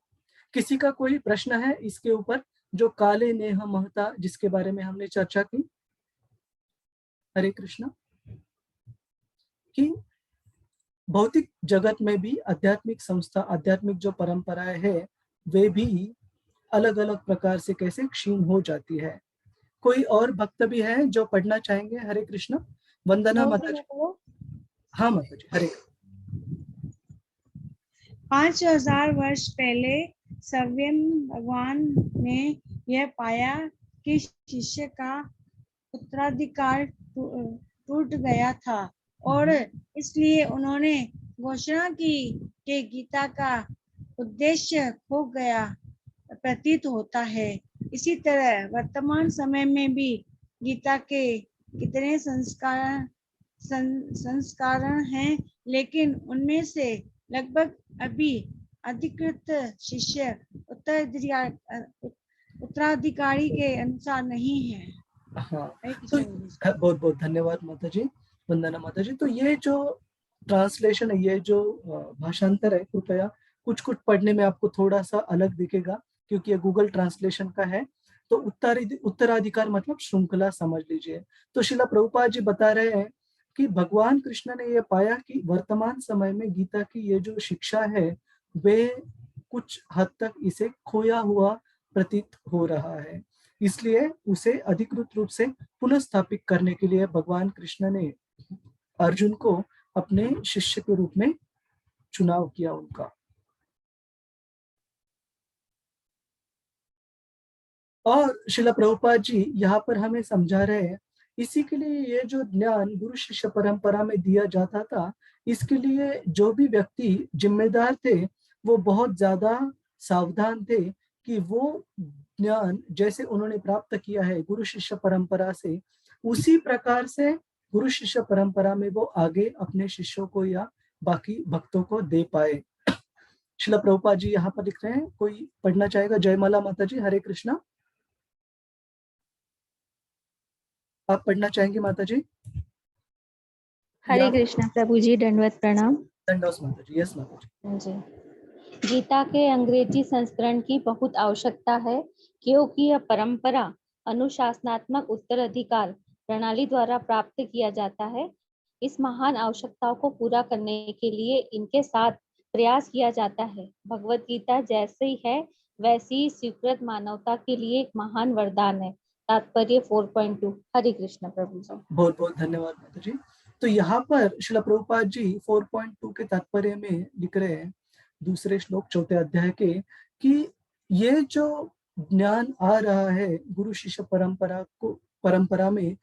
किसी का कोई प्रश्न है इसके ऊपर, जो काले नेह महता जिसके बारे में हमने चर्चा की? हरे कृष्णा। कि भौतिक जगत में भी आध्यात्मिक संस्था, आध्यात्मिक जो परंपराएं है, वे भी अलग अलग प्रकार से कैसे क्षीण हो जाती है। कोई और भक्त भी है जो पढ़ना चाहेंगे? हरे कृष्णा। वंदना माता जी। हाँ माता जी, हरे। 5000 वर्ष पहले स्वयं भगवान ने यह पाया कि शिष्य का उत्तराधिकार टूट गया था, और इसलिए उन्होंने घोषणा की कि गीता का उद्देश्य खो गया प्रतीत होता है। इसी तरह वर्तमान समय में भी गीता के कितने संस्करण हैं, लेकिन उनमें से लगभग अभी अधिकृत शिष्य उत्तराधिकारी के अनुसार नहीं है। हाँ, तो बहुत बहुत धन्यवाद माता जी, वंदना माता जी। तो ये जो ट्रांसलेशन है, ये जो भाषांतर है, कृपया कुछ कुछ पढ़ने में आपको थोड़ा सा अलग दिखेगा, क्योंकि ये गूगल ट्रांसलेशन का है। तो उत्तराधिकार मतलब श्रृंखला समझ लीजिए। तो श्रीला प्रभुपाद जी बता रहे हैं कि भगवान कृष्ण ने यह पाया कि वर्तमान समय में गीता की ये जो शिक्षा है, वे कुछ हद तक इसे खोया हुआ प्रतीत हो रहा है, इसलिए उसे अधिकृत रूप से पुनर्स्थापित करने के लिए भगवान कृष्ण ने अर्जुन को अपने शिष्य के रूप में चुनाव किया उनका। और श्रील प्रभुपाद जी यहाँ पर हमें समझा रहे हैं, इसी के लिए ये जो ज्ञान गुरु शिष्य परंपरा में दिया जाता था, इसके लिए जो भी व्यक्ति जिम्मेदार थे, वो बहुत ज्यादा सावधान थे कि वो ज्ञान जैसे उन्होंने प्राप्त किया है गुरु शिष्य परंपरा से, उसी प्रकार से गुरु शिष्य परंपरा में वो आगे अपने शिष्यों को या बाकी भक्तों को दे पाए। श्रील प्रभुपाद जी यहाँ पर लिख रहे हैं, कोई पढ़ना चाहेगा? जयमाला माता जी, हरे कृष्णा। आप पढ़ना चाहेंगे माता जी? हरे कृष्णा प्रभु जी, दंडवत प्रणाम। दंडवत माता जी। यस माता जी। गीता के अंग्रेजी संस्करण की बहुत आवश्यकता है, क्योंकि यह परंपरा अनुशासनात्मक उत्तराधिकार प्रणाली द्वारा प्राप्त किया जाता है। इस महान आवश्यकताओं को पूरा करने के लिए इनके साथ प्रयास किया जाता है। भगवत गीता जैसी है वैसी स्वीकृत मानवता के लिए एक महान वरदान है। तात्पर्य 4.2। हरे कृष्ण प्रभु जी। बहुत बहुत धन्यवाद माता जी। तो यहाँ पर श्रील प्रभुपाद जी 4.2 के तात्पर्य में लिख रहे हैं, दूसरे श्लोक 4 अध्याय के, कि ये जो ज्ञान आ रहा है गुरु शिष्य परंपरा में,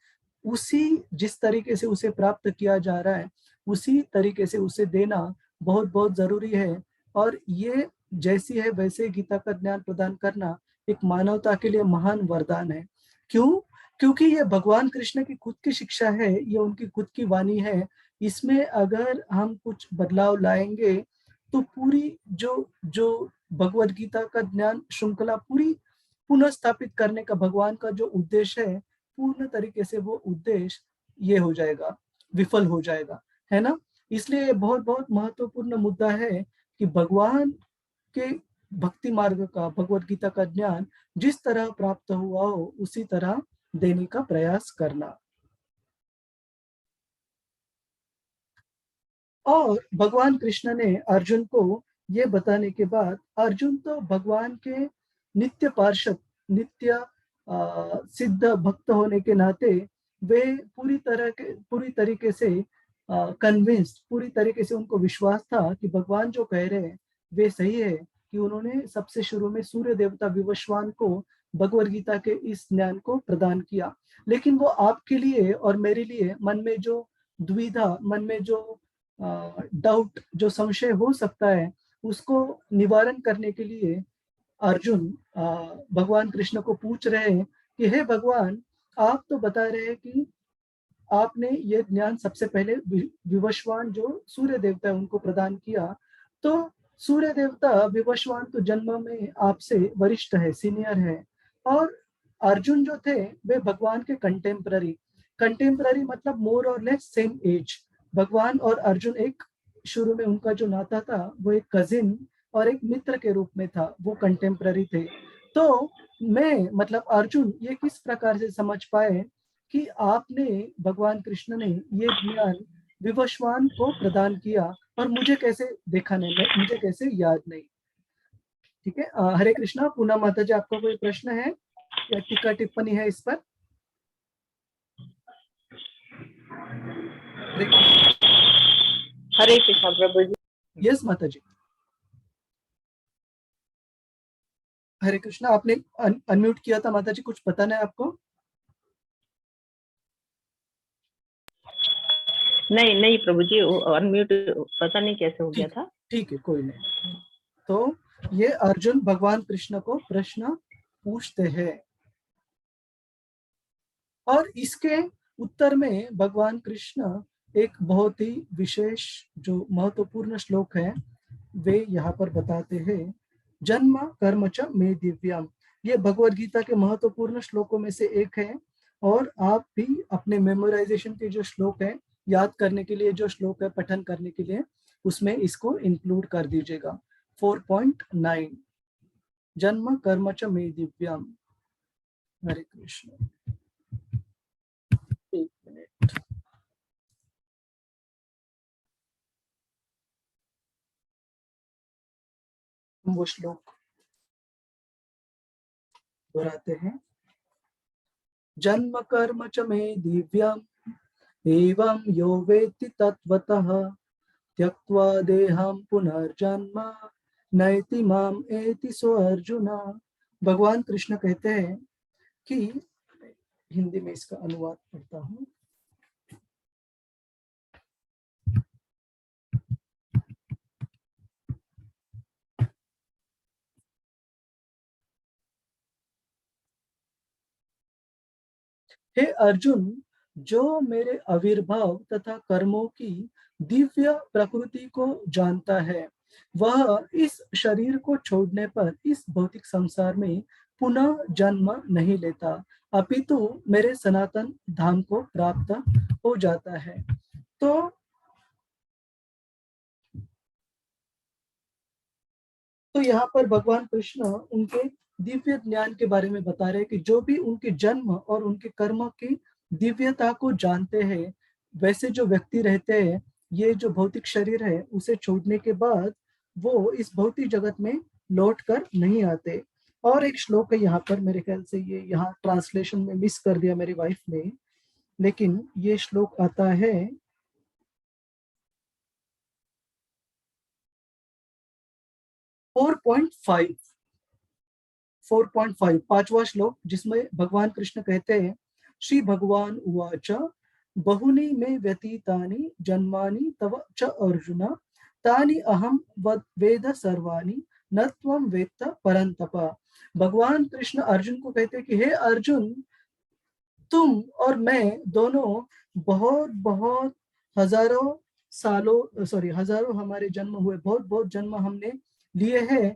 उसी जिस तरीके से उसे प्राप्त किया जा रहा है उसी तरीके से उसे देना बहुत बहुत जरूरी है। और ये जैसी है वैसे गीता का ज्ञान प्रदान करना एक मानवता के लिए महान वरदान है। क्यों? क्योंकि ये भगवान कृष्ण की खुद की शिक्षा है, ये उनकी खुद की वाणी है। इसमें अगर हम कुछ बदलाव लाएंगे तो पूरी जो जो भगवत गीता का ज्ञान श्रृंखला पूरी पुनः स्थापित करने का भगवान का जो उद्देश्य है, पूर्ण तरीके से वो उद्देश्य ये हो जाएगा, विफल हो जाएगा, है ना। इसलिए बहुत बहुत महत्वपूर्ण मुद्दा है कि भगवान के भक्ति मार्ग का, भगवत गीता का ज्ञान जिस तरह प्राप्त हुआ हो उसी तरह देने का प्रयास करना। और भगवान कृष्ण ने अर्जुन को ये बताने के बाद, अर्जुन तो भगवान के नित्य पार्षद, नित्य सिद्ध भक्त होने के नाते वे पूरी तरीके से कन्विंस्ड, पूरी तरीके से उनको विश्वास था कि भगवान जो कह रहे हैं वे सही है, कि उन्होंने सबसे शुरू में सूर्य देवता विवस्वान को भगवद गीता के इस ज्ञान को प्रदान किया। लेकिन वो आपके लिए और मेरे लिए मन में जो दुविधा, मन में जो डाउट, जो संशय हो सकता है, उसको निवारण करने के लिए अर्जुन भगवान कृष्ण को पूछ रहे हैं कि हे भगवान, आप तो बता रहे हैं कि आपने ये ज्ञान सबसे पहले विवस्वान जो सूर्य देवता है उनको प्रदान किया, तो सूर्य देवता विवस्वान तो जन्म में आपसे वरिष्ठ है, सीनियर है, और अर्जुन जो थे वे भगवान के कंटेम्पररी मतलब मोर और लेस सेम एज। भगवान और अर्जुन एक शुरू में उनका जो नाता था वो एक कजिन और एक मित्र के रूप में था, वो कंटेम्पररी थे। तो मैं मतलब अर्जुन ये किस प्रकार से समझ पाए कि आपने, भगवान कृष्ण ने ये ज्ञान विवस्वान को प्रदान किया और मुझे कैसे देखा नहीं, मुझे कैसे याद नहीं। ठीक है, हरे कृष्णा। पूना माता जी, आपका कोई प्रश्न है या टीका टिप्पणी है इस पर? हरे कृष्णा प्रभु जी। यस माता जी। हरे कृष्णा, आपने अनम्यूट किया था माता जी, कुछ बताना है आपको? नहीं प्रभु जी, अनम्यूट पता नहीं कैसे हो गया था। ठीक है, कोई नहीं। तो ये अर्जुन भगवान कृष्ण को प्रश्न पूछते हैं और इसके उत्तर में भगवान कृष्ण एक बहुत ही विशेष जो महत्वपूर्ण श्लोक है वे यहाँ पर बताते हैं। जन्म कर्म च मे दिव्यम, ये भगवद गीता के महत्वपूर्ण श्लोकों में से एक है। और आप भी अपने मेमोराइजेशन के जो श्लोक है, याद करने के लिए जो श्लोक है, पठन करने के लिए, उसमें इसको इंक्लूड कर दीजिएगा। 4.9 जन्म कर्म च मे दिव्यम। हरे कृष्ण। एक मिनट। हम वो श्लोक दोहराते हैं। जन्म कर्म च मे दिव्यम एवं यो वेत्ति तत्वतः त्यक्त्वा देहं पुनर्जन्म नैति माम एति सो अर्जुन। भगवान कृष्ण कहते हैं कि, हिंदी में इसका अनुवाद पढ़ता हूँ। हे अर्जुन, जो मेरे आविर्भाव तथा कर्मों की दिव्य प्रकृति को जानता है वह इस शरीर को छोड़ने पर इस भौतिक संसार में पुनः जन्म नहीं लेता, अपितु मेरे सनातन धाम को प्राप्त हो जाता है। तो यहाँ पर भगवान कृष्ण उनके दिव्य ज्ञान के बारे में बता रहे हैं कि जो भी उनके जन्म और उनके कर्म की दिव्यता को जानते हैं, वैसे जो व्यक्ति रहते हैं, ये जो भौतिक शरीर है उसे छोड़ने के बाद वो इस भौतिक जगत में लौट कर नहीं आते। और एक श्लोक है यहाँ पर, मेरे ख्याल से ये यहाँ ट्रांसलेशन में मिस कर दिया मेरी वाइफ ने, लेकिन ये श्लोक आता है 4.5 पांचवा श्लोक, जिसमें भगवान कृष्ण कहते हैं श्री भगवान उवाच बहुनी मे व्यतीतानि जन्मानि तव च अर्जुन तानि अहम वेद सर्वाणि न त्वं वेत्त परन्तप। भगवान कृष्ण अर्जुन को कहते हैं कि हे अर्जुन, तुम और मैं दोनों बहुत बहुत हजारों हमारे जन्म हुए, बहुत बहुत जन्म हमने लिए हैं,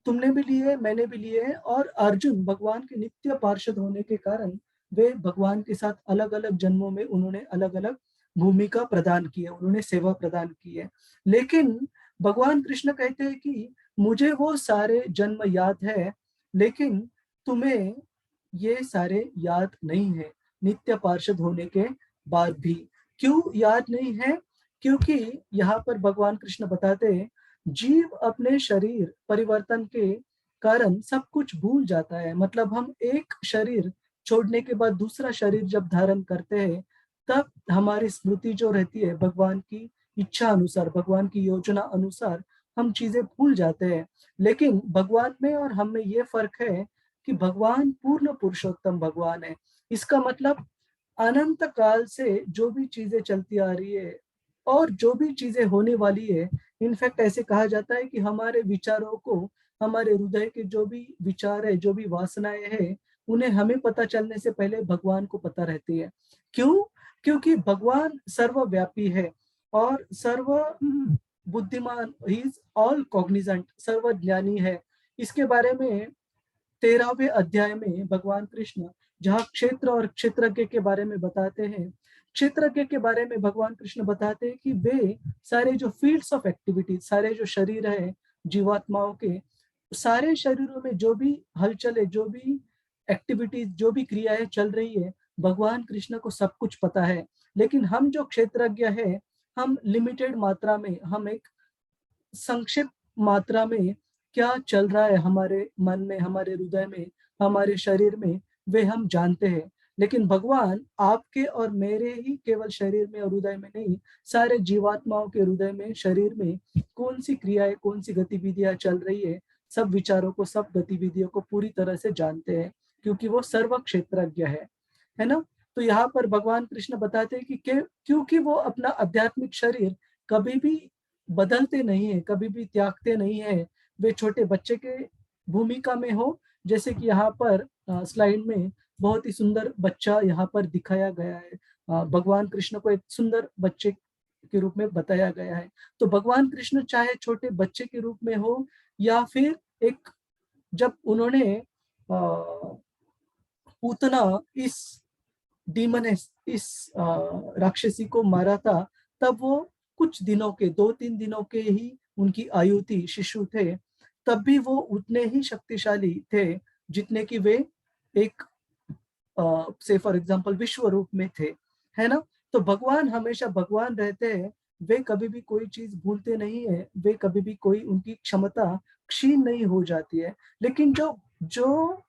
तुमने भी लिए, मैंने भी लिए हैं। और अर्जुन भगवान के नित्य पार्षद होने के कारण वे भगवान के साथ अलग अलग जन्मों में उन्होंने अलग अलग भूमिका प्रदान की है, उन्होंने सेवा प्रदान की है। लेकिन भगवान कृष्ण कहते हैं कि मुझे वो सारे जन्म याद है, लेकिन तुम्हें ये सारे याद नहीं है नित्य पार्षद होने के बाद भी। क्यों याद नहीं है? क्योंकि यहाँ पर भगवान कृष्ण बताते हैं जीव अपने शरीर परिवर्तन के कारण सब कुछ भूल जाता है। मतलब हम एक शरीर छोड़ने के बाद दूसरा शरीर जब धारण करते हैं तब हमारी स्मृति जो रहती है भगवान की इच्छा अनुसार, भगवान की योजना अनुसार हम चीजें भूल जाते हैं। लेकिन भगवान में और हम में ये फर्क है कि भगवान पूर्ण पुरुषोत्तम भगवान है। इसका मतलब अनंत काल से जो भी चीजें चलती आ रही है और जो भी चीजें होने वाली है, इनफैक्ट ऐसे कहा जाता है कि हमारे विचारों को, हमारे हृदय के जो भी विचार है, जो भी वासनाएं हैं, उन्हें हमें पता चलने से पहले भगवान को पता रहती है। क्यों? क्योंकि भगवान सर्वव्यापी है और सर्व बुद्धिमान, ही इज ऑल कॉग्निजेंट, सर्वज्ञानी है। इसके बारे में 13वें अध्याय में भगवान कृष्ण जहाँ क्षेत्र और क्षेत्रज्ञ के बारे में बताते हैं, क्षेत्रज्ञ के बारे में भगवान कृष्ण बताते हैं कि वे सारे जो फील्ड्स ऑफ एक्टिविटी, सारे जो शरीर है जीवात्माओं के, सारे शरीरों में जो भी हलचल है, जो भी एक्टिविटीज, जो भी क्रियाएं चल रही है, भगवान कृष्ण को सब कुछ पता है। लेकिन हम जो क्षेत्रज्ञ है, हम लिमिटेड मात्रा में, हम एक संक्षिप्त मात्रा में क्या चल रहा है हमारे मन में, हमारे हृदय में, हमारे शरीर में, वे हम जानते हैं। लेकिन भगवान आपके और मेरे ही केवल शरीर में और हृदय में नहीं, सारे जीवात्माओं के हृदय में, शरीर में कौन सी क्रियाएं, कौन सी गतिविधियां चल रही है, सब विचारों को, सब गतिविधियों को पूरी तरह से जानते हैं, क्योंकि वो सर्व क्षेत्रज्ञ है ना। तो यहाँ पर भगवान कृष्ण बताते हैं कि क्योंकि वो अपना आध्यात्मिक शरीर कभी भी बदलते नहीं है, कभी भी त्यागते नहीं है, वे छोटे बच्चे के भूमिका में हो, जैसे कि यहाँ पर स्लाइड में बहुत ही सुंदर बच्चा यहाँ पर दिखाया गया है। भगवान कृष्ण को एक सुंदर बच्चे के रूप में बताया गया है। तो भगवान कृष्ण चाहे छोटे बच्चे के रूप में हो या फिर एक, जब उन्होंने पूतना इस डीमन, इस राक्षसी को मारा था, तब वो कुछ दिनों के, 2-3 दिनों के ही उनकी आयु थी, शिशु थे, तब भी वो उतने ही शक्तिशाली थे जितने कि वे एक से फॉर एग्जांपल विश्व रूप में थे, है ना। तो भगवान हमेशा भगवान रहते हैं, वे कभी भी कोई चीज भूलते नहीं है, वे कभी भी कोई, उनकी क्षमता क्षीण नहीं हो जाती है। लेकिन जो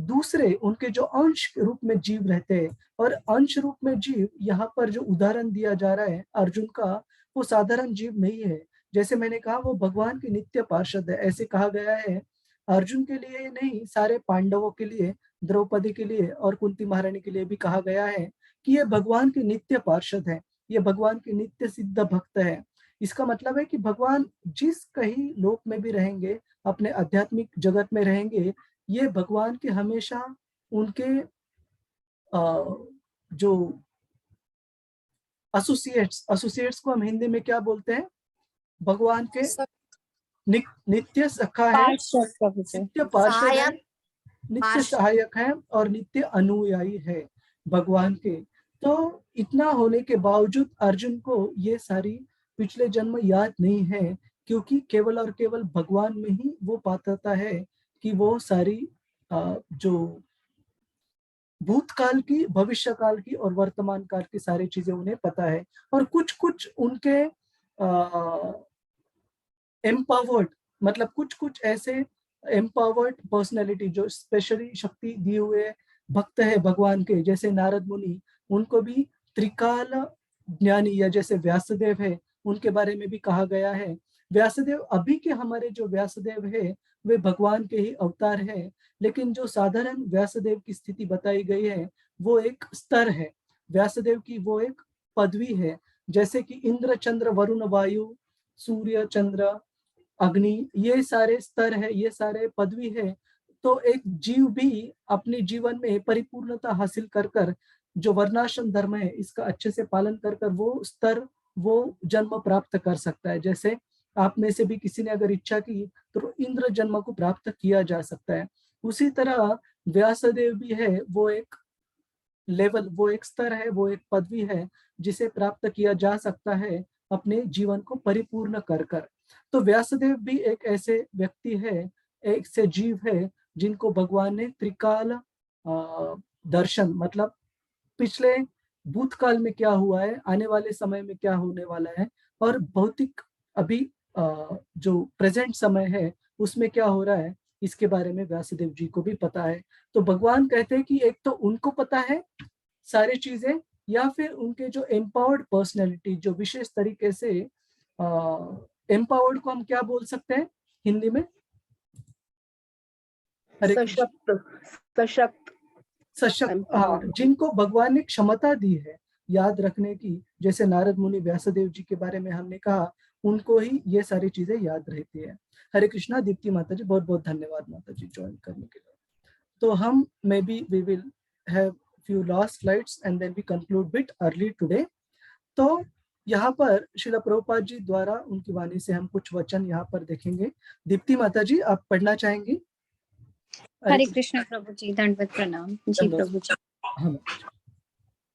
दूसरे उनके जो अंश रूप में जीव रहते हैं, और अंश रूप में जीव यहाँ पर जो उदाहरण दिया जा रहा है अर्जुन का, वो साधारण जीव नहीं है। जैसे मैंने कहा, वो भगवान के नित्य पार्षद है। ऐसे कहा गया है अर्जुन के लिए नहीं, सारे पांडवों के लिए, द्रौपदी के लिए और कुंती महारानी के लिए भी कहा गया है कि ये भगवान के नित्य पार्षद है, ये भगवान के नित्य सिद्ध भक्त है। इसका मतलब है कि भगवान जिस कहीं लोक में भी रहेंगे, अपने आध्यात्मिक जगत में रहेंगे, ये भगवान के हमेशा उनके जो एसोसिएट्स को हम हिंदी में क्या बोलते हैं, भगवान के नित्य सखा है, नित्य पार्षद है, नित्य सहायक है और नित्य अनुयायी है भगवान के। तो इतना होने के बावजूद अर्जुन को ये सारी पिछले जन्म याद नहीं है, क्योंकि केवल और केवल भगवान में ही वो पात्रता है कि वो सारी जो भूतकाल की, भविष्य काल की और वर्तमान काल की सारी चीजें उन्हें पता है। और कुछ कुछ उनके एम्पावर्ड, मतलब कुछ कुछ ऐसे एम्पावर्ड पर्सनैलिटी जो स्पेशली शक्ति दिए हुए भक्त है भगवान के, जैसे नारद मुनि, उनको भी त्रिकाल ज्ञानी, या जैसे व्यासदेव है उनके बारे में भी कहा गया है, व्यासदेव अभी के हमारे जो व्यासदेव है वे भगवान के ही अवतार है, लेकिन जो साधारण व्यासदेव की स्थिति बताई गई है वो एक स्तर है, व्यासदेव की वो एक पदवी है। जैसे कि इंद्र, चंद्र, वरुण, वायु, सूर्य, चंद्र, अग्नि, ये सारे स्तर है, ये सारे पदवी है। तो एक जीव भी अपने जीवन में परिपूर्णता हासिल कर कर जो वर्णाश्रम धर्म है इसका अच्छे से पालन कर कर वो स्तर, वो जन्म प्राप्त कर सकता है। जैसे आप में से भी किसी ने अगर इच्छा की तो इंद्र जन्म को प्राप्त किया जा सकता है। उसी तरह व्यासदेव भी है, वो एक लेवल, वो एक स्तर है, वो एक पदवी है जिसे प्राप्त किया जा सकता है अपने जीवन को परिपूर्ण कर कर। तो व्यासदेव भी एक ऐसे व्यक्ति है, एक से जीव है जिनको भगवान ने त्रिकाल दर्शन, मतलब पिछले भूतकाल में क्या हुआ है, आने वाले समय में क्या होने वाला है, और भौतिक अभी जो प्रेजेंट समय है उसमें क्या हो रहा है, इसके बारे में व्यासदेव जी को भी पता है। तो भगवान कहते हैं कि एक तो उनको पता है सारी चीजें, या फिर उनके जो एम्पावर्ड पर्सनैलिटी, जो विशेष तरीके से एम्पावर्ड को हम क्या बोल सकते हैं हिंदी में? सशक्त, हाँ, जिनको भगवान ने क्षमता दी है याद रखने की, जैसे नारद मुनि व्यासदेव जी के बारे में हमने कहा, उनको ही ये सारी चीजें याद रहती है। हरे कृष्णा। दीप्ति माता जी, बहुत बहुत धन्यवाद माता जी ज्वाइन करने के लिए। तो हम maybe we will have few last slides and then we conclude bit early today. तो यहाँ पर श्रील प्रभुपाद जी द्वारा उनकी वाणी से हम कुछ वचन यहाँ पर देखेंगे। दीप्ति माता जी, आप पढ़ना चाहेंगी? हरे कृष्ण प्रभु जी, दंडवत प्रणाम जी प्रभु जी।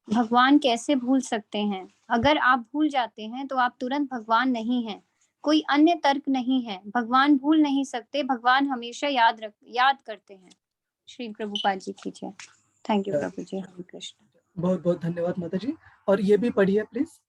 भगवान कैसे भूल सकते हैं? अगर आप भूल जाते हैं तो आप तुरंत भगवान नहीं हैं, कोई अन्य तर्क नहीं है। भगवान भूल नहीं सकते, भगवान हमेशा याद करते हैं। श्री प्रभुपाद जी की जय। थैंक यू प्रभु जी। हरे कृष्ण। बहुत बहुत धन्यवाद माता जी। और ये भी पढ़िए प्लीज।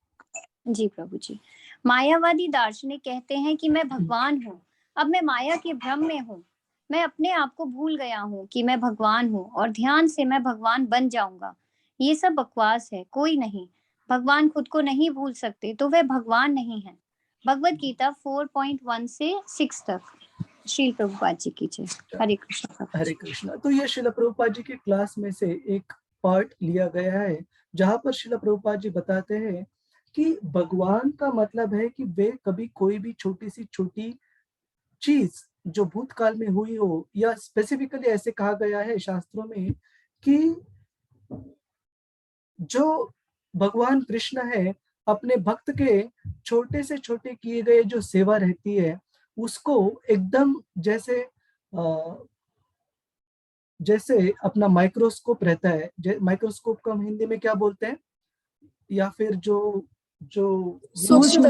जी प्रभु जी। मायावादी दार्शनिक कहते हैं कि मैं भगवान हूँ, अब मैं माया के भ्रम में हूँ, मैं अपने आप को भूल गया हूँ कि मैं भगवान हूँ और ध्यान से मैं भगवान बन जाऊंगा। ये सब बकवास है, कोई नहीं। भगवान खुद को नहीं भूल सकते तो वे भगवान नहीं है। भगवत गीता 4.1 से 6 तक। श्री प्रभुपाद जी की जय। हरे कृष्ण। हरे कृष्ण। तो ये श्रील प्रभुपाद जी की क्लास में से एक पार्ट लिया गया है जहां पर श्रील प्रभुपाद जी बताते हैं कि भगवान का मतलब है कि वे कभी कोई भी छोटी सी छोटी चीज जो भूतकाल में हुई हो, या स्पेसिफिकली ऐसे कहा गया है शास्त्रों में कि जो भगवान कृष्ण है अपने भक्त के छोटे से छोटे किए गए जो सेवा रहती है उसको एकदम जैसे अपना माइक्रोस्कोप रहता है, माइक्रोस्कोप को हम हिंदी में क्या बोलते हैं, या फिर जो सूक्ष्म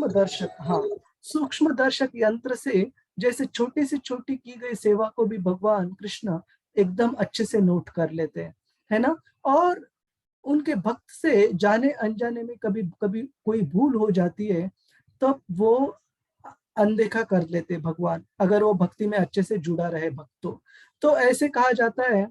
दर्शक, हाँ, सूक्ष्म दर्शक यंत्र से जैसे छोटी से छोटी की गई सेवा को भी भगवान कृष्ण एकदम अच्छे से नोट कर लेते हैं, है ना। और उनके भक्त से जाने अनजाने में कभी कभी कोई भूल हो जाती है तब वो अनदेखा कर लेते भगवान, अगर वो भक्ति में अच्छे से जुड़ा रहे भक्त तो ऐसे कहा जाता है।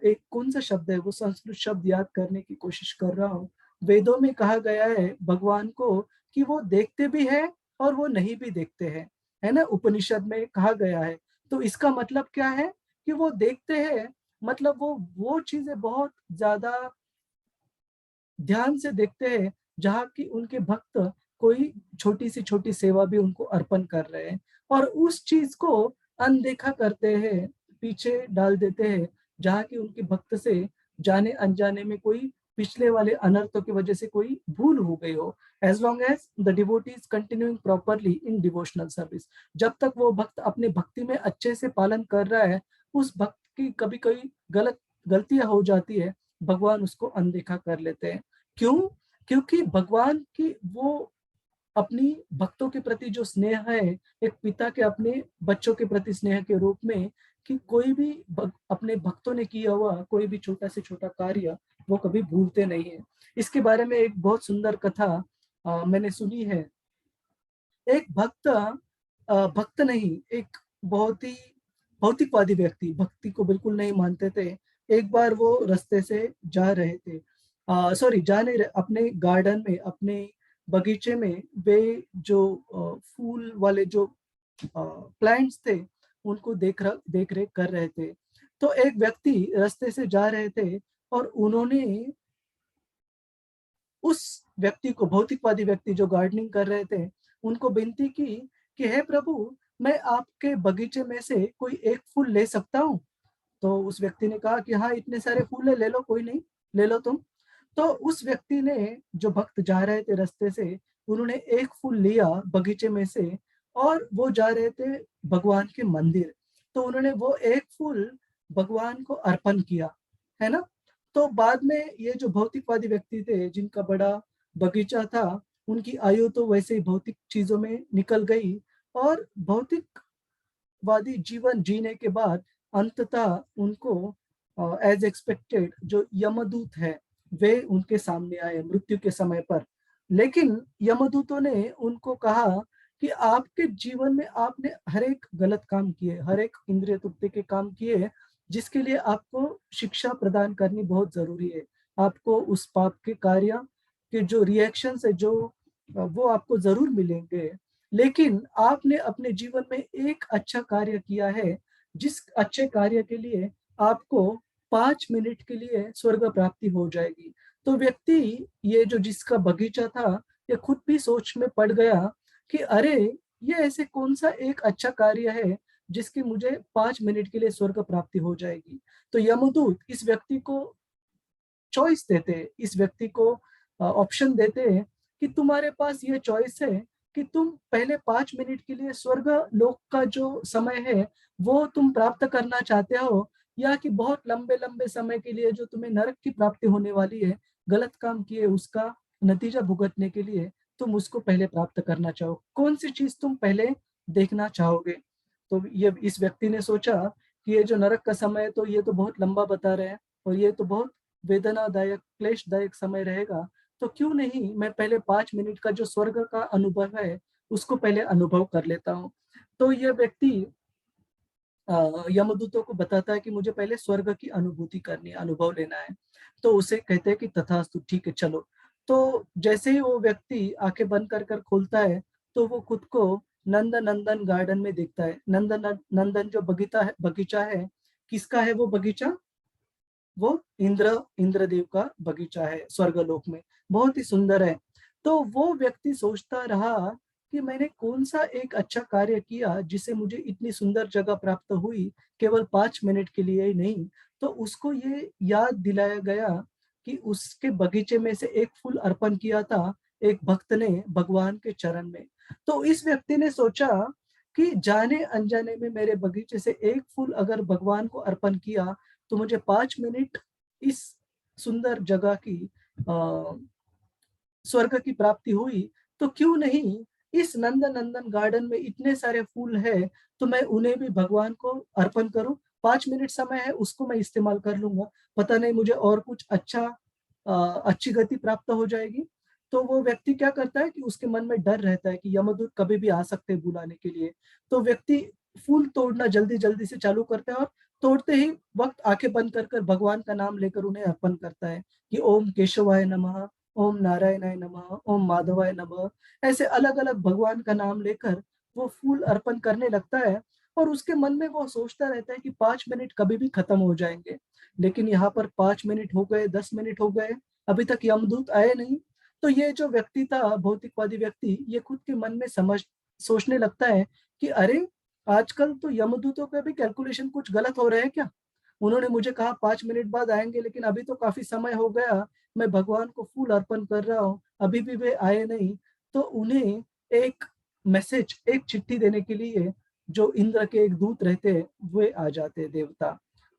एक कौन सा शब्द है, वो संस्कृत शब्द याद करने की कोशिश कर रहा हूँ। वेदों में कहा गया है भगवान को कि वो देखते भी है और वो नहीं भी देखते हैं, है ना, उपनिषद में कहा गया है। तो इसका मतलब क्या है कि वो देखते हैं, मतलब वो चीजें बहुत ज्यादा ध्यान से देखते हैं जहाँ की उनके भक्त कोई छोटी से छोटी सेवा भी उनको अर्पण कर रहे हैं, और उस चीज को अनदेखा करते हैं, पीछे डाल देते हैं जहाँ की उनके भक्त से जाने अनजाने में कोई पिछले वाले अनर्थों की वजह से कोई भूल हो गई हो। As long as the devotee is continuing properly in devotional service, जब तक वो भक्त अपने भक्ति में अच्छे से पालन कर रहा है, उस भक्त की कभी कभी गलतियां हो जाती है, भगवान उसको अनदेखा कर लेते हैं। क्यों? क्योंकि भगवान की वो अपनी भक्तों के प्रति जो स्नेह है, एक पिता के अपने बच्चों के प्रति स्नेह के रूप में, कि कोई भी अपने भक्तों ने किया हुआ कोई भी छोटा से छोटा कार्य वो कभी भूलते नहीं है। इसके बारे में एक बहुत सुंदर कथा मैंने सुनी है। एक भक्त नहीं, एक बहुत ही भौतिकवादी व्यक्ति, भक्ति को बिल्कुल नहीं मानते थे। एक बार वो रास्ते से जा रहे थे, अपने गार्डन में, अपने बगीचे में वे जो फूल वाले जो प्लांट्स थे उनको देख रेख कर रहे थे। तो एक व्यक्ति रास्ते से जा रहे थे और उन्होंने उस व्यक्ति को, भौतिकवादी व्यक्ति जो गार्डनिंग कर रहे थे, उनको विनती की कि हे प्रभु, मैं आपके बगीचे में से कोई एक फूल ले सकता हूँ? तो उस व्यक्ति ने कहा कि हाँ, इतने सारे फूल है, ले लो, कोई नहीं, ले लो तुम। तो उस व्यक्ति ने, जो भक्त जा रहे थे रास्ते से, उन्होंने एक फूल लिया बगीचे में से और वो जा रहे थे भगवान के मंदिर। तो उन्होंने वो एक फूल भगवान को अर्पण किया, है ना। तो बाद में ये जो भौतिकवादी व्यक्ति थे, जिनका बड़ा बगीचा था, उनकी आयु तो वैसे ही भौतिक चीजों में निकल गई और भौतिकवादी जीवन जीने के बाद अंततः उनको एज एक्सपेक्टेड जो यमदूत है वे उनके सामने आए मृत्यु के समय पर। लेकिन यमदूतों ने उनको कहा कि आपके जीवन में आपने हर एक गलत काम किए, हर एक इंद्रिय तृप्ति के काम किए, जिसके लिए आपको शिक्षा प्रदान करनी बहुत जरूरी है। आपको उस पाप के कार्य के जो रिएक्शन है जो वो आपको जरूर मिलेंगे, लेकिन आपने अपने जीवन में एक अच्छा कार्य किया है, जिस अच्छे कार्य के लिए आपको 5 मिनट के लिए स्वर्ग प्राप्ति हो जाएगी। तो व्यक्ति, ये जो जिसका बगीचा था, ये खुद भी सोच में पड़ गया कि अरे, ये ऐसे कौन सा एक अच्छा कार्य है जिसकी मुझे 5 मिनट के लिए स्वर्ग प्राप्ति हो जाएगी। तो यमदूत इस व्यक्ति को चॉइस देते, इस व्यक्ति को ऑप्शन देते हैं कि तुम्हारे पास ये चॉइस है कि तुम पहले 5 मिनट के लिए स्वर्ग लोक का जो समय है वो तुम प्राप्त करना चाहते हो, या कि बहुत लंबे लंबे समय के लिए जो तुम्हें नरक की प्राप्ति होने वाली है, गलत काम किए उसका नतीजा भुगतने के लिए तुम उसको पहले प्राप्त करना चाहो। कौन सी चीज तुम पहले देखना चाहोगे? तो ये इस व्यक्ति ने सोचा कि ये जो नरक का समय है, तो ये तो बहुत लंबा बता रहे हैं और ये तो बहुत वेदनादायक, क्लेशदायक समय रहेगा, तो क्यों नहीं मैं पहले 5 मिनट का जो स्वर्ग का अनुभव है उसको पहले अनुभव कर लेता हूँ। तो ये व्यक्ति यमदूतों को बताता है कि मुझे पहले स्वर्ग की अनुभूति करनी है, अनुभव लेना है। तो उसे कहते हैं कि तथास्तु, ठीक है, चलो। तो जैसे ही वो व्यक्ति आंखें बंद कर खोलता है, तो वो खुद को नंदन गार्डन में देखता है। नंदन जो बगीचा है, किसका है वो बगीचा? वो इंद्रदेव का बगीचा है स्वर्गलोक में, बहुत ही सुंदर है। तो वो व्यक्ति सोचता रहा कि मैंने कौन सा एक अच्छा कार्य किया जिसे मुझे इतनी सुंदर जगह प्राप्त हुई, केवल 5 मिनट के लिए ही नहीं। तो उसको ये याद दिलाया गया कि उसके बगीचे में से एक फूल अर्पण किया था एक भक्त ने भगवान के चरण में। तो इस व्यक्ति ने सोचा कि जाने अनजाने में मेरे बगीचे से एक फूल अगर भगवान को अर्पण किया तो मुझे 5 मिनट इस सुंदर जगह की स्वर्ग की प्राप्ति हुई, तो क्यों नहीं इस नंदन गार्डन में इतने सारे फूल है तो मैं उन्हें भी भगवान को अर्पण करूं। 5 मिनट समय है, उसको मैं इस्तेमाल कर लूंगा, पता नहीं मुझे और कुछ अच्छी गति प्राप्त हो जाएगी। तो वो व्यक्ति क्या करता है कि उसके मन में डर रहता है कि यमदूत कभी भी आ सकते हैं बुलाने के लिए। तो व्यक्ति फूल तोड़ना जल्दी से चालू करता है और तोड़ते ही वक्त आंखें बंद कर भगवान का नाम लेकर उन्हें अर्पण करता है कि ओम केशवाय नमः, ओम नारायणाय नमः, ओम माधवाय नमः। ऐसे अलग अलग भगवान का नाम लेकर वो फूल अर्पण करने लगता है और उसके मन में वो सोचता रहता है कि 5 मिनट कभी भी खत्म हो जाएंगे। लेकिन यहाँ पर 5 मिनट हो गए, 10 मिनट हो गए, अभी तक यमदूत आए नहीं। तो ये जो व्यक्ति था, भौतिकवादी व्यक्ति, ये खुद के मन में सोचने लगता है कि अरे, आजकल तो यमदूतों का भी कैलकुलेशन कुछ गलत हो रहे हैं क्या? उन्होंने मुझे कहा 5 मिनट बाद आएंगे, लेकिन अभी तो काफी समय हो गया, मैं भगवान को फूल अर्पण कर रहा हूँ, अभी भी वे आए नहीं। तो उन्हें एक मैसेज, एक चिट्ठी देने के लिए जो इंद्र के एक दूत रहते हैं वे आ जाते हैं, देवता।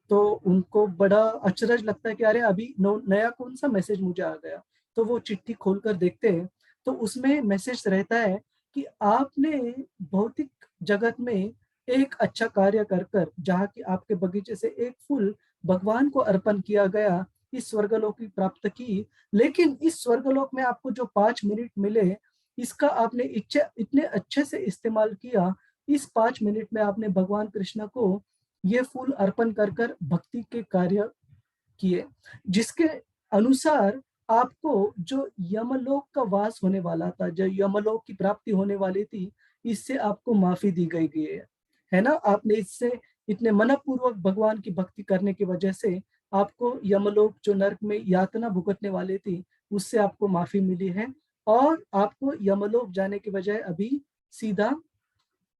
तो उनको बड़ा अचरज लगता है कि अरे, अभी नया कौन सा मैसेज मुझे आ गया। तो वो चिट्ठी खोलकर देखते हैं तो उसमें मैसेज रहता है कि आपने भौतिक जगत में एक अच्छा कार्य कर जहाँ की आपके बगीचे से एक फूल भगवान को अर्पण किया गया, इस स्वर्गलोक की प्राप्त की। लेकिन इस स्वर्गलोक में आपको जो 5 मिनट मिले, इसका आपने इतने अच्छे से इस्तेमाल किया। इस 5 मिनट में आपने भगवान कृष्ण को ये फूल अर्पण कर भक्ति के कार्य किए, जिसके अनुसार आपको जो यमलोक का वास होने वाला था, जो यमलोक की प्राप्ति होने वाली थी, इससे आपको माफी दी गई है ना। आपने इससे इतने मनपूर्वक भगवान की भक्ति करने की वजह से आपको यमलोक, जो नरक में यातना भुगतने वाली थी, उससे आपको माफी मिली है, और आपको यमलोक जाने के बजाय अभी सीधा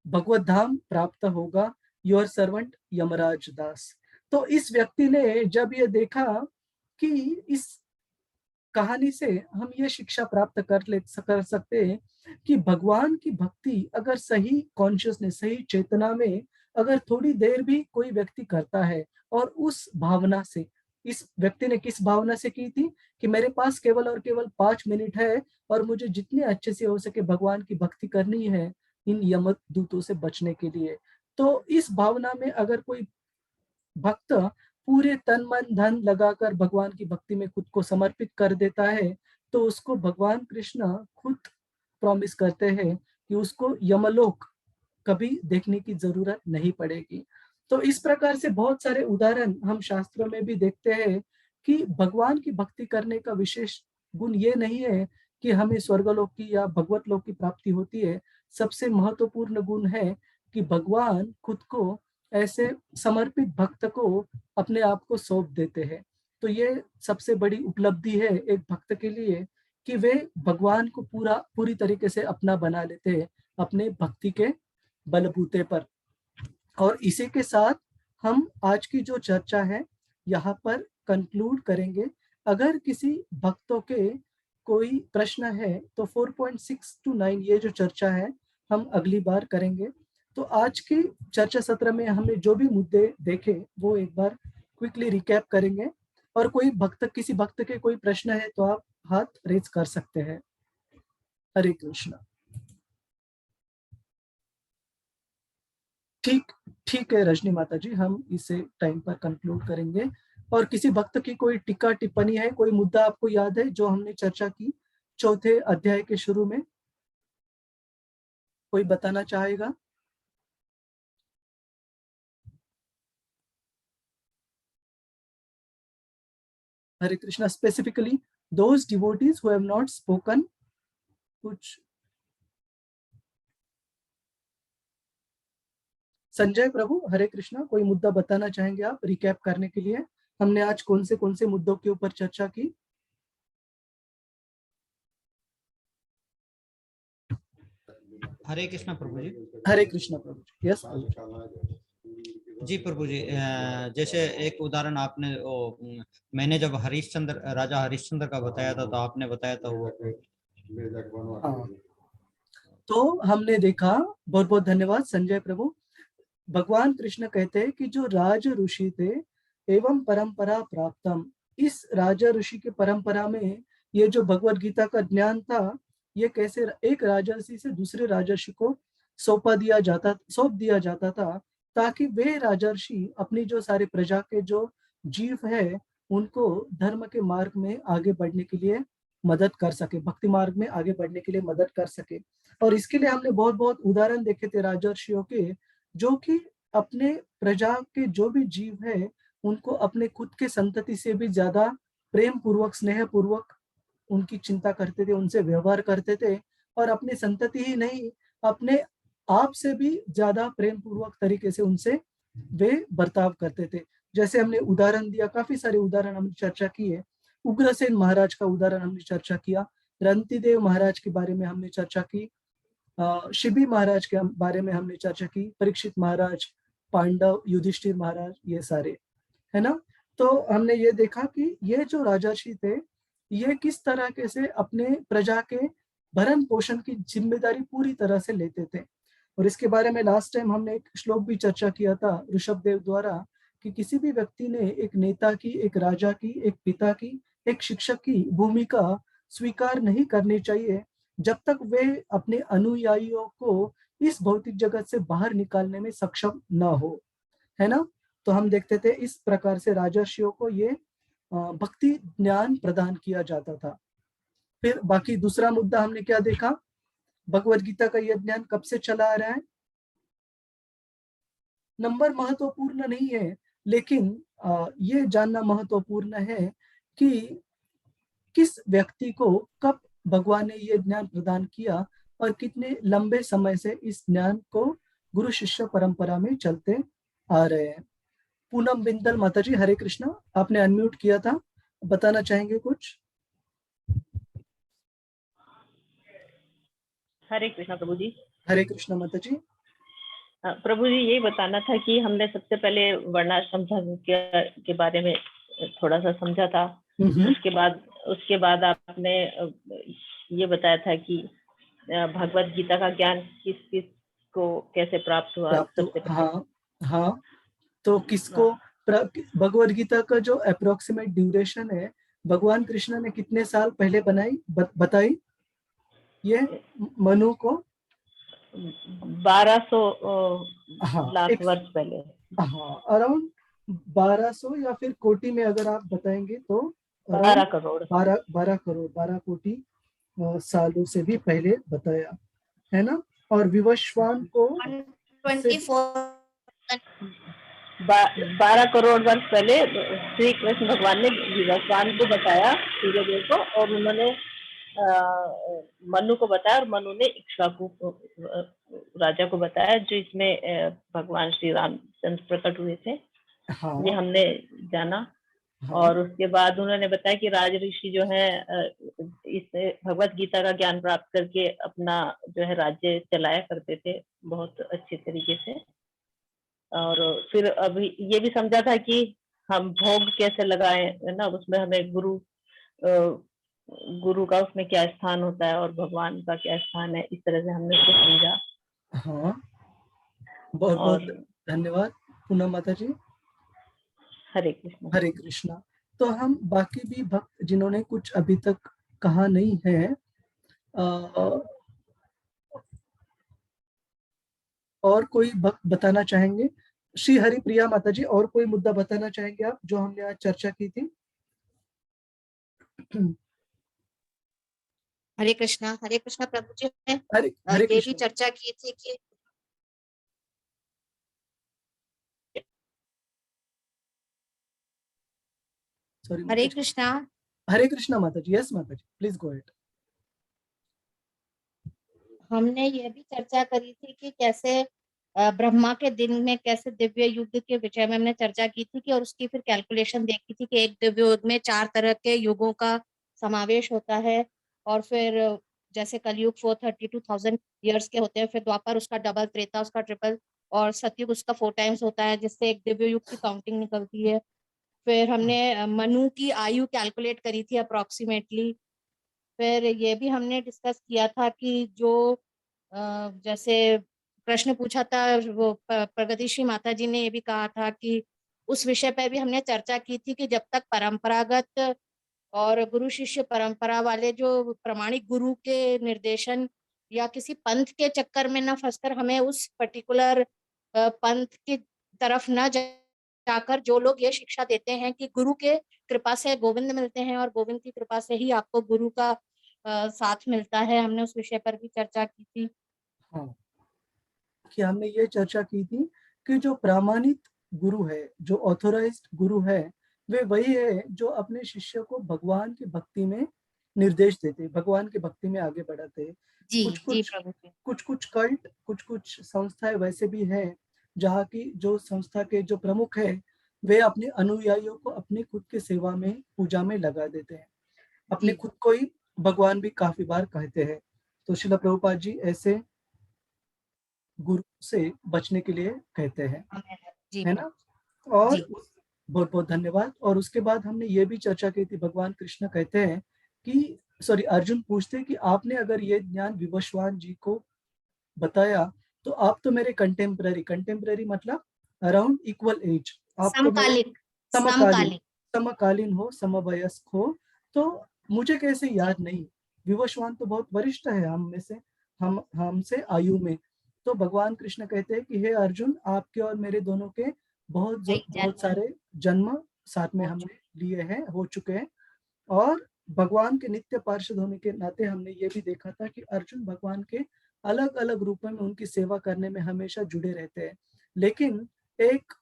भगवत धाम प्राप्त होगा। योर सर्वेंट यमराज दास। तो इस व्यक्ति ने जब ये देखा कि इस कहानी से हम ये शिक्षा प्राप्त कर सकते हैं कि भगवान की भक्ति अगर सही कॉन्शियसनेस, सही चेतना में अगर थोड़ी देर भी कोई व्यक्ति करता है, और उस भावना से, इस व्यक्ति ने किस भावना से की थी कि मेरे पास केवल और केवल 5 मिनट है और मुझे जितने अच्छे से हो सके भगवान की भक्ति करनी है इन यमदूतों से बचने के लिए। तो इस भावना में अगर कोई भक्त पूरे तन मन धन लगाकर भगवान की भक्ति में खुद को समर्पित कर देता है, तो उसको भगवान कृष्ण खुद प्रॉमिस करते हैं कि उसको यमलोक कभी देखने की जरूरत नहीं पड़ेगी। तो इस प्रकार से बहुत सारे उदाहरण हम शास्त्रों में भी देखते हैं कि भगवान की भक्ति करने का विशेष गुण ये नहीं है कि हमें स्वर्गलोक की या भगवत लोक की प्राप्ति होती है। सबसे महत्वपूर्ण गुण है कि भगवान खुद को ऐसे समर्पित भक्त को अपने आप को सौंप देते हैं। तो ये सबसे बड़ी उपलब्धि है एक भक्त के लिए कि वे भगवान को पूरी तरीके से अपना बना लेते हैं अपने भक्ति के बलबूते पर। और इसी के साथ हम आज की जो चर्चा है यहाँ पर कंक्लूड करेंगे। अगर किसी भक्तों के कोई प्रश्न है तो 4.6 to 9 ये जो चर्चा है हम अगली बार करेंगे। तो आज की चर्चा सत्र में हमने जो भी मुद्दे देखे वो एक बार क्विकली रिकैप करेंगे, और किसी भक्त के कोई प्रश्न है तो आप हाथ रेज कर सकते हैं। हरे कृष्णा। ठीक है रजनी माता जी, हम इसे टाइम पर कंक्लूड करेंगे। और किसी भक्त की कोई टीका टिप्पणी है, कोई मुद्दा आपको याद है जो हमने चर्चा की चौथे अध्याय के शुरू में, कोई बताना चाहेगा? Hare Krishna. Specifically those devotees who have not spoken, कुछ संजय प्रभु, हरे कृष्णा, कोई मुद्दा बताना चाहेंगे आप रिकैप करने के लिए? हमने आज कौन से मुद्दों के ऊपर चर्चा की? हरे कृष्णा प्रभु जी। हरे कृष्णा प्रभु जी। यस जी प्रभु जी, जैसे एक उदाहरण आपने मैंने जब राजा हरिश्चंद्र का बताया था तो आपने बताया था वो। तो हमने देखा, बहुत बहुत धन्यवाद संजय प्रभु। भगवान कृष्ण कहते हैं कि जो राज ऋषि थे एवं परंपरा प्राप्तम, इस राजा ऋषि के परंपरा में ये जो भगवत गीता का ज्ञान था, ये कैसे एक राजर्षि से दूसरे राजर्षि को सौंप दिया जाता था, ताकि वे राजर्षि अपनी जो सारे प्रजा के जो जीव है उनको धर्म के मार्ग में आगे बढ़ने के लिए मदद कर सके, भक्ति मार्ग में आगे बढ़ने के लिए मदद कर सके। और इसके लिए हमने बहुत बहुत उदाहरण देखे थे राजर्षियों के, जो कि अपने प्रजा के जो भी जीव है उनको अपने खुद के संतति से भी ज्यादा प्रेम पूर्वक, स्नेह पूर्वक उनकी चिंता करते थे, उनसे व्यवहार करते थे, और अपने संतति ही नहीं अपने आप से भी ज्यादा प्रेम पूर्वक तरीके से उनसे वे बर्ताव करते थे। जैसे हमने उदाहरण दिया, काफी सारे उदाहरण हमने चर्चा की है। उग्रसेन महाराज का उदाहरण हमने चर्चा किया, रंतिदेव महाराज के बारे में हमने चर्चा की, शिबी महाराज के बारे में हमने चर्चा की, परीक्षित महाराज, पांडव, युधिष्ठिर महाराज, ये सारे, है ना। तो हमने ये देखा कि ये जो राजर्षि थे ये किस तरह के से अपने प्रजा के भरण पोषण की जिम्मेदारी पूरी तरह से लेते थे। और इसके बारे में लास्ट टाइम हमने एक श्लोक भी चर्चा किया था ऋषभ देव द्वारा, कि किसी भी व्यक्ति ने एक नेता की, एक राजा की, एक पिता की, एक शिक्षक की भूमिका स्वीकार नहीं करनी चाहिए जब तक वे अपने अनुयायियों को इस भौतिक जगत से बाहर निकालने में सक्षम न हो, है ना। तो हम देखते थे इस प्रकार से राजर्षियों को ये भक्ति ज्ञान प्रदान किया जाता था। फिर बाकी दूसरा मुद्दा हमने क्या देखा, भगवत गीता का यह ज्ञान कब से चला आ रहा है। नंबर महत्वपूर्ण नहीं है, लेकिन ये जानना महत्वपूर्ण है कि किस व्यक्ति को कब भगवान ने ये ज्ञान प्रदान किया और कितने लंबे समय से इस ज्ञान को गुरु शिष्य परंपरा में चलते आ रहे हैं। पूनम बिंदल माता जी, हरे कृष्णा, आपने अनम्यूट किया था, बताना चाहेंगे कुछ? हरे कृष्णा प्रभु जी। हरे कृष्णा माता जी। प्रभु जी, यही बताना था कि हमने सबसे पहले वर्णाश्रम धर्म के बारे में थोड़ा सा समझा था। उसके बाद आपने ये बताया था कि भगवत गीता का ज्ञान किस किस को कैसे प्राप्त हुआ सबसे पहले। हाँ, तो किसको भगवत गीता का जो अप्रोक्सीमेट ड्यूरेशन है भगवान कृष्ण ने कितने साल पहले बताई ये मनु को? 1200 लाख वर्ष पहले। हाँ, अराउंड 1200 या फिर कोटि में अगर आप बताएंगे तो 12 करोड़ 12 कोटि सालों से भी पहले बताया है ना। और विवस्वान को 12 करोड़ वर्ष पहले श्री कृष्ण भगवान ने विवस्वान को बताया, सूर्यदेव को, और उन्होंने मनु को बताया और मनु ने इक्ष्वाकु राजा को बताया, जो इसमें भगवान श्री रामचंद्र प्रकट हुए थे। ये हमने जाना। और उसके बाद उन्होंने बताया कि राज ऋषि जो है इस भगवत गीता का ज्ञान प्राप्त करके अपना जो है राज्य चलाया करते थे बहुत अच्छे तरीके से। और फिर अभी ये भी समझा था कि हम भोग कैसे लगाए है ना, उसमें हमें गुरु का उसमें क्या स्थान होता है और भगवान का क्या स्थान है, इस तरह से हमने उसको समझा। हाँ, बहुत बहुत धन्यवाद पूनम माता जी। हरे कृष्णा। हरे कृष्णा। तो हम बाकी भी भक्त जिन्होंने कुछ अभी तक कहा नहीं है और कोई भक्त बताना चाहेंगे? श्री हरि प्रिया माता जी, और कोई मुद्दा बताना चाहेंगे आप जो हमने आज चर्चा की थी? हरे कृष्णा प्रभु जी ने हरे ये भी चर्चा की थी कि हरे कृष्णा माता जी। यस माता जी, प्लीज गो अहेड। हमने ये भी चर्चा करी थी कि कैसे ब्रह्मा के दिन में कैसे दिव्य युग के विषय में हमने चर्चा की थी कि, और उसकी फिर कैलकुलेशन देखी थी कि एक दिव्य युग में 4 तरह के युगों का समावेश होता है। और फिर जैसे कलयुग 432,000 ईयर्स के होते हैं, फिर द्वापर उसका डबल, त्रेता उसका ट्रिपल, और सतयुग उसका 4 टाइम्स होता है, जिससे एक दिव्य युग की काउंटिंग निकलती है। फिर हमने मनु की आयु कैलकुलेट करी थी अप्रोक्सीमेटली। फिर ये भी हमने डिस्कस किया था कि जो जैसे प्रश्न पूछा था वो प्रगतिश्री माता जी ने ये भी कहा था कि उस विषय पे भी हमने चर्चा की थी कि जब तक परंपरागत और गुरु शिष्य परंपरा वाले जो प्रामाणिक गुरु के निर्देशन या किसी पंथ के चक्कर में न फंसकर हमें उस पर्टिकुलर पंथ की तरफ न जाकर जो लोग ये शिक्षा देते हैं कि गुरु के कृपा से गोविंद मिलते हैं और गोविंद की कृपा से ही आपको गुरु का साथ मिलता है, हमने उस विषय पर भी चर्चा की थी। हाँ, कि हमने ये चर्चा की थी कि जो प्रमाणित गुरु है, जो ऑथोराइज्ड गुरु है, वे वही है जो अपने शिष्य को भगवान की भक्ति में निर्देश देते, भगवान की भक्ति में आगे बढ़ाते। कुछ कल्ट, कुछ संस्थाएं वैसे भी हैं जहाँ की जो संस्था के जो प्रमुख है वे अपने अनुयायियों को अपनी खुद की सेवा में, पूजा में लगा देते हैं, अपने खुद को ही भगवान भी काफी बार कहते हैं। तो श्रील प्रभुपाद जी ऐसे गुरु से बचने के लिए कहते हैं, है ना। और बहुत बहुत धन्यवाद। और उसके बाद हमने ये भी चर्चा की थी, भगवान कृष्ण कहते हैं कि अर्जुन पूछते कि आपने अगर ये ज्ञान विवस्वान जी को बताया तो आप तो मेरे कंटेम्पररी मतलब अराउंड इक्वल एज, आप समकालीन हो, समवयस्क हो, तो मुझे कैसे याद नहीं? विवस्वान तो बहुत वरिष्ठ है हम में से, हमसे आयु में। तो भगवान कृष्ण कहते हैं कि हे अर्जुन, आपके और मेरे दोनों के बहुत सारे जन्म साथ में हमने लिए हैं, हो चुके हैं। और भगवान के नित्य पार्षद होने के नाते हमने ये भी देखा था कि अर्जुन भगवान के अलग अलग रूपों में उनकी सेवा करने में हमेशा जुड़े रहते हैं। लेकिन एक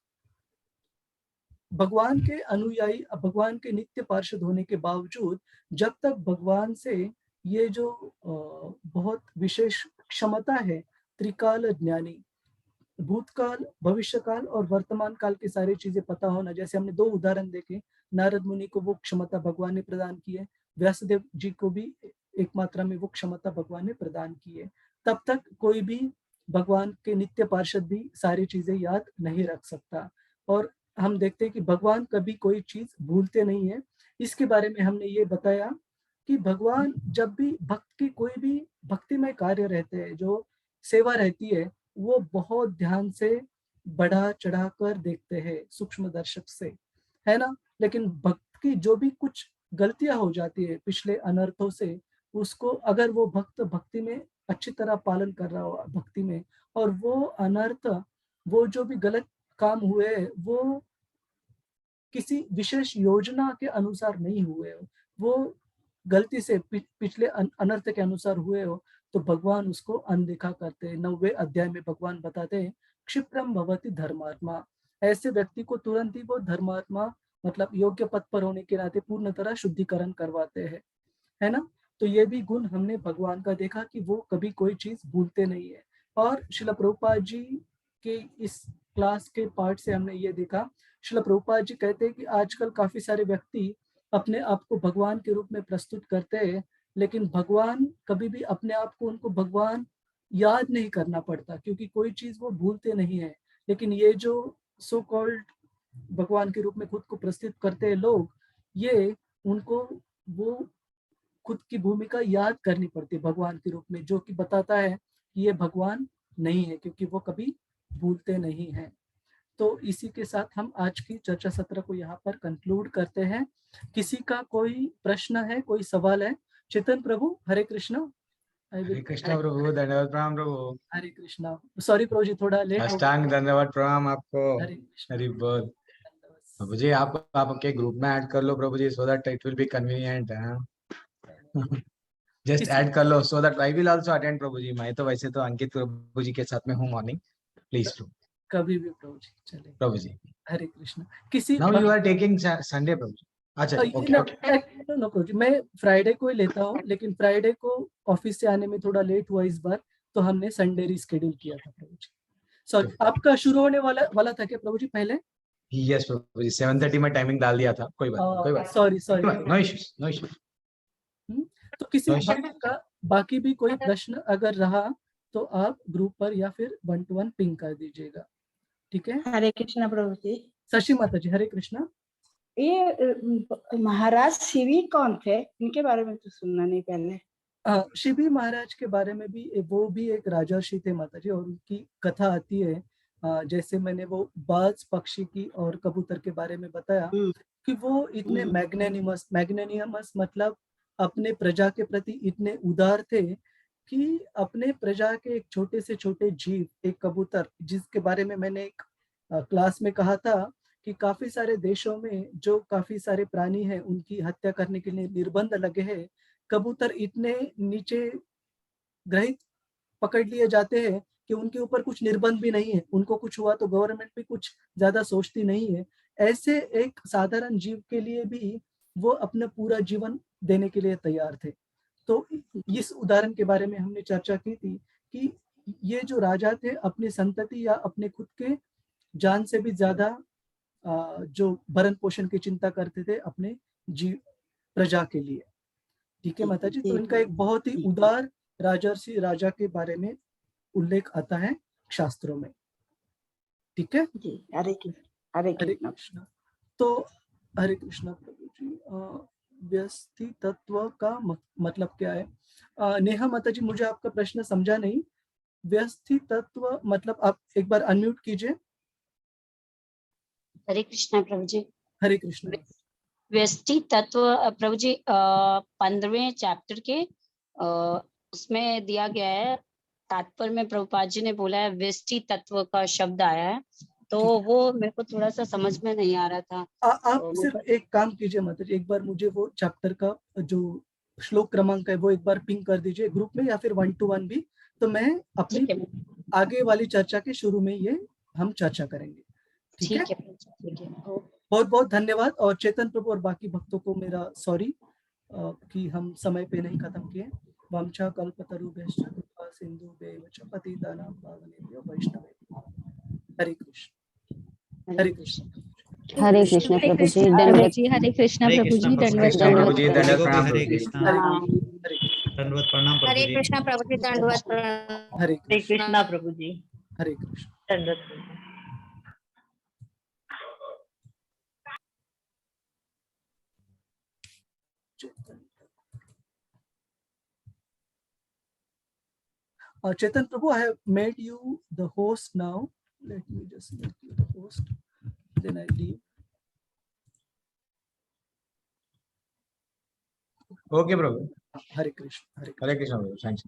भगवान के अनुयायी, भगवान के नित्य पार्षद होने के बावजूद जब तक भगवान से ये जो बहुत विशेष क्षमता है, त्रिकाल ज्ञानी, भूतकाल, भविष्यकाल और वर्तमान काल की सारी चीजें पता होना, जैसे हमने 2 उदाहरण देखे, नारद मुनि को वो क्षमता भगवान ने प्रदान की है, व्यासदेव जी को भी एक मात्रा में वो क्षमता भगवान ने प्रदान की है, तब तक कोई भी भगवान के नित्य पार्षद भी सारी चीजें याद नहीं रख सकता। और हम देखते हैं कि भगवान कभी कोई चीज भूलते नहीं है। इसके बारे में हमने ये बताया कि भगवान जब भी भक्त की कोई भी भक्तिमय कार्य रहते हैं, जो सेवा रहती है, वो बहुत ध्यान से बढ़ा चढ़ा कर देखते हैं सूक्ष्म दर्शक से, है ना। लेकिन भक्त की जो भी कुछ गलतियां हो जाती है पिछले अनर्थों से, उसको अगर वो भक्त भक्ति में अच्छी तरह पालन कर रहा हो भक्ति में, और वो अनर्थ, वो जो भी गलत काम हुए वो किसी विशेष योजना के अनुसार नहीं हुए हो, वो गलती से पिछले अनर्थ के अनुसार हुए हो, तो भगवान उसको अनदेखा करते हैं। 9वें अध्याय में भगवान बताते हैं क्षिप्रम भवति धर्मात्मा, ऐसे व्यक्ति को तुरंत ही वो धर्मात्मा मतलब योग्य पद पर होने के नाते पूर्ण तरह शुद्धिकरण करवाते हैं, है ना। तो ये भी गुण हमने भगवान का देखा कि वो कभी कोई चीज भूलते नहीं है। और श्रील प्रभुपाद जी के इस क्लास के पार्ट से हमने ये देखा, श्रील प्रभुपाद जी कहते हैं कि आजकल काफी सारे व्यक्ति अपने आप को भगवान के रूप में प्रस्तुत करते हैं, लेकिन भगवान कभी भी अपने आप को उनको भगवान याद नहीं करना पड़ता, क्योंकि कोई चीज वो भूलते नहीं है। लेकिन ये जो सो कॉल्ड भगवान के रूप में खुद को प्रस्तुत करते हैं लोग, ये उनको वो खुद की भूमिका याद करनी पड़ती है भगवान के रूप में, जो कि बताता है कि ये भगवान नहीं है, क्योंकि वो कभी भूलते नहीं हैं। तो इसी के साथ हम आज की चर्चा सत्र को यहाँ पर कंक्लूड करते हैं। किसी का कोई प्रश्न है, कोई सवाल है? चेतन प्रभु, हरे कृष्णा। हरे कृष्णा प्रभु, धन्यवाद प्रणाम प्रभु। हरे कृष्णा, सॉरी प्रभु जी थोड़ा लेट हो अष्टांग धन्यवाद प्रणाम आपको। हरे कृष्णा। हरि बोल प्रभु जी, आप आपके ग्रुप में ऐड कर लो प्रभु जी, so that it will be convenient. Just add कर लो so that I will also attend प्रभु जी। मैं तो वैसे तो अंकित प्रभु जी के साथ में हूँ मॉर्निंग, प्लीज प्रभु। कभी भी प्रभु जी चले। प्रभु जी हरे कृष्णा। किसी now you are taking Sunday प्रभु जी? अच्छा ओके नो प्रभु जी, मैं फ्राइडे को ही लेता हूँ, लेकिन फ्राइडे को ऑफिस से आने में थोड़ा लेट हुआ इस बार, तो हमने संडे रिस्केड्यूल किया था प्रभु जी। सॉरी, आपका शुरू होने वाला था क्या प्रभु जी पहले? यस प्रभु जी, 7:30 में टाइमिंग डाल दिया था। कोई बात sorry no issues no issues. तो किसी भक्त का बाकी भी कोई प्रश्न अगर रहा तो आप ग्रुप पर या फिर 1-to-1 पिंग कर दीजिएगा, ठीक है। हरे कृष्णा प्रभु जी। शशि माता जी, हरे कृष्णा। ये महाराज शिवी कौन थे? इनके बारे में तो सुनना नहीं पहले। शिवी महाराज के बारे में भी, वो भी एक राजर्षि थे माता जी, और उनकी कथा आती है। जैसे मैंने वो बाज पक्षी की और कबूतर के बारे में बताया कि वो इतने मैग्नेनियमस मतलब अपने प्रजा के प्रति इतने उदार थे कि अपने प्रजा के एक छोटे से छोटे जीव, एक कबूतर, जिसके बारे में मैंने एक क्लास में कहा था कि काफी सारे देशों में जो काफी सारे प्राणी हैं उनकी हत्या करने के लिए निर्बंध लगे हैं, कबूतर इतने नीचे ग्रहित पकड़ लिए जाते हैं कि उनके ऊपर कुछ निर्बंध भी नहीं है, उनको कुछ हुआ तो गवर्नमेंट भी कुछ ज्यादा सोचती नहीं है। ऐसे एक साधारण जीव के लिए भी वो अपना पूरा जीवन देने के लिए तैयार थे। तो इस उदाहरण के बारे में हमने चर्चा की थी कि ये जो राजा थे अपनी संतति या अपने खुद के जान से भी ज्यादा जो भरण पोषण की चिंता करते थे अपने जीव प्रजा के लिए, ठीक है माता जी। तो इनका एक बहुत ही उदार राजर्षि राजा के बारे में उल्लेख आता है शास्त्रों में, ठीक है जी। हरे कृष्णा। तो हरे कृष्णा प्रभु जी, व्यस्ति तत्व का मतलब क्या है? नेहा माता जी, मुझे आपका प्रश्न समझा नहीं। व्यस्ति तत्व मतलब आप एक बार अनम्यूट कीजिए। हरे कृष्णा प्रभु जी। हरे कृष्णा। व्यष्टि तत्व प्रभु जी 15वें चैप्टर के उसमें दिया गया है, तात्पर्य में प्रभुपाद जी ने बोला है व्यष्टि तत्व का शब्द आया है, तो वो मेरे को थोड़ा सा समझ में नहीं आ रहा था। आप तो सिर्फ एक काम कीजिए माता जी, एक बार मुझे वो चैप्टर का जो श्लोक क्रमांक है वो एक बार पिंग कर दीजिए ग्रुप में, या फिर 1-to-1 भी, तो मैं अपनी आगे वाली चर्चा के शुरू में ये हम चर्चा करेंगे, ठीक है। बहुत बहुत धन्यवाद। और चेतन प्रभु और बाकी भक्तों को मेरा सॉरी कि हम समय पे नहीं खत्म किए। वांछा कल्पतरुभ्यश्च कृपा सिंधुभ्यैव च पतितानां पावनेभ्यो वैष्णवेभ्यो। हरे कृष्ण। हरे कृष्ण। हरे कृष्ण प्रभु जी, दंडवत हरे कृष्णा हरे प्रभु जी, कृष्णा दंडवत कृष्ण प्रभु प्रणाम। जी, प्रभु जी दंडवत को भी प्रणाम हरे प्रभु जी। कृष्णा। हरे कृष्ण। दंडवत प्रणाम प्रभु हरे जी। कृष्णा प्रभु जी, दंडवत प्रणाम। हरे हरे कृष्ण। कृष्णा प्रभु जी, हरे कृष्ण। दंडवत प्रणाम। Chetan Prabhu, I have made you the host now. Let me just make you the host. Then I leave. Okay, Prabhu. Hare Krishna. Hare Krishna. Hare Krishna Prabhu, thanks.